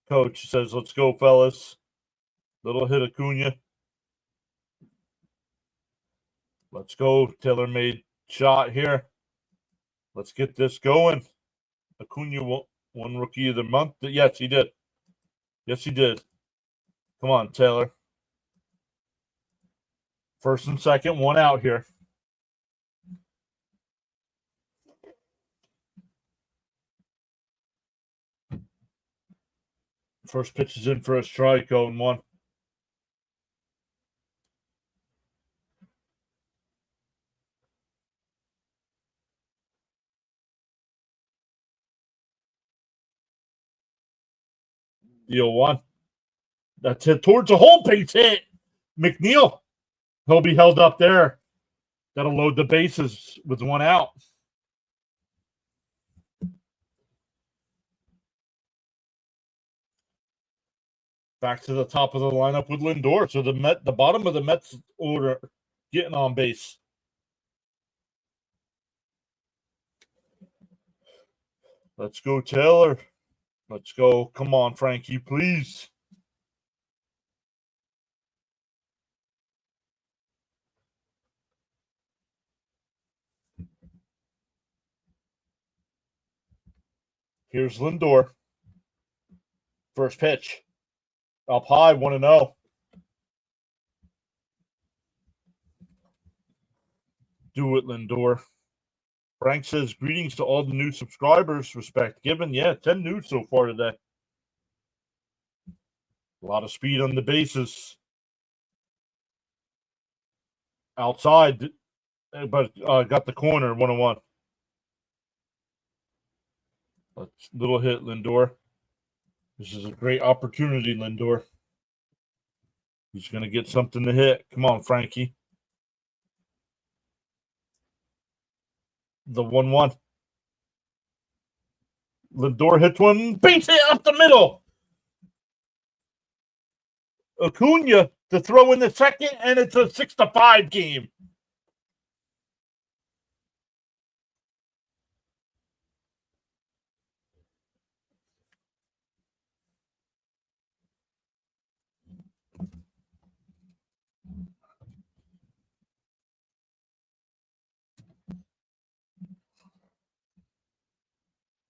Coach says, let's go, fellas. Little hit Acuna. Let's go. Taylor made shot here. Let's get this going. Acuna won Rookie of the Month. Yes, he did. Yes, he did. Come on, Taylor. First and second, one out here. First pitch is in for a strike, 0-1. The 0-1. That's hit towards the hole. Base hit. McNeil. He'll be held up there. That'll load the bases with one out. Back to the top of the lineup with Lindor. So the bottom of the Mets order getting on base. Let's go, Taylor. Let's go. Come on, Frankie, please. Here's Lindor. First pitch. Up high, 1-0. Do it, Lindor. Frank says, greetings to all the new subscribers. Respect given. Yeah, 10 new so far today. A lot of speed on the bases. Outside, but got the corner, 1-1. Little hit, Lindor. This is a great opportunity, Lindor. He's going to get something to hit. Come on, Frankie. The 1-1. Lindor hits one. Base hit up the middle. Acuna to throw in the second, and it's a 6-5 game.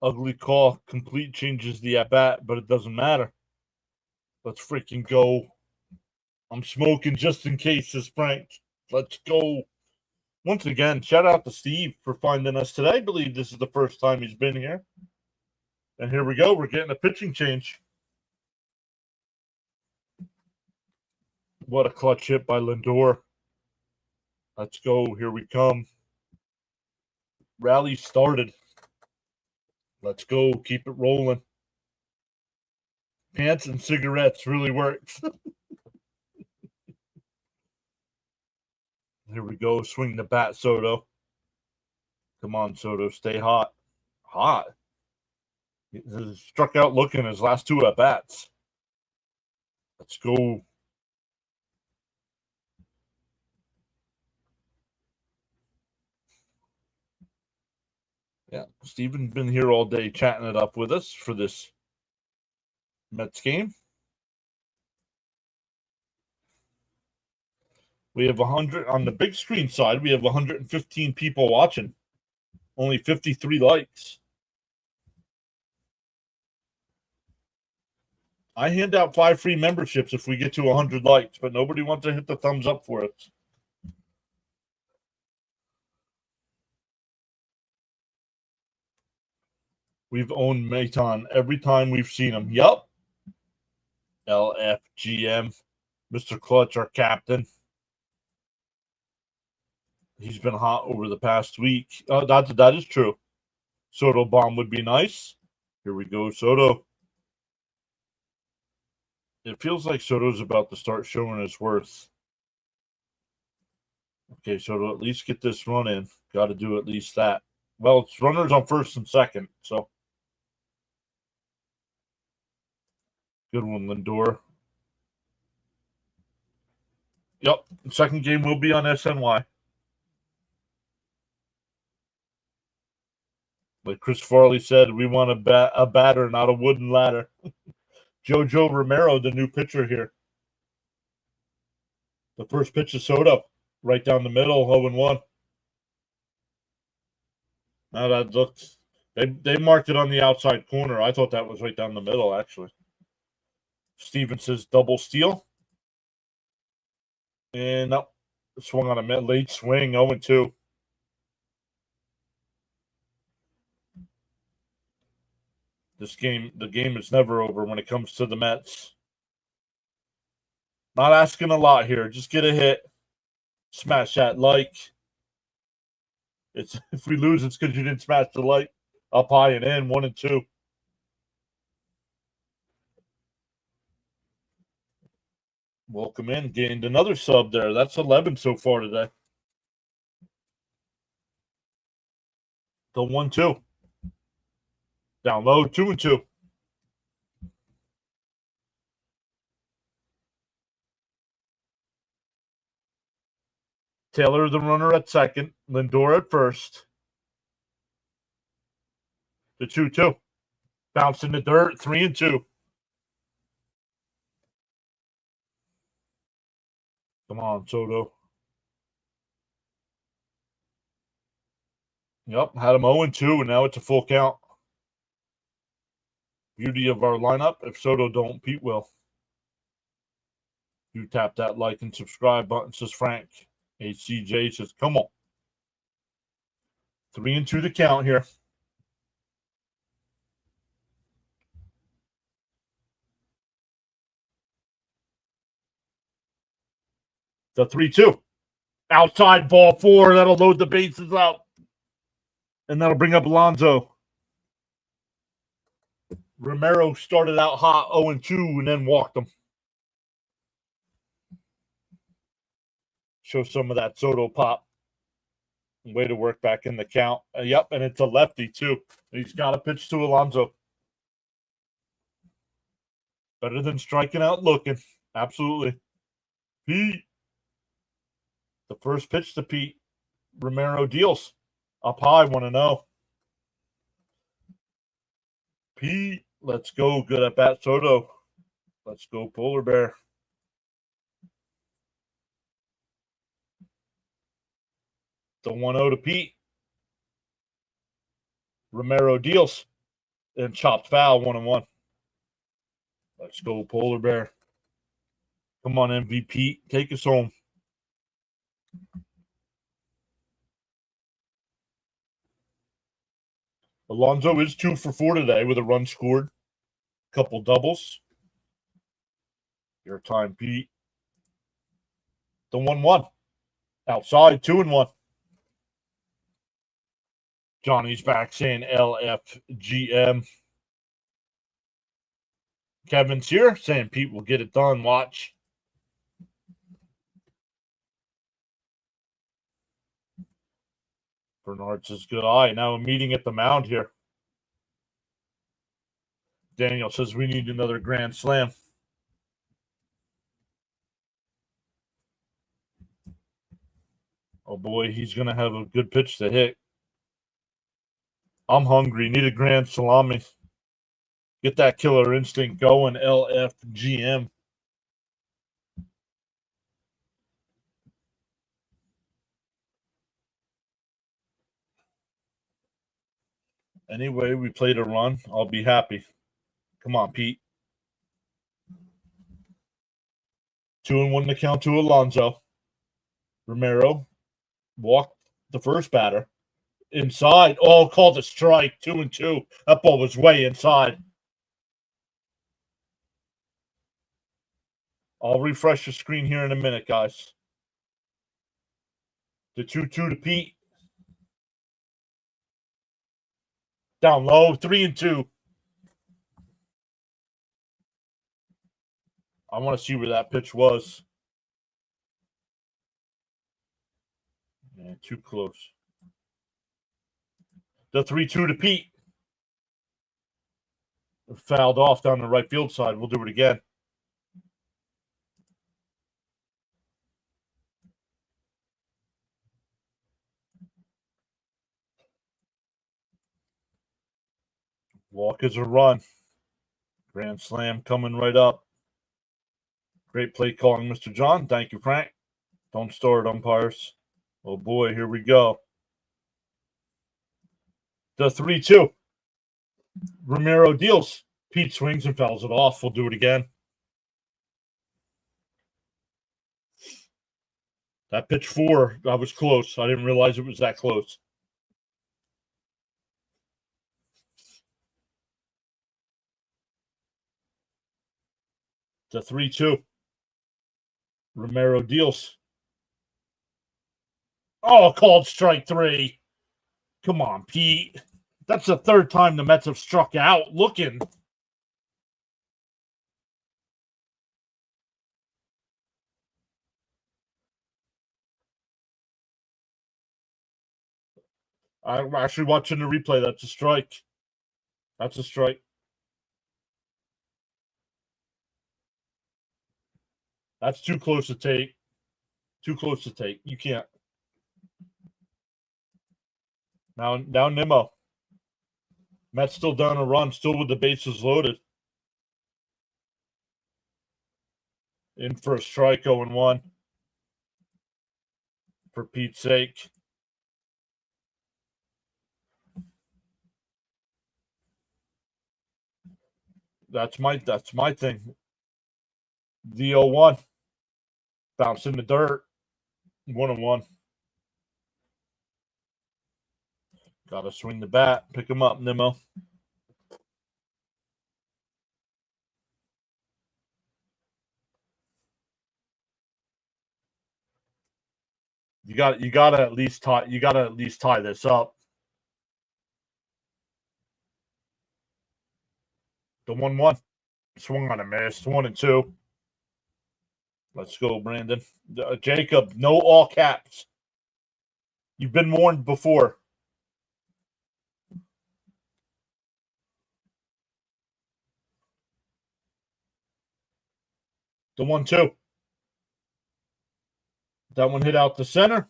Ugly call. Complete changes the at-bat, but it doesn't matter. Let's freaking go. I'm smoking just in case, says Frank. Let's go. Once again, shout out to Steve for finding us today. I believe this is the first time he's been here. And here we go. We're getting a pitching change. What a clutch hit by Lindor. Let's go. Here we come. Rally started. Let's go. Keep it rolling. Pants and cigarettes really works. Here we go. Swing the bat, Soto. Come on, Soto. Stay hot. Hot. He struck out looking his last two at bats. Let's go. Yeah, Steven's been here all day chatting it up with us for this Mets game. We have 100 on the big screen side. We have 115 people watching. Only 53 likes. I hand out 5 free memberships if we get to 100 likes, but nobody wants to hit the thumbs up for it. We've owned Maton every time we've seen him. Yup. LFGM. Mr. Clutch, our captain. He's been hot over the past week. That is true. Soto bomb would be nice. Here we go, Soto. It feels like Soto's about to start showing his worth. Okay, Soto, at least get this run in. Got to do at least that. Well, it's runners on first and second, so. Good one, Lindor. Yep, second game will be on SNY. Like Chris Farley said, we want a batter, not a wooden ladder. Jojo Romero, the new pitcher here. The first pitch is Soto, right down the middle, 0-1. Now that looks, they marked it on the outside corner. I thought that was right down the middle, actually. Steven says double steal. And no, swung on a late swing, 0-2. The game is never over when it comes to the Mets. Not asking a lot here. Just get a hit. Smash that like. If we lose, it's because you didn't smash the like. Up high and in, 1-2. Welcome in. Gained another sub there. That's 11 so far today. The 1-2. Down low, 2-2. Taylor, the runner at second. Lindor at first. The 2-2. Bounce in the dirt. 3-2. Come on, Soto. Yep, had him 0-2, and now it's a full count. Beauty of our lineup. If Soto don't, Pete will. You tap that like and subscribe button, says Frank. HCJ says, come on. 3-2 the count here. The 3-2. Outside ball 4. That'll load the bases out. And that'll bring up Alonso. Romero started out hot 0-2 and then walked him. Show some of that Soto pop. Way to work back in the count. Yep, and it's a lefty too. He's got to pitch to Alonso. Better than striking out looking. Absolutely. Pete. The first pitch to Pete. Romero deals. Up high, 1-0. Pete, let's go. Good at bat, Soto. Let's go, Polar Bear. The 1-0 to Pete. Romero deals. And chopped foul, 1-1. Let's go, Polar Bear. Come on, MVP. Take us home. Alonso is 2 for 4 today with a run scored. Couple doubles. Your time, Pete. The 1-1. Outside, 2-1. Johnny's back saying LFGM. Kevin's here saying Pete will get it done. Watch. Bernard says good eye. Now a meeting at the mound here. Daniel says we need another grand slam. Oh boy, he's going to have a good pitch to hit. I'm hungry. Need a grand salami. Get that killer instinct going, LFGM. Anyway, we played a run. I'll be happy. Come on, Pete. 2-1 to count to Alonso. Romero walked the first batter. Inside. Oh, called a strike. 2-2. That ball was way inside. I'll refresh the screen here in a minute, guys. The 2-2 to Pete. Down low. 3-2. I want to see where that pitch was. Yeah, too close. The 3-2 to Pete. Fouled off down the right field side. We'll do it again. Walk is a run. Grand slam coming right up. Great play calling, Mr. John. Thank you, Frank. Don't start, umpires. Oh, boy, here we go. The 3-2. Romero deals. Pete swings and fouls it off. We'll do it again. That pitch 4, I was close. I didn't realize it was that close. The 3-2. Romero deals. Oh, called strike 3. Come on, Pete. That's the third time the Mets have struck out. Looking. I'm actually watching the replay. That's a strike. That's a strike. That's too close to take. Too close to take. You can't. Now Nimmo. Mets still down a run, still with the bases loaded. In for a strike, 0-1. For Pete's sake. That's my thing. The 0-1. Bounce in the dirt. 1-1. Gotta swing the bat. Pick him up, Nimmo. You gotta at least tie this up. The 1-1. Swung on a miss. 1-2. Let's go, Brandon. Jacob, no all caps. You've been warned before. The 1-2. That one hit out the center.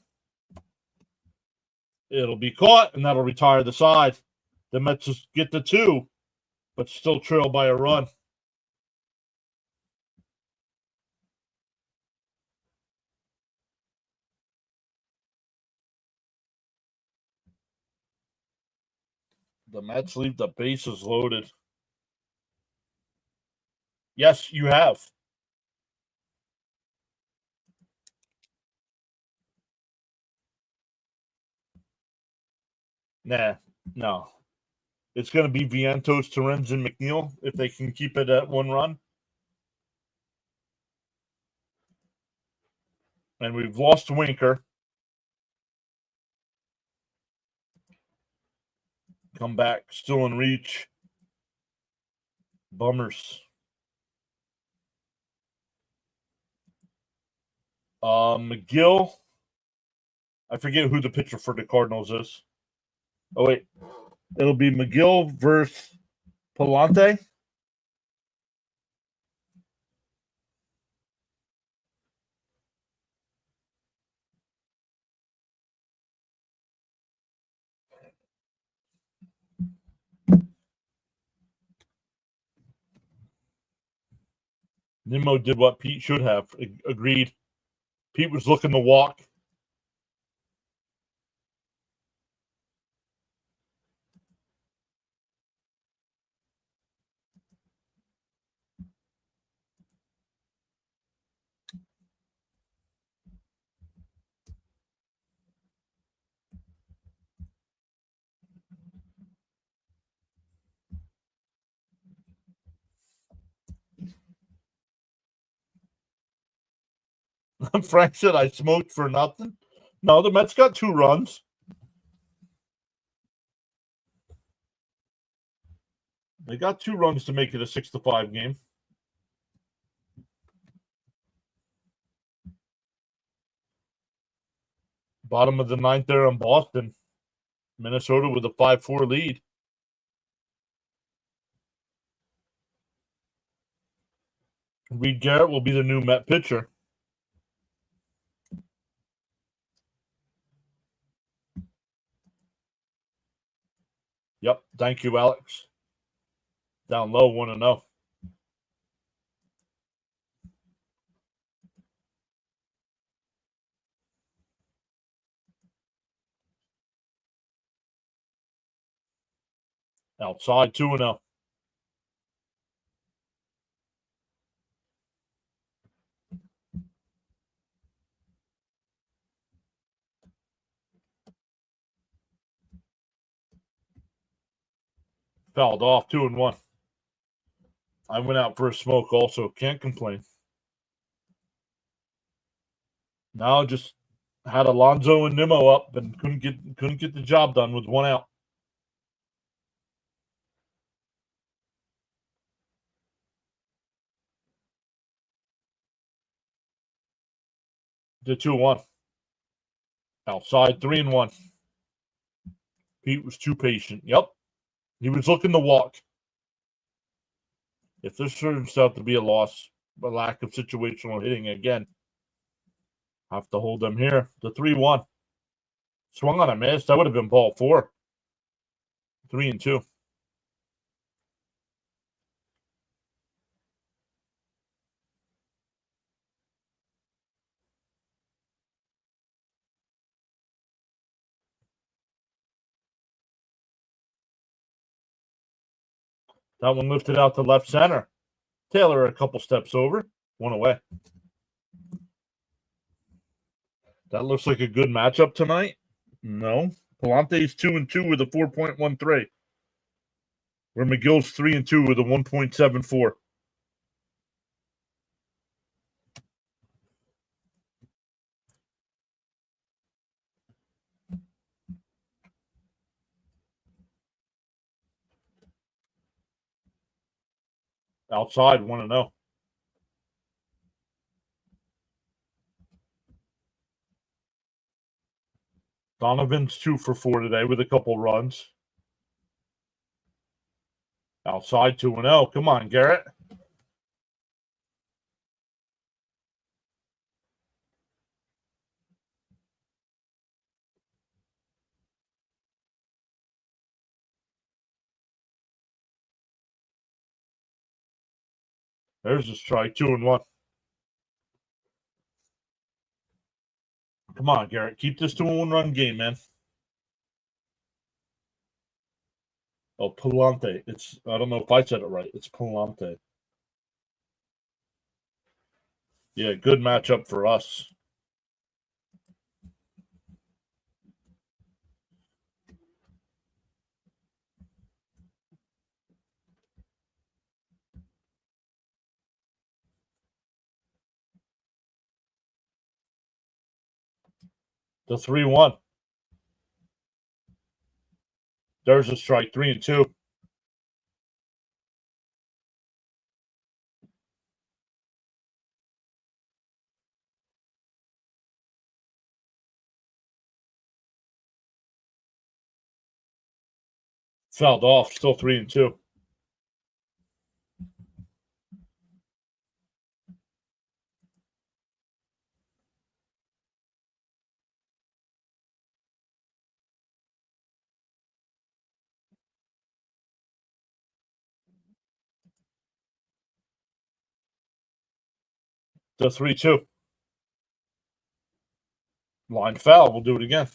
It'll be caught, and that'll retire the side. The Mets just get the 2, but still trail by a run. The Mets leave the bases loaded. Yes, you have. Nah, no. It's going to be Vientos, Torrens, and McNeil if they can keep it at 1 run. And we've lost Winker. Come back, still in reach. Bummers. McGill. I forget who the pitcher for the Cardinals is. Oh, wait. It'll be McGill versus Palante. Nimmo did what Pete should have. Agreed. Pete was looking to walk. Frank said I smoked for nothing. No, the Mets got 2 runs. They got 2 runs to make it a 6-5 game. Bottom of the 9th there in Boston. Minnesota with a 5-4 lead. Reed Garrett will be the new Met pitcher. Yep. Thank you, Alex. Down low, 1-0. Outside, 2-0. Fouled off, 2-1. I went out for a smoke also. Can't complain. Now just had Alonso and Nimmo up and couldn't get the job done with 1 out. The 2-1. Outside, 3-1. Pete was too patient. Yep. He was looking to walk. If this turns out to be a loss, a lack of situational hitting again, have to hold them here. The 3-1. Swung on a miss. That would have been ball 4. 3-2. That one lifted out to left center. Taylor a couple steps over. One away. That looks like a good matchup tonight. No. Palante's 2-2 with a 4.13. Where McGill's 3-2 with a 1.74. Outside 1-0. Donovan's 2 for 4 today with a couple runs. Outside 2-0. Come on, Garrett. There's a strike. 2-1. Come on, Garrett. Keep this to a 1-run game, man. Oh, Palante. I don't know if I said it right. It's Palante. Yeah, good matchup for us. The 3-1. There's a strike. 3-2. Fouled off. Still 3-2. The 3-2. Line foul. We'll do it again.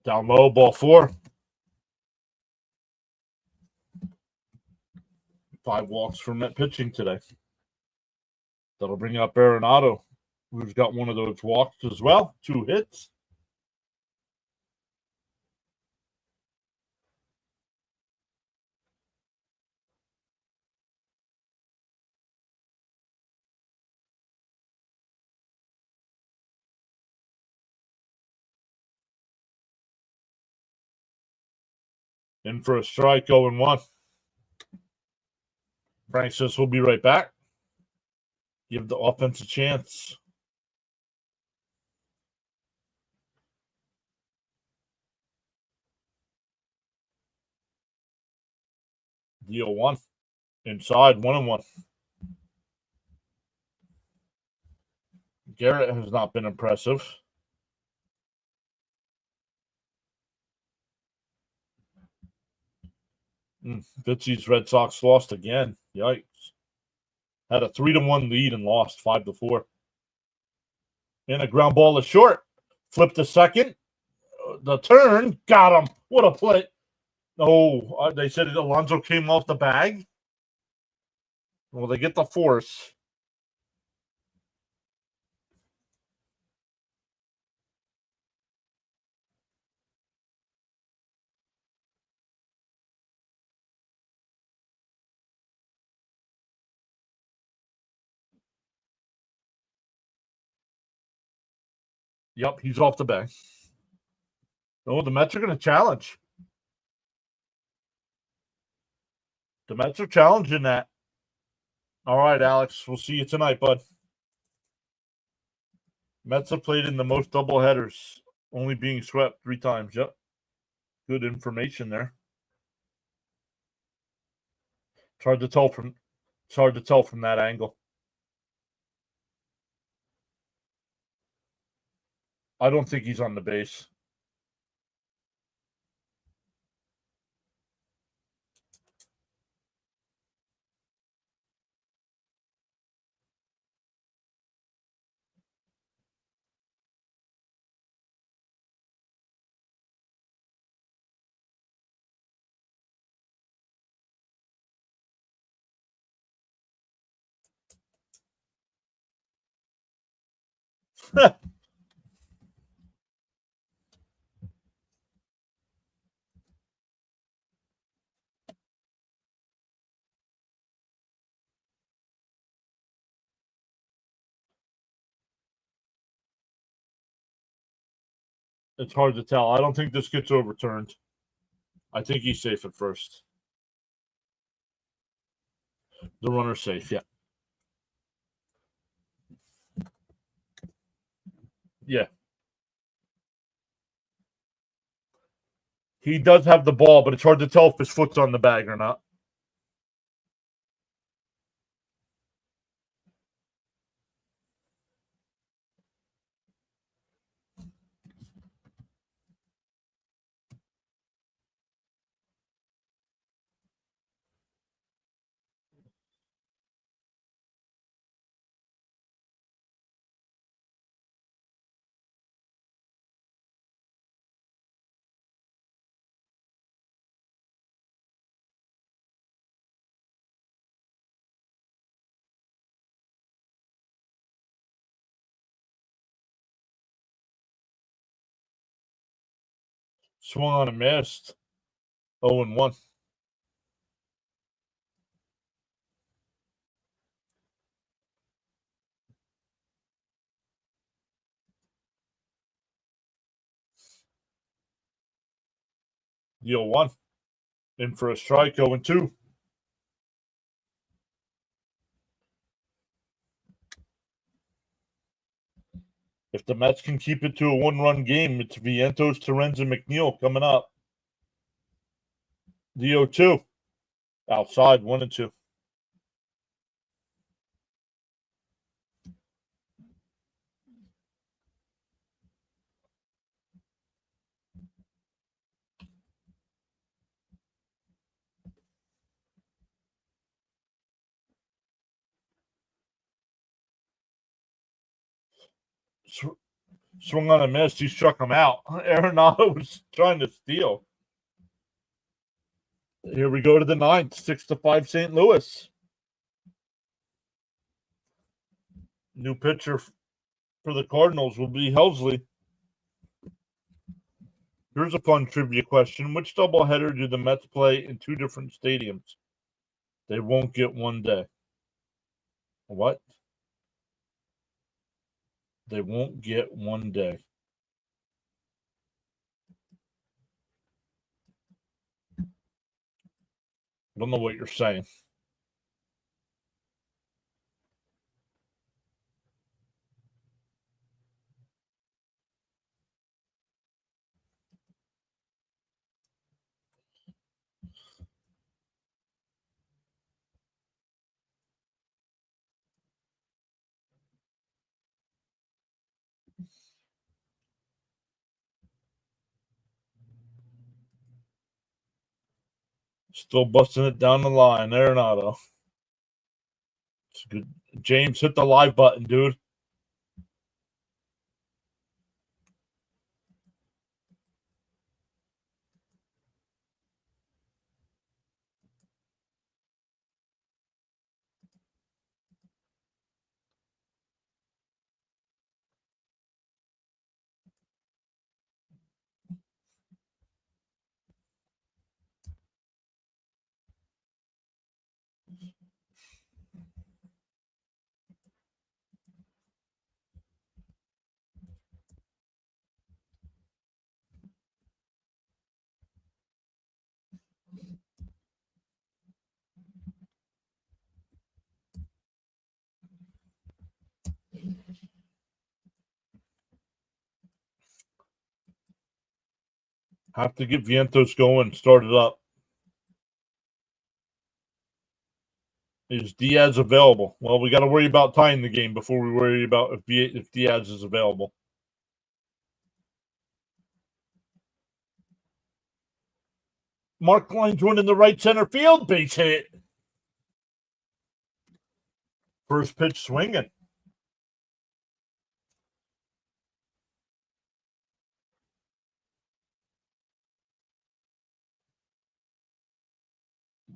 Down low, ball 4. 5 walks from that pitching today. That'll bring up Arenado, who's got one of those walks as well. 2 hits. In for a strike, 0-1. Frank says we'll be right back. Give the offense a chance. The 0-1. Inside, 1-1. Garrett has not been impressive. Fitzy's Red Sox lost again. Yikes. Had a 3-1 lead and lost 5-4. And a ground ball is short. Flipped to second. The turn. Got him. What a play. Oh, they said Alonso came off the bag. Well, they get the force. Yep, he's off the bag. Oh, the Mets are going to challenge. The Mets are challenging that. All right, Alex. We'll see you tonight, bud. Mets have played in the most doubleheaders, only being swept 3 times. Yep. Good information there. It's hard to tell from that angle. I don't think he's on the base. It's hard to tell. I don't think this gets overturned. I think he's safe at first. The runner's safe, yeah. Yeah. He does have the ball, but it's hard to tell if his foot's on the bag or not. Swung on and missed. 0-1. Deal 1. In for a strike, 0-2. If the Mets can keep it to a one-run game, it's Vientos, Torrens, and McNeil coming up. The 0-2. Outside, 1-2. Swung on a miss. He struck him out. Arenado was trying to steal. Here we go to the 9th. 6-5 St. Louis. New pitcher for the Cardinals will be Helsley. Here's a fun trivia question. Which doubleheader do the Mets play in 2 different stadiums? They won't get one day. What? They won't get one day. I don't know what you're saying. Still busting it down the line. Arenado. It's good. James, hit the live button, dude. Have to get Vientos going. Start it up. Is Diaz available? Well, we got to worry about tying the game before we worry about if Diaz is available. Mark Line's running the right center field. Base hit. First pitch swinging.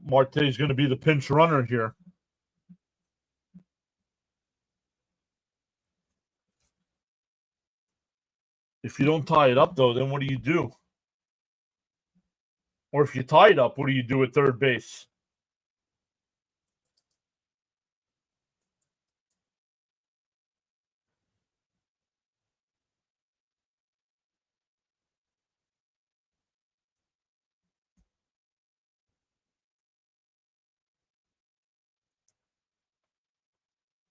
Marte's going to be the pinch runner here. If you don't tie it up, though, then what do you do? Or if you tie it up, what do you do at third base?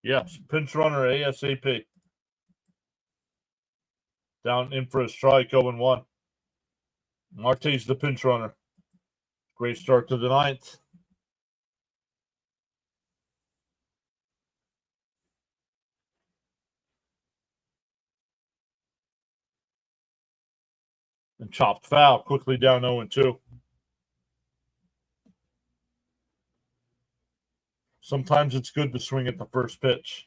Yes, pinch runner ASAP. Down in for a strike, 0-1. Marte's the pinch runner. Great start to the ninth. And chopped foul, quickly down 0-2. Sometimes it's good to swing at the first pitch.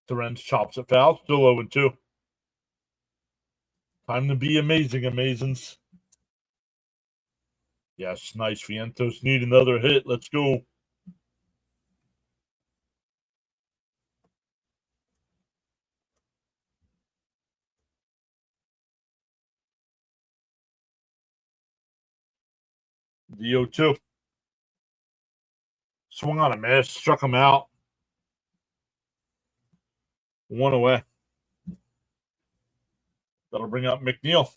Torrens chops it foul, still 0-2. Time to be amazing, Amazons. Yes, nice. Vientos need another hit. Let's go. The 0-2. Swung on a miss, struck him out. One away. That'll bring up McNeil.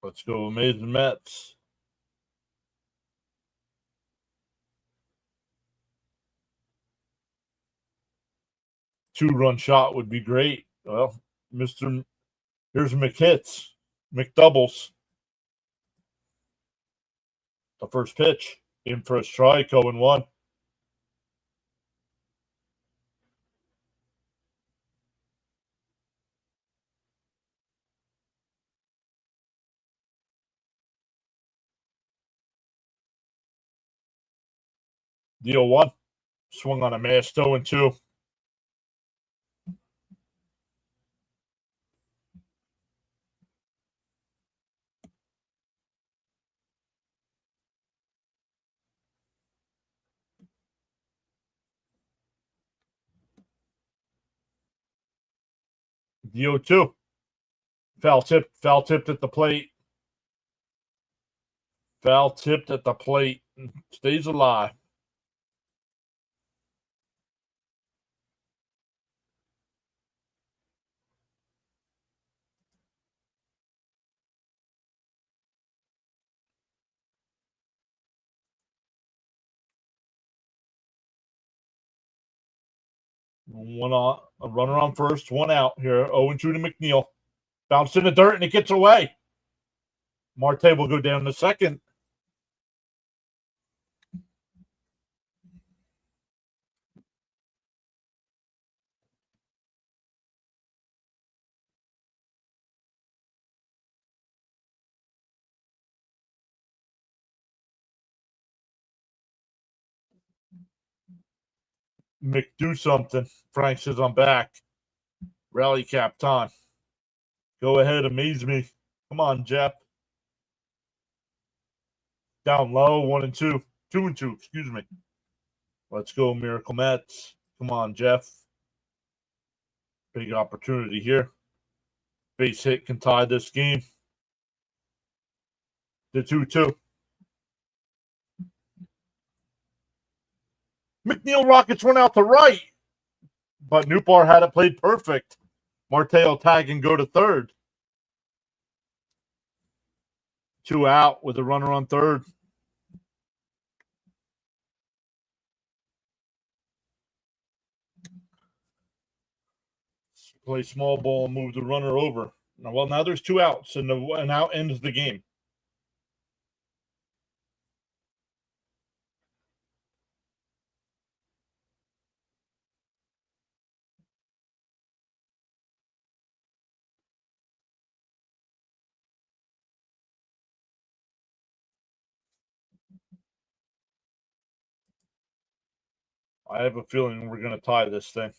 Let's go, Amazing Mets. Two-run shot would be great. Well, here's McHits, McDoubles. The first pitch, in for a strike, 0-1. The 0-1. Swung on a miss, 0-2. The 0-2. Foul tipped at the plate. Foul tipped at the plate. Stays alive. One on, a runner on first, one out here. 0-2 to McNeil. Bounced in the dirt and it gets away. Marte will go down to second. Do something. Frank says I'm back. Rally cap time. Go ahead, amaze me. Come on, Jeff. Down low, 1-2. 2-2, excuse me. Let's go, Miracle Mets. Come on, Jeff. Big opportunity here. Base hit can tie this game. The 2-2. McNeil Rockets went out to right, but Newbar had it played perfect. Marte will tag and go to third. 2 out with a runner on third. Play small ball and move the runner over. Well, now there's 2 outs, and an out ends the game. I have a feeling we're going to tie this thing.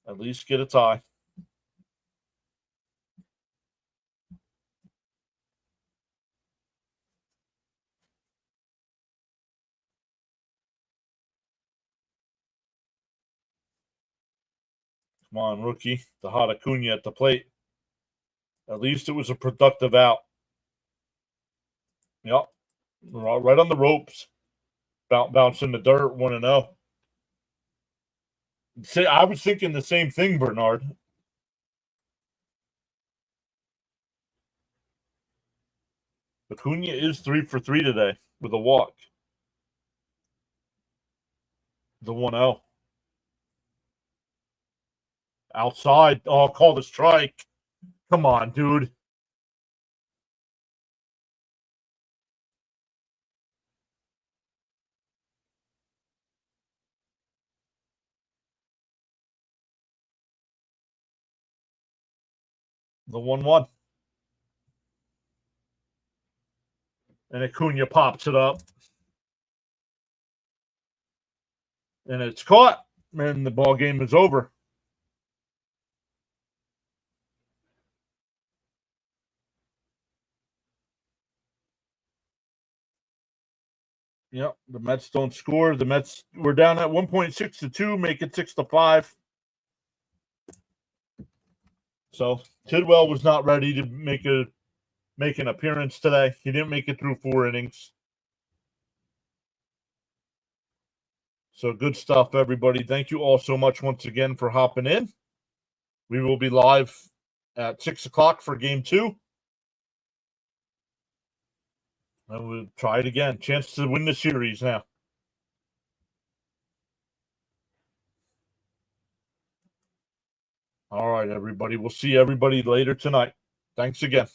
At least get a tie. Come on, rookie. The hot Acuna at the plate. At least it was a productive out. Yep. Right on the ropes. Bounce in the dirt, 1-0. See, I was thinking the same thing, Bernard. Acuna is 3 for 3 today with a walk. The 1-0. Outside. Oh, call the strike. Come on, dude. The 1-1. And Acuna pops it up. And it's caught. And the ball game is over. Yep, the Mets don't score. The Mets were down at 1.6-2, make it 6-5. So Tidwell was not ready to make an appearance today. He didn't make it through 4 innings. So good stuff, everybody. Thank you all so much once again for hopping in. We will be live at 6 o'clock for game 2. And we'll try it again. Chance to win the series now. All right, everybody. We'll see everybody later tonight. Thanks again.